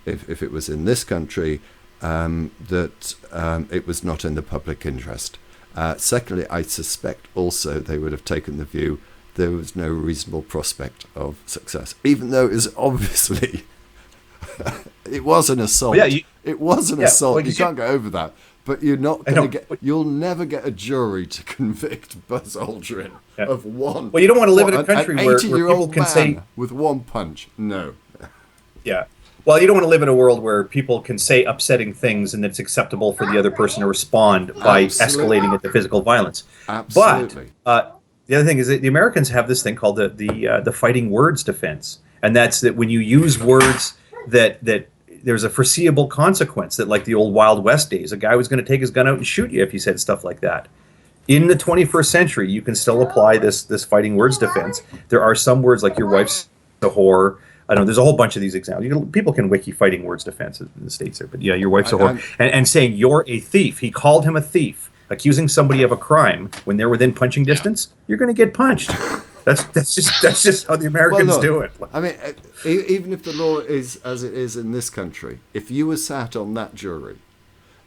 if it was in this country, that it was not in the public interest. Secondly, I suspect also they would have taken the view there was no reasonable prospect of success, even though it was obviously it was an assault. Well, yeah, it was an assault. Well, you can't go over that. But you're not going to get. You'll never get a jury to convict Buzz Aldrin of one. Well, you don't want to live in a country where people can say with one punch. No. Yeah. Well, you don't want to live in a world where people can say upsetting things and it's acceptable for the other person to respond by escalating it to physical violence. Absolutely. But the other thing is that the Americans have this thing called the fighting words defense, and that's that when you use words that there's a foreseeable consequence, that like the old Wild West days, a guy was going to take his gun out and shoot you if you said stuff like that. In the 21st century, you can still apply this fighting words defense. There are some words like your wife's a whore. I don't know, there's a whole bunch of these examples. People can wiki fighting words defense in the States there, but yeah, your wife's a whore. And saying you're a thief. He called him a thief. Accusing somebody of a crime when they're within punching distance, you're going to get punched. That's just how the Americans do it. I mean, even if the law is as it is in this country, if you were sat on that jury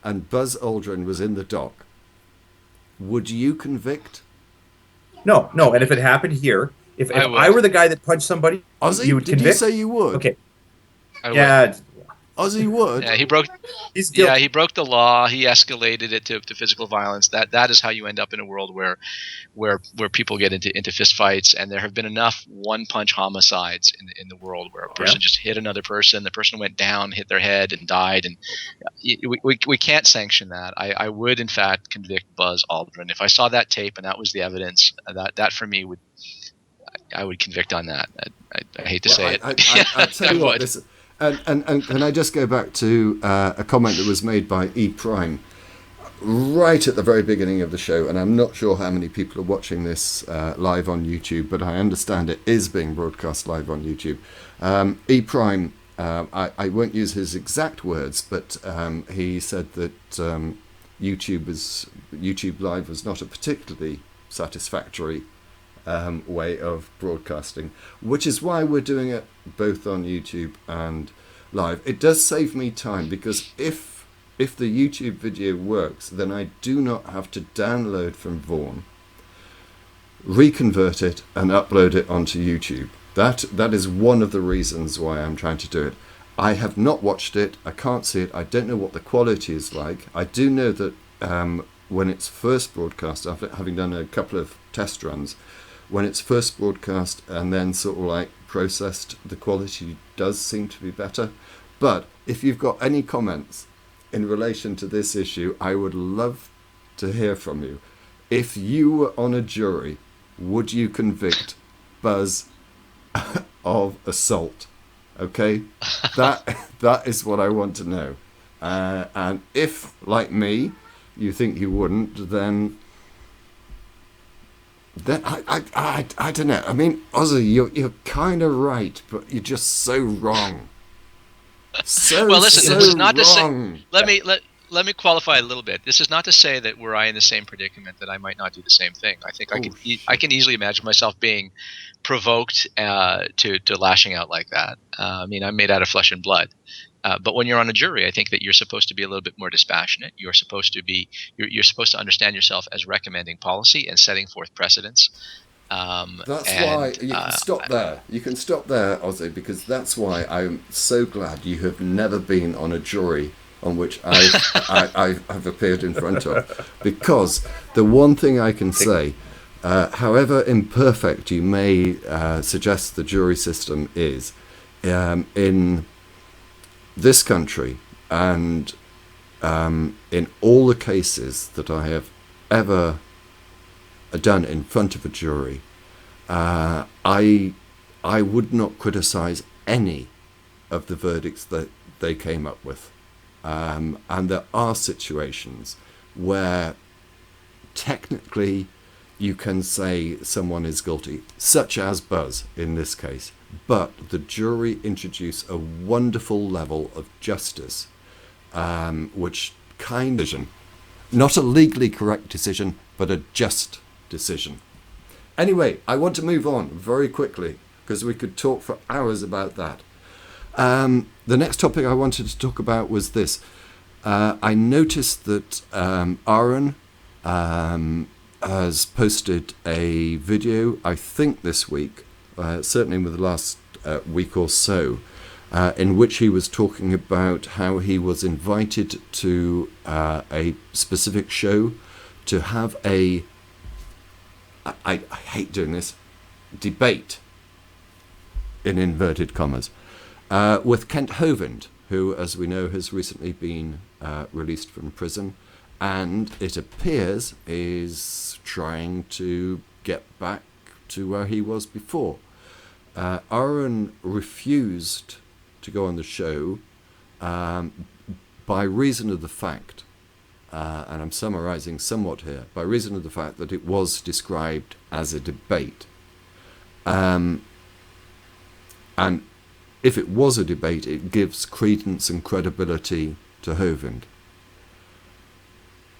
and Buzz Aldrin was in the dock, would you convict? No. And if it happened here, if I were the guy that punched somebody, Ozzy, you would convict? convict? You say you would? Okay. Yeah. Ozzy would. Yeah, he broke. He broke the law. He escalated it to physical violence. That is how you end up in a world where people get into fist fights. And there have been enough one-punch homicides in the world where a person just hit another person. The person went down, hit their head, and died. And we can't sanction that. I would in fact convict Buzz Aldrin if I saw that tape and that was the evidence. That for me I would convict on that. I hate to say it. I tell you what. And can I just go back to a comment that was made by E Prime right at the very beginning of the show, and I'm not sure how many people are watching this live on YouTube, but I understand it is being broadcast live on YouTube. E Prime, I won't use his exact words, but he said that YouTube Live was not a particularly satisfactory way of broadcasting, which is why we're doing it both on YouTube and live. It does save me time, because if the YouTube video works, then I do not have to download from Vaughan, reconvert it and upload it onto YouTube. That is one of the reasons why I'm trying to do it. I have not watched it, I can't see it, I don't know what the quality is like. I do know that when it's first broadcast, after having done a couple of test runs, when it's first broadcast and then sort of like processed, the quality does seem to be better. But if you've got any comments in relation to this issue, I would love to hear from you. If you were on a jury, would you convict Buzz of assault? Okay, that is what I want to know. And if, like me, you think you wouldn't, then I don't know. I mean, Ozzy, you're kind of right, but you're just so wrong. Well, listen, so this is not wrong. to say. Let me qualify a little bit. This is not to say that were I in the same predicament that I might not do the same thing. I think I can easily imagine myself being provoked to lashing out like that. I mean, I'm made out of flesh and blood. But when you're on a jury, I think that you're supposed to be a little bit more dispassionate. You're supposed to understand yourself as recommending policy and setting forth precedents. That's why you can stop there. You can stop there, Ozzy, because that's why I'm so glad you have never been on a jury on which I've appeared in front of. Because the one thing I can say, however imperfect you may suggest the jury system is, in this country and in all the cases that I have ever done in front of a jury, I would not criticize any of the verdicts that they came up with. And there are situations where technically you can say someone is guilty, such as Buzz in this case, but the jury introduce a wonderful level of justice, which not a legally correct decision, but a just decision. Anyway, I want to move on very quickly because we could talk for hours about that. The next topic I wanted to talk about was this. I noticed that Aaron has posted a video, I think this week, certainly with the last week or so, in which he was talking about how he was invited to a specific show to have I hate doing this, debate, in inverted commas, with Kent Hovind, who, as we know, has recently been released from prison, and it appears is trying to get back to where he was before. Aaron refused to go on the show by reason of the fact, and I'm summarizing somewhat here, by reason of the fact that it was described as a debate. And if it was a debate, it gives credence and credibility to Hovind.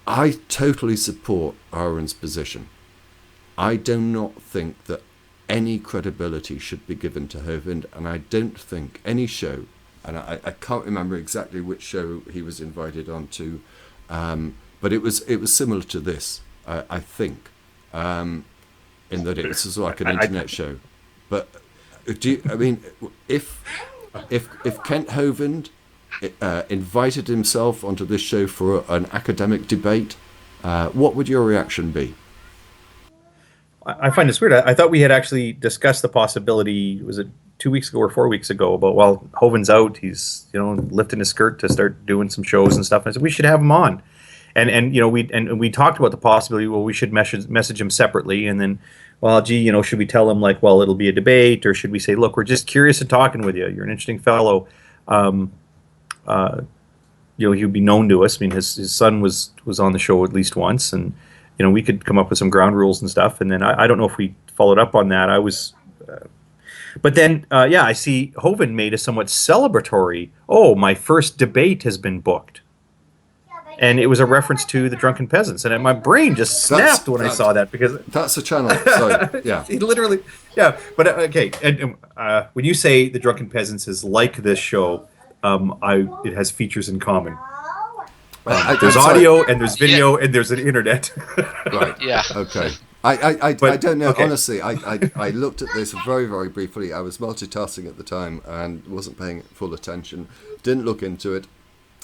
I totally support Aaron's position. I do not think that any credibility should be given to Hovind, and I don't think any show, and I can't remember exactly which show he was invited on to, but it was similar to this, I think, in that it was like an internet show. But if Kent Hovind invited himself onto this show for an academic debate, what would your reaction be? I find this weird. I thought we had actually discussed the possibility, was it 2 weeks ago or 4 weeks ago, about, well, Hovind's out, he's lifting his skirt to start doing some shows and stuff. And I said we should have him on, and we talked about the possibility. Well, we should message him separately, and then, well, gee, should we tell him like, well, it'll be a debate, or should we say, look, we're just curious and talking with you. You're an interesting fellow. He'd be known to us. I mean, his son was on the show at least once, and we could come up with some ground rules and stuff. And then I don't know if we followed up on that. But then, I see Hovind made a somewhat celebratory, oh, my first debate has been booked. And it was a reference to the Drunken Peasants. And my brain just snapped when I saw that, because... That's the channel, sorry, yeah. He literally, yeah. But, okay, and when you say the Drunken Peasants is like this show, it has features in common. There's audio, and there's video, and there's an internet. Right. Yeah. Okay. I don't know. Okay. Honestly, I looked at this very, very briefly. I was multitasking at the time and wasn't paying full attention. Didn't look into it.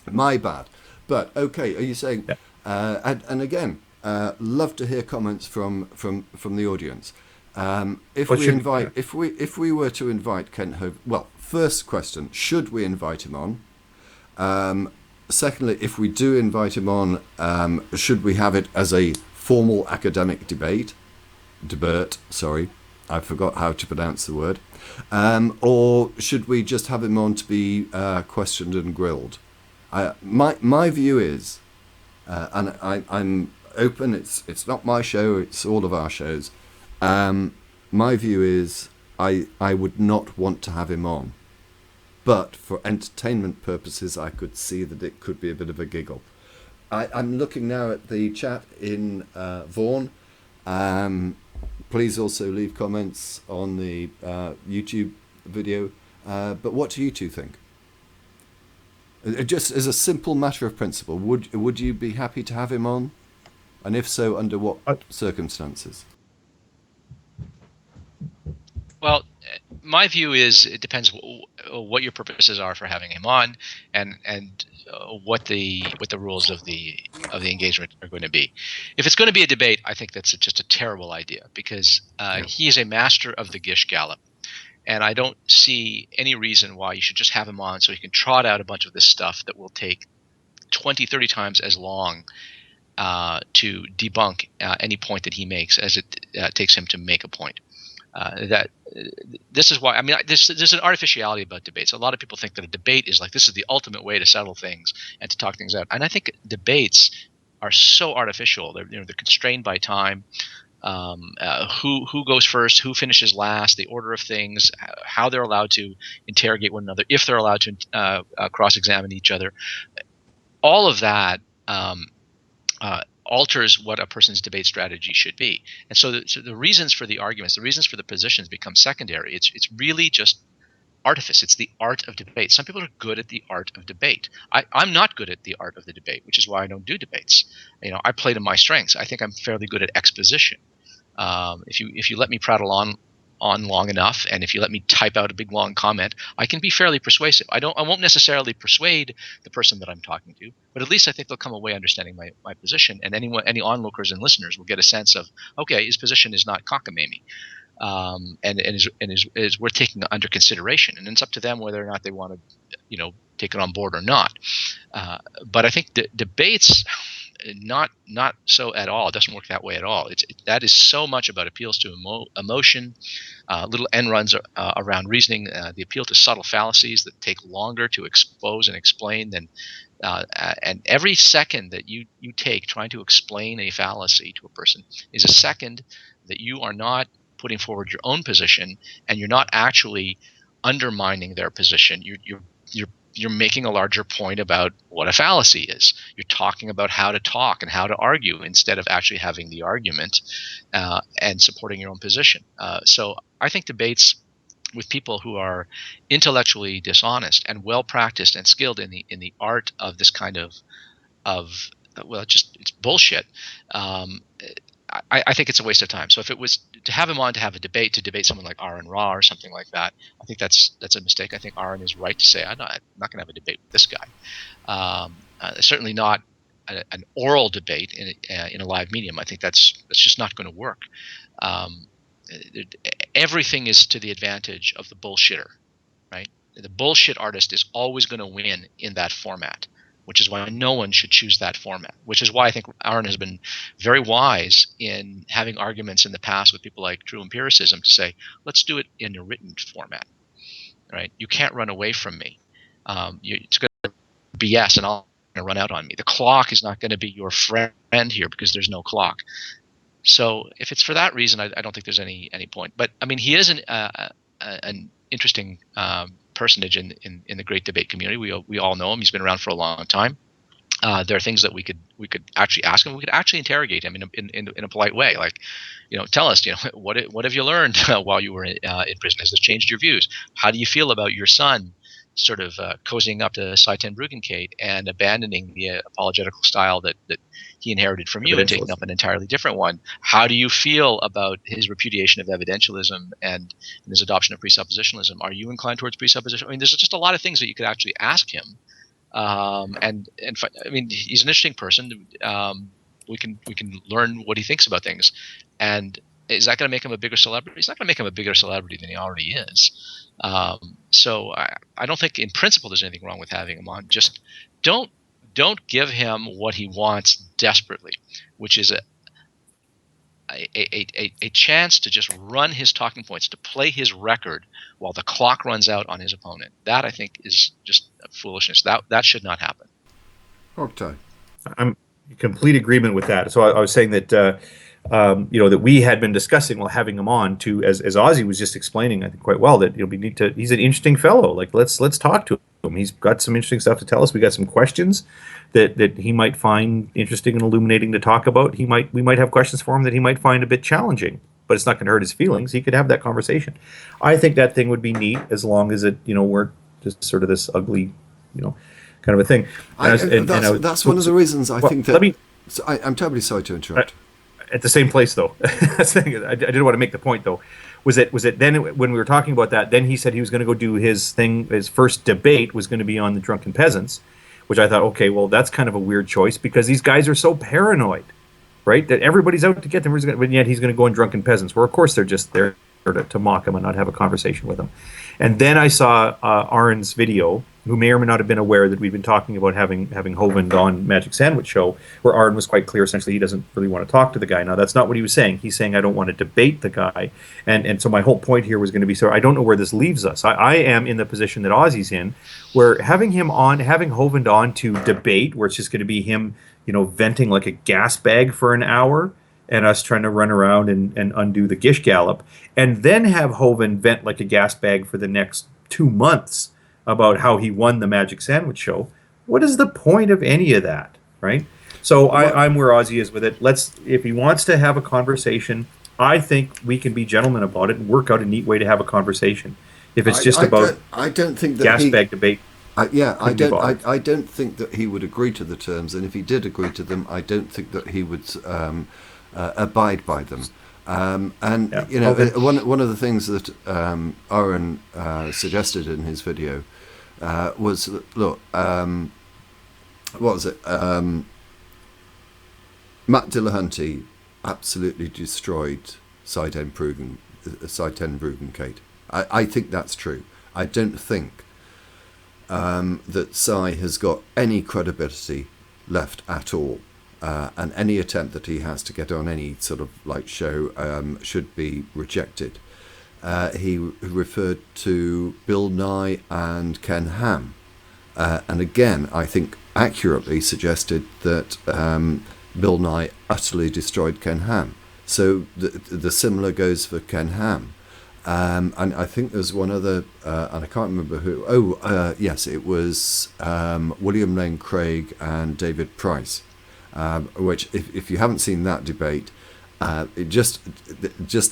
My bad. But okay, are you saying? Yeah. And again, love to hear comments from the audience. If we were to invite Kent Hovind, well, first question: should we invite him on? secondly, if we do invite him on, should we have it as a formal academic debate? Sorry, I forgot how to pronounce the word. Or should we just have him on to be questioned and grilled? My view is, and I'm open. It's not my show. It's all of our shows. My view is, I would not want to have him on, but for entertainment purposes, I could see that it could be a bit of a giggle. I'm looking now at the chat in Vaughan. Please also leave comments on the YouTube video. But what do you two think? Just as a simple matter of principle, would you be happy to have him on? And if so, under what circumstances? Well, my view is it depends what your purposes are for having him on, and what the rules of the engagement are going to be. If it's going to be a debate, I think that's just a terrible idea, because he is a master of the Gish Gallop, and I don't see any reason why you should just have him on so he can trot out a bunch of this stuff that will take 20, 30 times as long to debunk any point that he makes as it takes him to make a point. This is why, I mean, there's an artificiality about debates. A lot of people think that a debate is like, this is the ultimate way to settle things and to talk things out. And I think debates are so artificial. They're constrained by time. Who goes first, who finishes last, the order of things, how they're allowed to interrogate one another, if they're allowed to cross-examine each other. All of that alters what a person's debate strategy should be. And so the reasons for the arguments, the reasons for the positions become secondary. It's really just artifice. It's the art of debate. Some people are good at the art of debate. I'm not good at the art of the debate, which is why I don't do debates. I play to my strengths. I think I'm fairly good at exposition. If you let me prattle on long enough, and if you let me type out a big long comment, I can be fairly persuasive. I won't necessarily persuade the person that I'm talking to, but at least I think they'll come away understanding my position, and any onlookers and listeners will get a sense of, okay, his position is not cockamamie, and is worth taking under consideration, and it's up to them whether or not they want to take it on board or not. But I think debates, not so at all. It doesn't work that way at all. That is so much about appeals to emotion, little end runs around reasoning, the appeal to subtle fallacies that take longer to expose and explain than and every second that you take trying to explain a fallacy to a person is a second that you are not putting forward your own position, and you're not actually undermining their position. You're making a larger point about what a fallacy is. You're talking about how to talk and how to argue instead of actually having the argument and supporting your own position. So I think debates with people who are intellectually dishonest and well practiced and skilled in the art of this kind of well, it's bullshit. I think it's a waste of time. So if it was to have him on to have a debate, to debate someone like Aaron Ra or something like that, I think that's a mistake. I think Aaron is right to say, I'm not going to have a debate with this guy. Certainly not an oral debate in a live medium. I think that's just not going to work. Everything is to the advantage of the bullshitter, right? The bullshit artist is always going to win in that format, which is why no one should choose that format, which is why I think Aaron has been very wise in having arguments in the past with people like True Empiricism to say, let's do it in a written format, right? You can't run away from me. It's going to be BS and I'll run out on me. The clock is not going to be your friend here because there's no clock. So if it's for that reason, I don't think there's any point. But I mean, he is an interesting personage in the great debate community. We all know him. He's been around for a long time. There are things that we could actually ask him. We could actually interrogate him in a polite way, like, tell us, what have you learned while you were in prison? Has this changed your views? How do you feel about your son sort of cozying up to Saitan Bruggencate and abandoning the apologetical style that he inherited from you and taking up an entirely different one? How do you feel about his repudiation of evidentialism and his adoption of presuppositionalism? Are you inclined towards presupposition? I mean, there's just a lot of things that you could actually ask him. And I mean, he's an interesting person. We can learn what he thinks about things. And is that going to make him a bigger celebrity? It's not going to make him a bigger celebrity than he already is. So I don't think in principle there's anything wrong with having him on. Just don't don't give him what he wants desperately, which is a chance to just run his talking points, to play his record while the clock runs out on his opponent. That, I think, is just foolishness. That should not happen. Okay. I'm in complete agreement with that. So I was saying that that we had been discussing while having him on to, as Ozzy was just explaining, I think quite well, that we need to. He's an interesting fellow. Like let's talk to him. He's got some interesting stuff to tell us. We got some questions that he might find interesting and illuminating to talk about. We might have questions for him that he might find a bit challenging, but it's not going to hurt his feelings. He could have that conversation. I think that thing would be neat as long as it weren't just sort of this ugly kind of a thing. That's one of the reasons I think that. I'm terribly sorry to interrupt. At the same place, though, that's the thing. I didn't want to make the point, though. Was it then when we were talking about that? Then he said he was going to go do his thing. His first debate was going to be on the drunken peasants, which I thought, okay, well, that's kind of a weird choice because these guys are so paranoid, right? That everybody's out to get them, but yet he's going to go on drunken peasants. Where of course they're just there to mock him and not have a conversation with him. And then I saw Aaron's video, who may or may not have been aware that we've been talking about having Hovind on Magic Sandwich Show, where Aaron was quite clear, essentially, he doesn't really want to talk to the guy. Now, that's not what he was saying. He's saying, I don't want to debate the guy. And so my whole point here was going to be, so I don't know where this leaves us. I am in the position that Ozzy's in, where having Hovind on to debate, where it's just going to be him, venting like a gas bag for an hour, and us trying to run around and undo the Gish Gallop, and then have Hovind vent like a gas bag for the next 2 months about how he won the Magic Sandwich Show. What is the point of any of that, right? So I'm where Ozzy is with it. If he wants to have a conversation, I think we can be gentlemen about it and work out a neat way to have a conversation. If it's just I don't think that gas bag debate. I don't think that he would agree to the terms, and if he did agree to them, I don't think that he would abide by them. One of the things that Aaron suggested in his video was, look, what was it? Matt Dillahunty absolutely destroyed Side 10 Bruggen Kate. I think that's true. I don't think that Cy has got any credibility left at all. And any attempt that he has to get on any sort of show should be rejected. He referred to Bill Nye and Ken Ham, and again, I think accurately suggested that Bill Nye utterly destroyed Ken Ham. So the similar goes for Ken Ham. And I think there's one other, and I can't remember who. Yes, it was William Lane Craig and David Price. Which, if you haven't seen that debate, just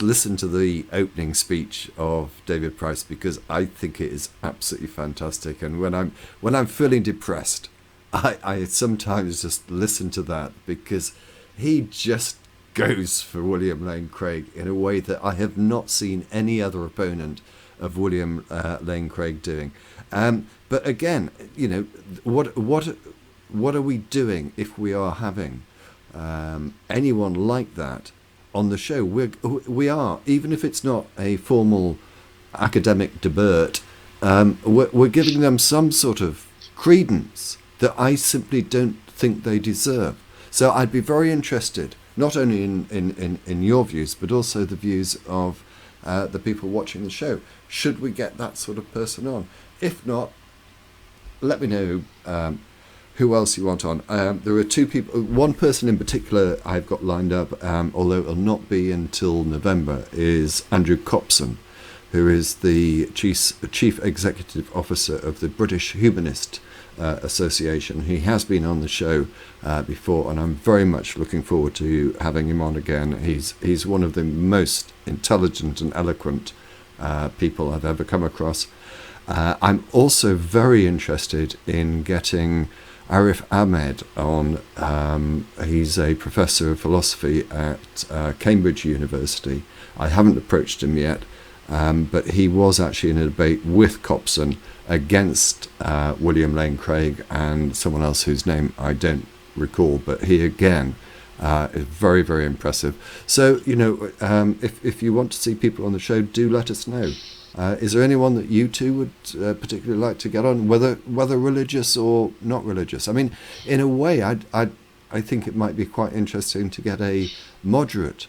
listen to the opening speech of David Price, because I think it is absolutely fantastic. And when I'm feeling depressed, I sometimes just listen to that, because he just goes for William Lane Craig in a way that I have not seen any other opponent of William Lane Craig doing. But again, what are we doing if we are having anyone like that on the show? We are, even if it's not a formal academic debate, we're giving them some sort of credence that I simply don't think they deserve. So I'd be very interested, not only in your views, but also the views of the people watching the show. Should we get that sort of person on? If not, let me know who else you want on. There are two people, one person in particular I've got lined up, although it'll not be until November, is Andrew Copson, who is the Chief Executive Officer of the British Humanist Association. He has been on the show before, and I'm very much looking forward to having him on again. He's one of the most intelligent and eloquent people I've ever come across. I'm also very interested in getting Arif Ahmed on. He's a professor of philosophy at Cambridge University. I haven't approached him yet, but he was actually in a debate with Copson against William Lane Craig and someone else whose name I don't recall, but he again is very, very impressive. So, if you want to see people on the show, do let us know. Is there anyone that you two would particularly like to get on, whether religious or not religious? I mean, in a way, I think it might be quite interesting to get a moderate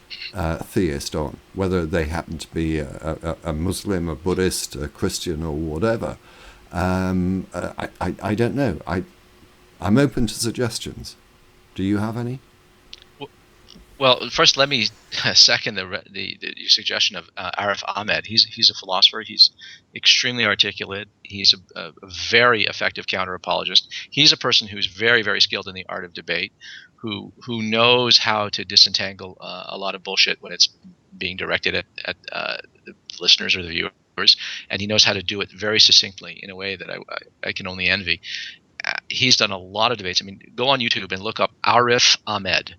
theist on, whether they happen to be a Muslim, a Buddhist, a Christian, or whatever. I don't know. I'm open to suggestions. Do you have any? Well, first, let me second the suggestion of Arif Ahmed. He's a philosopher. He's extremely articulate. He's a very effective counter-apologist. He's a person who's very, very skilled in the art of debate, who knows how to disentangle a lot of bullshit when it's being directed at the listeners or the viewers, and he knows how to do it very succinctly in a way that I can only envy. He's done a lot of debates. I mean, go on YouTube and look up Arif Ahmed.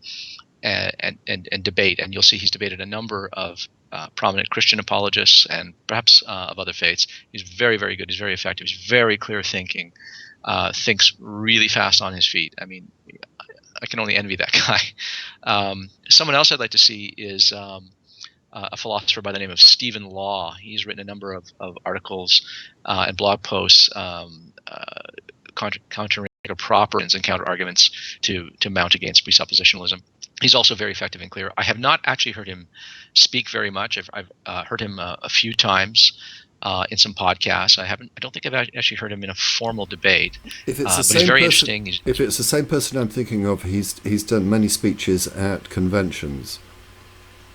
And debate, and you'll see he's debated a number of prominent Christian apologists and perhaps of other faiths. He's very, very good. He's very effective. He's very clear thinking, thinks really fast on his feet. I mean, I can only envy that guy. Someone else I'd like to see is a philosopher by the name of Stephen Law. He's written a number of articles and blog posts countering proper and counter arguments to mount against presuppositionalism. He's also very effective and clear. I have not actually heard him speak very much. I've heard him a few times in some podcasts. I don't think I've actually heard him in a formal debate. If it's the but same he's very person, interesting. If it's the same person I'm thinking of, he's done many speeches at conventions.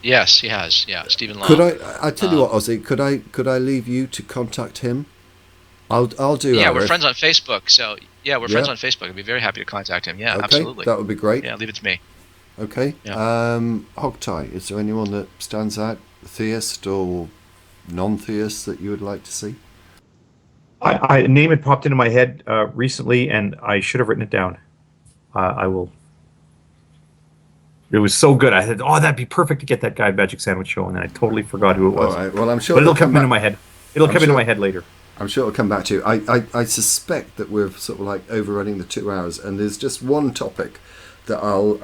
Yes, he has. Yeah, Stephen Law. Could I tell you what, Ozzy? Could I leave you to contact him? I'll do. Yeah, Arif. we're friends on Facebook. So we're friends on Facebook. I'd be very happy to contact him. Yeah, okay, absolutely. That would be great. Yeah, leave it to me. Okay. Yeah. Hogtie, is there anyone that stands out, theist or non-theist, that you would like to see? A name had popped into my head recently, and I should have written it down. I will. It was so good. I said, "Oh, that'd be perfect to get that guy Magic Sandwich Show," and then I totally forgot who it was. All right. Well, I'm sure. But it'll come into my head. It'll come into my head later. I'm sure it'll come back to you. I suspect that we're sort of like overrunning the 2 hours, and there's just one topic that I'll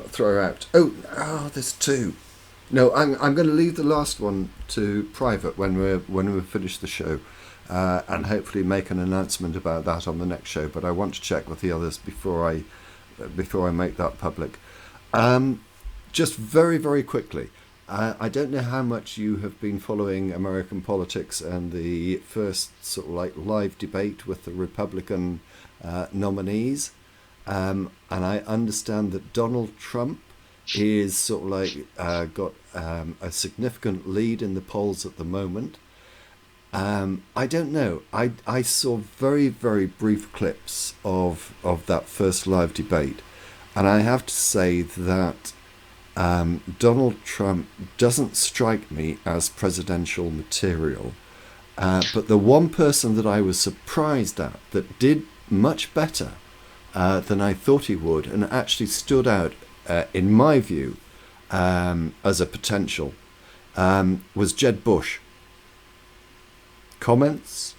throw out. Oh, there's two. No, I'm going to leave the last one to private when we finish the show, and hopefully make an announcement about that on the next show. But I want to check with the others before I make that public. Just very, very quickly. I don't know how much you have been following American politics and the first sort of like live debate with the Republican nominees. And I understand that Donald Trump is sort of like got a significant lead in the polls at the moment. I don't know. I saw very, very brief clips of that first live debate, and I have to say that Donald Trump doesn't strike me as presidential material. But the one person that I was surprised at that did much better than I thought he would, and actually stood out, in my view, as a potential, was Jeb Bush. Comments?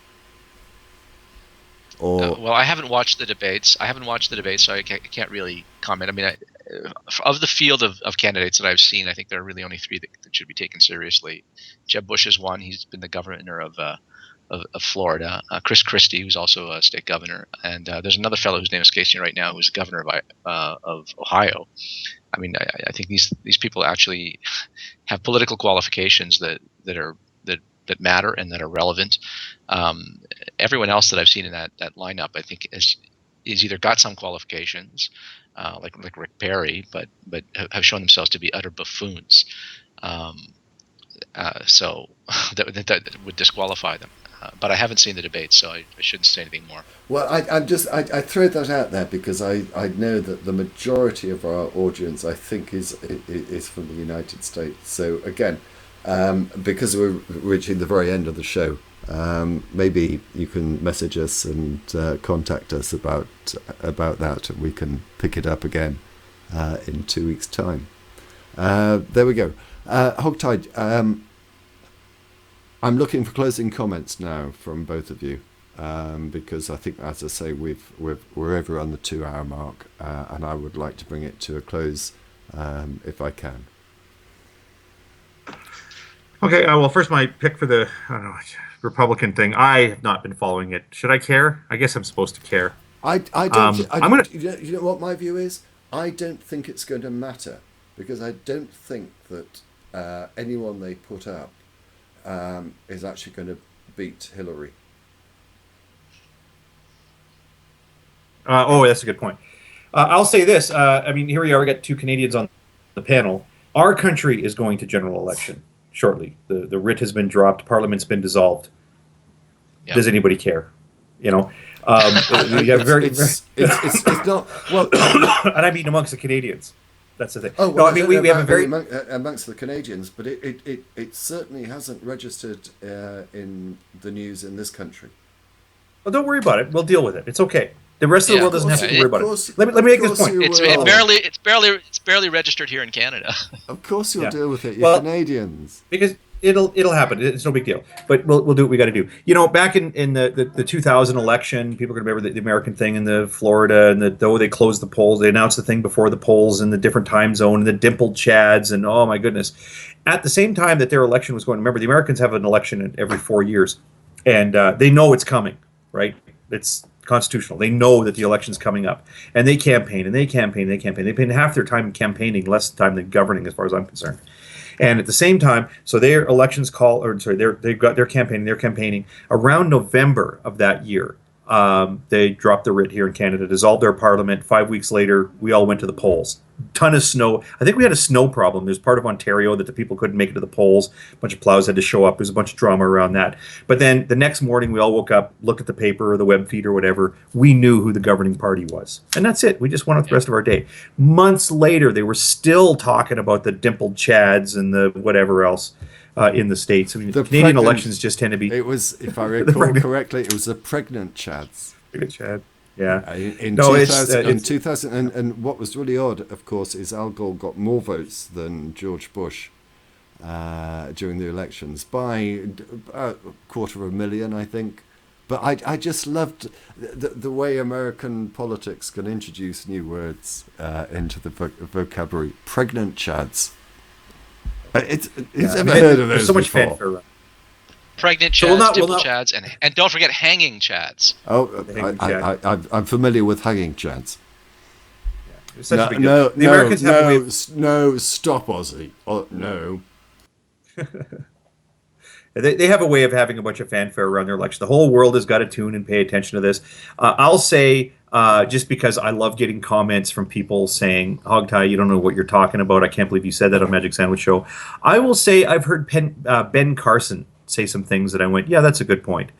Well, I haven't watched the debates. So I can't really comment. I mean, of the field of candidates that I've seen, I think there are really only three that should be taken seriously. Jeb Bush is one. He's been the governor of Florida. Chris Christie, who's also a state governor, and there's another fellow whose name escapes me right now, who's the governor of Ohio. I mean, I think these people actually have political qualifications that matter and that are relevant. Everyone else that I've seen in that lineup, I think, is either got some qualifications, like Rick Perry, but have shown themselves to be utter buffoons. So that would disqualify them. But I haven't seen the debate, so I shouldn't say anything more. Well, I throw that out there because I know that the majority of our audience, I think, is from the United States. So again, because we're reaching the very end of the show, maybe you can message us and contact us about that, and we can pick it up again in 2 weeks' time. There we go. Hogtie, I'm looking for closing comments now from both of you, because I think, as I say, we're over on the 2 hour mark, and I would like to bring it to a close if I can. Okay, well, first my pick for the I don't know, Republican thing. I have not been following it. Should I care? I guess I'm supposed to care. I don't. I'm gonna. You know what my view is? I don't think it's going to matter because I don't think that anyone they put up is actually going to beat Hillary. That's a good point. I'll say this. I mean, here we are. We got two Canadians on the panel. Our country is going to general election shortly. The writ has been dropped. Parliament's been dissolved. Yep. Does anybody care? You know, it's not well, and I mean amongst the Canadians. That's the thing. Oh, well, no, I mean we have a very amongst the Canadians, but it certainly hasn't registered in the news in this country. Well, don't worry about it. We'll deal with it. It's okay. The rest of the world doesn't have to worry about it. Let me make this point. It's barely registered here in Canada. Of course you'll deal with it. You're Canadians. Because it'll happen. It's no big deal. But we'll do what we got to do. You know, back in the 2000 election, people can remember the American thing in the Florida and though they closed the polls, they announced the thing before the polls in the different time zone and the dimpled chads and oh my goodness. At the same time that their election was going, remember the Americans have an election every 4 years, and they know it's coming, right? It's constitutional. They know that the election's coming up, and they campaign and they campaign. They spend half their time campaigning, less time than governing, as far as I'm concerned. And at the same time, so their elections they're campaigning around November of that year. They dropped the writ here in Canada, dissolved their parliament. 5 weeks later, we all went to the polls. Ton of snow. I think we had a snow problem. There's part of Ontario that the people couldn't make it to the polls. A bunch of plows had to show up. There's a bunch of drama around that. But then the next morning, we all woke up, looked at the paper or the web feed or whatever. We knew who the governing party was. And that's it. We just went on with the rest of our day. Months later, they were still talking about the dimpled chads and the whatever else. In the States. I mean, the Canadian elections just tend to be... It was, if I recall correctly, it was the pregnant chads. Pregnant chad, yeah. In 2000, and what was really odd, of course, is Al Gore got more votes than George Bush during the elections by a 250,000, I think. But I just loved the way American politics can introduce new words into the vocabulary. Pregnant chads. It's never heard of those so much before. fanfare. Pregnant chads, dimple chads, and don't forget hanging chads. Oh, I'm familiar with hanging chads. Yeah. No, stop, Ozzy. Oh, no. They have a way of having a bunch of fanfare around their election. The whole world has got to tune and pay attention to this. I'll say, just because I love getting comments from people saying, Hogtie, you don't know what you're talking about. I can't believe you said that on Magic Sandwich Show. I will say I've heard Ben Carson say some things that I went, yeah, that's a good point.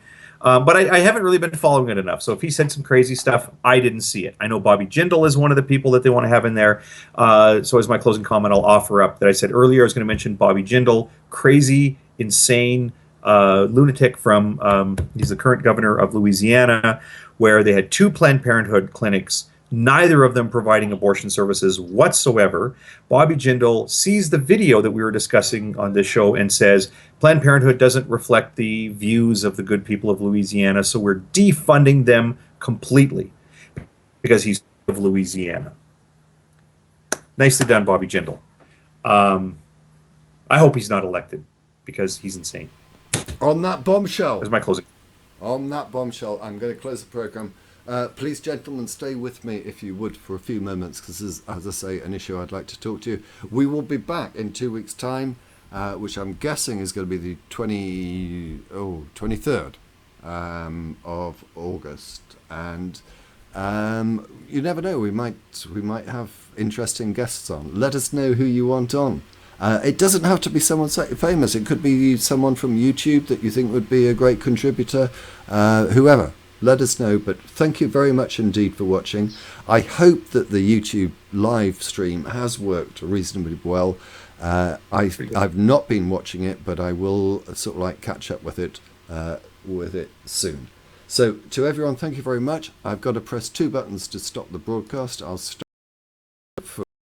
But I haven't really been following it enough. So if he said some crazy stuff, I didn't see it. I know Bobby Jindal is one of the people that they want to have in there. So as my closing comment, I'll offer up that I said earlier I was going to mention Bobby Jindal, crazy, insane lunatic from, he's the current governor of Louisiana, where they had 2 Planned Parenthood clinics, neither of them providing abortion services whatsoever. Bobby Jindal sees the video that we were discussing on this show and says, Planned Parenthood doesn't reflect the views of the good people of Louisiana, so we're defunding them completely because he's of Louisiana. Nicely done, Bobby Jindal. I hope he's not elected because he's insane. On that bombshell. That's my closing. On that bombshell, I'm going to close the program. Please, gentlemen, stay with me if you would for a few moments, because this is, as I say, an issue I'd like to talk to you. We will be back in 2 weeks' time, which I'm guessing is going to be the 23rd of August. And you never know, we might have interesting guests on. Let us know who you want on. It doesn't have to be someone famous. It could be someone from YouTube that you think would be a great contributor. Whoever. Let us know. But thank you very much indeed for watching. I hope that the YouTube live stream has worked reasonably well. I've not been watching it, but I will sort of like catch up with it soon. So to everyone, thank you very much. I've got to press 2 buttons to stop the broadcast. I'll stop.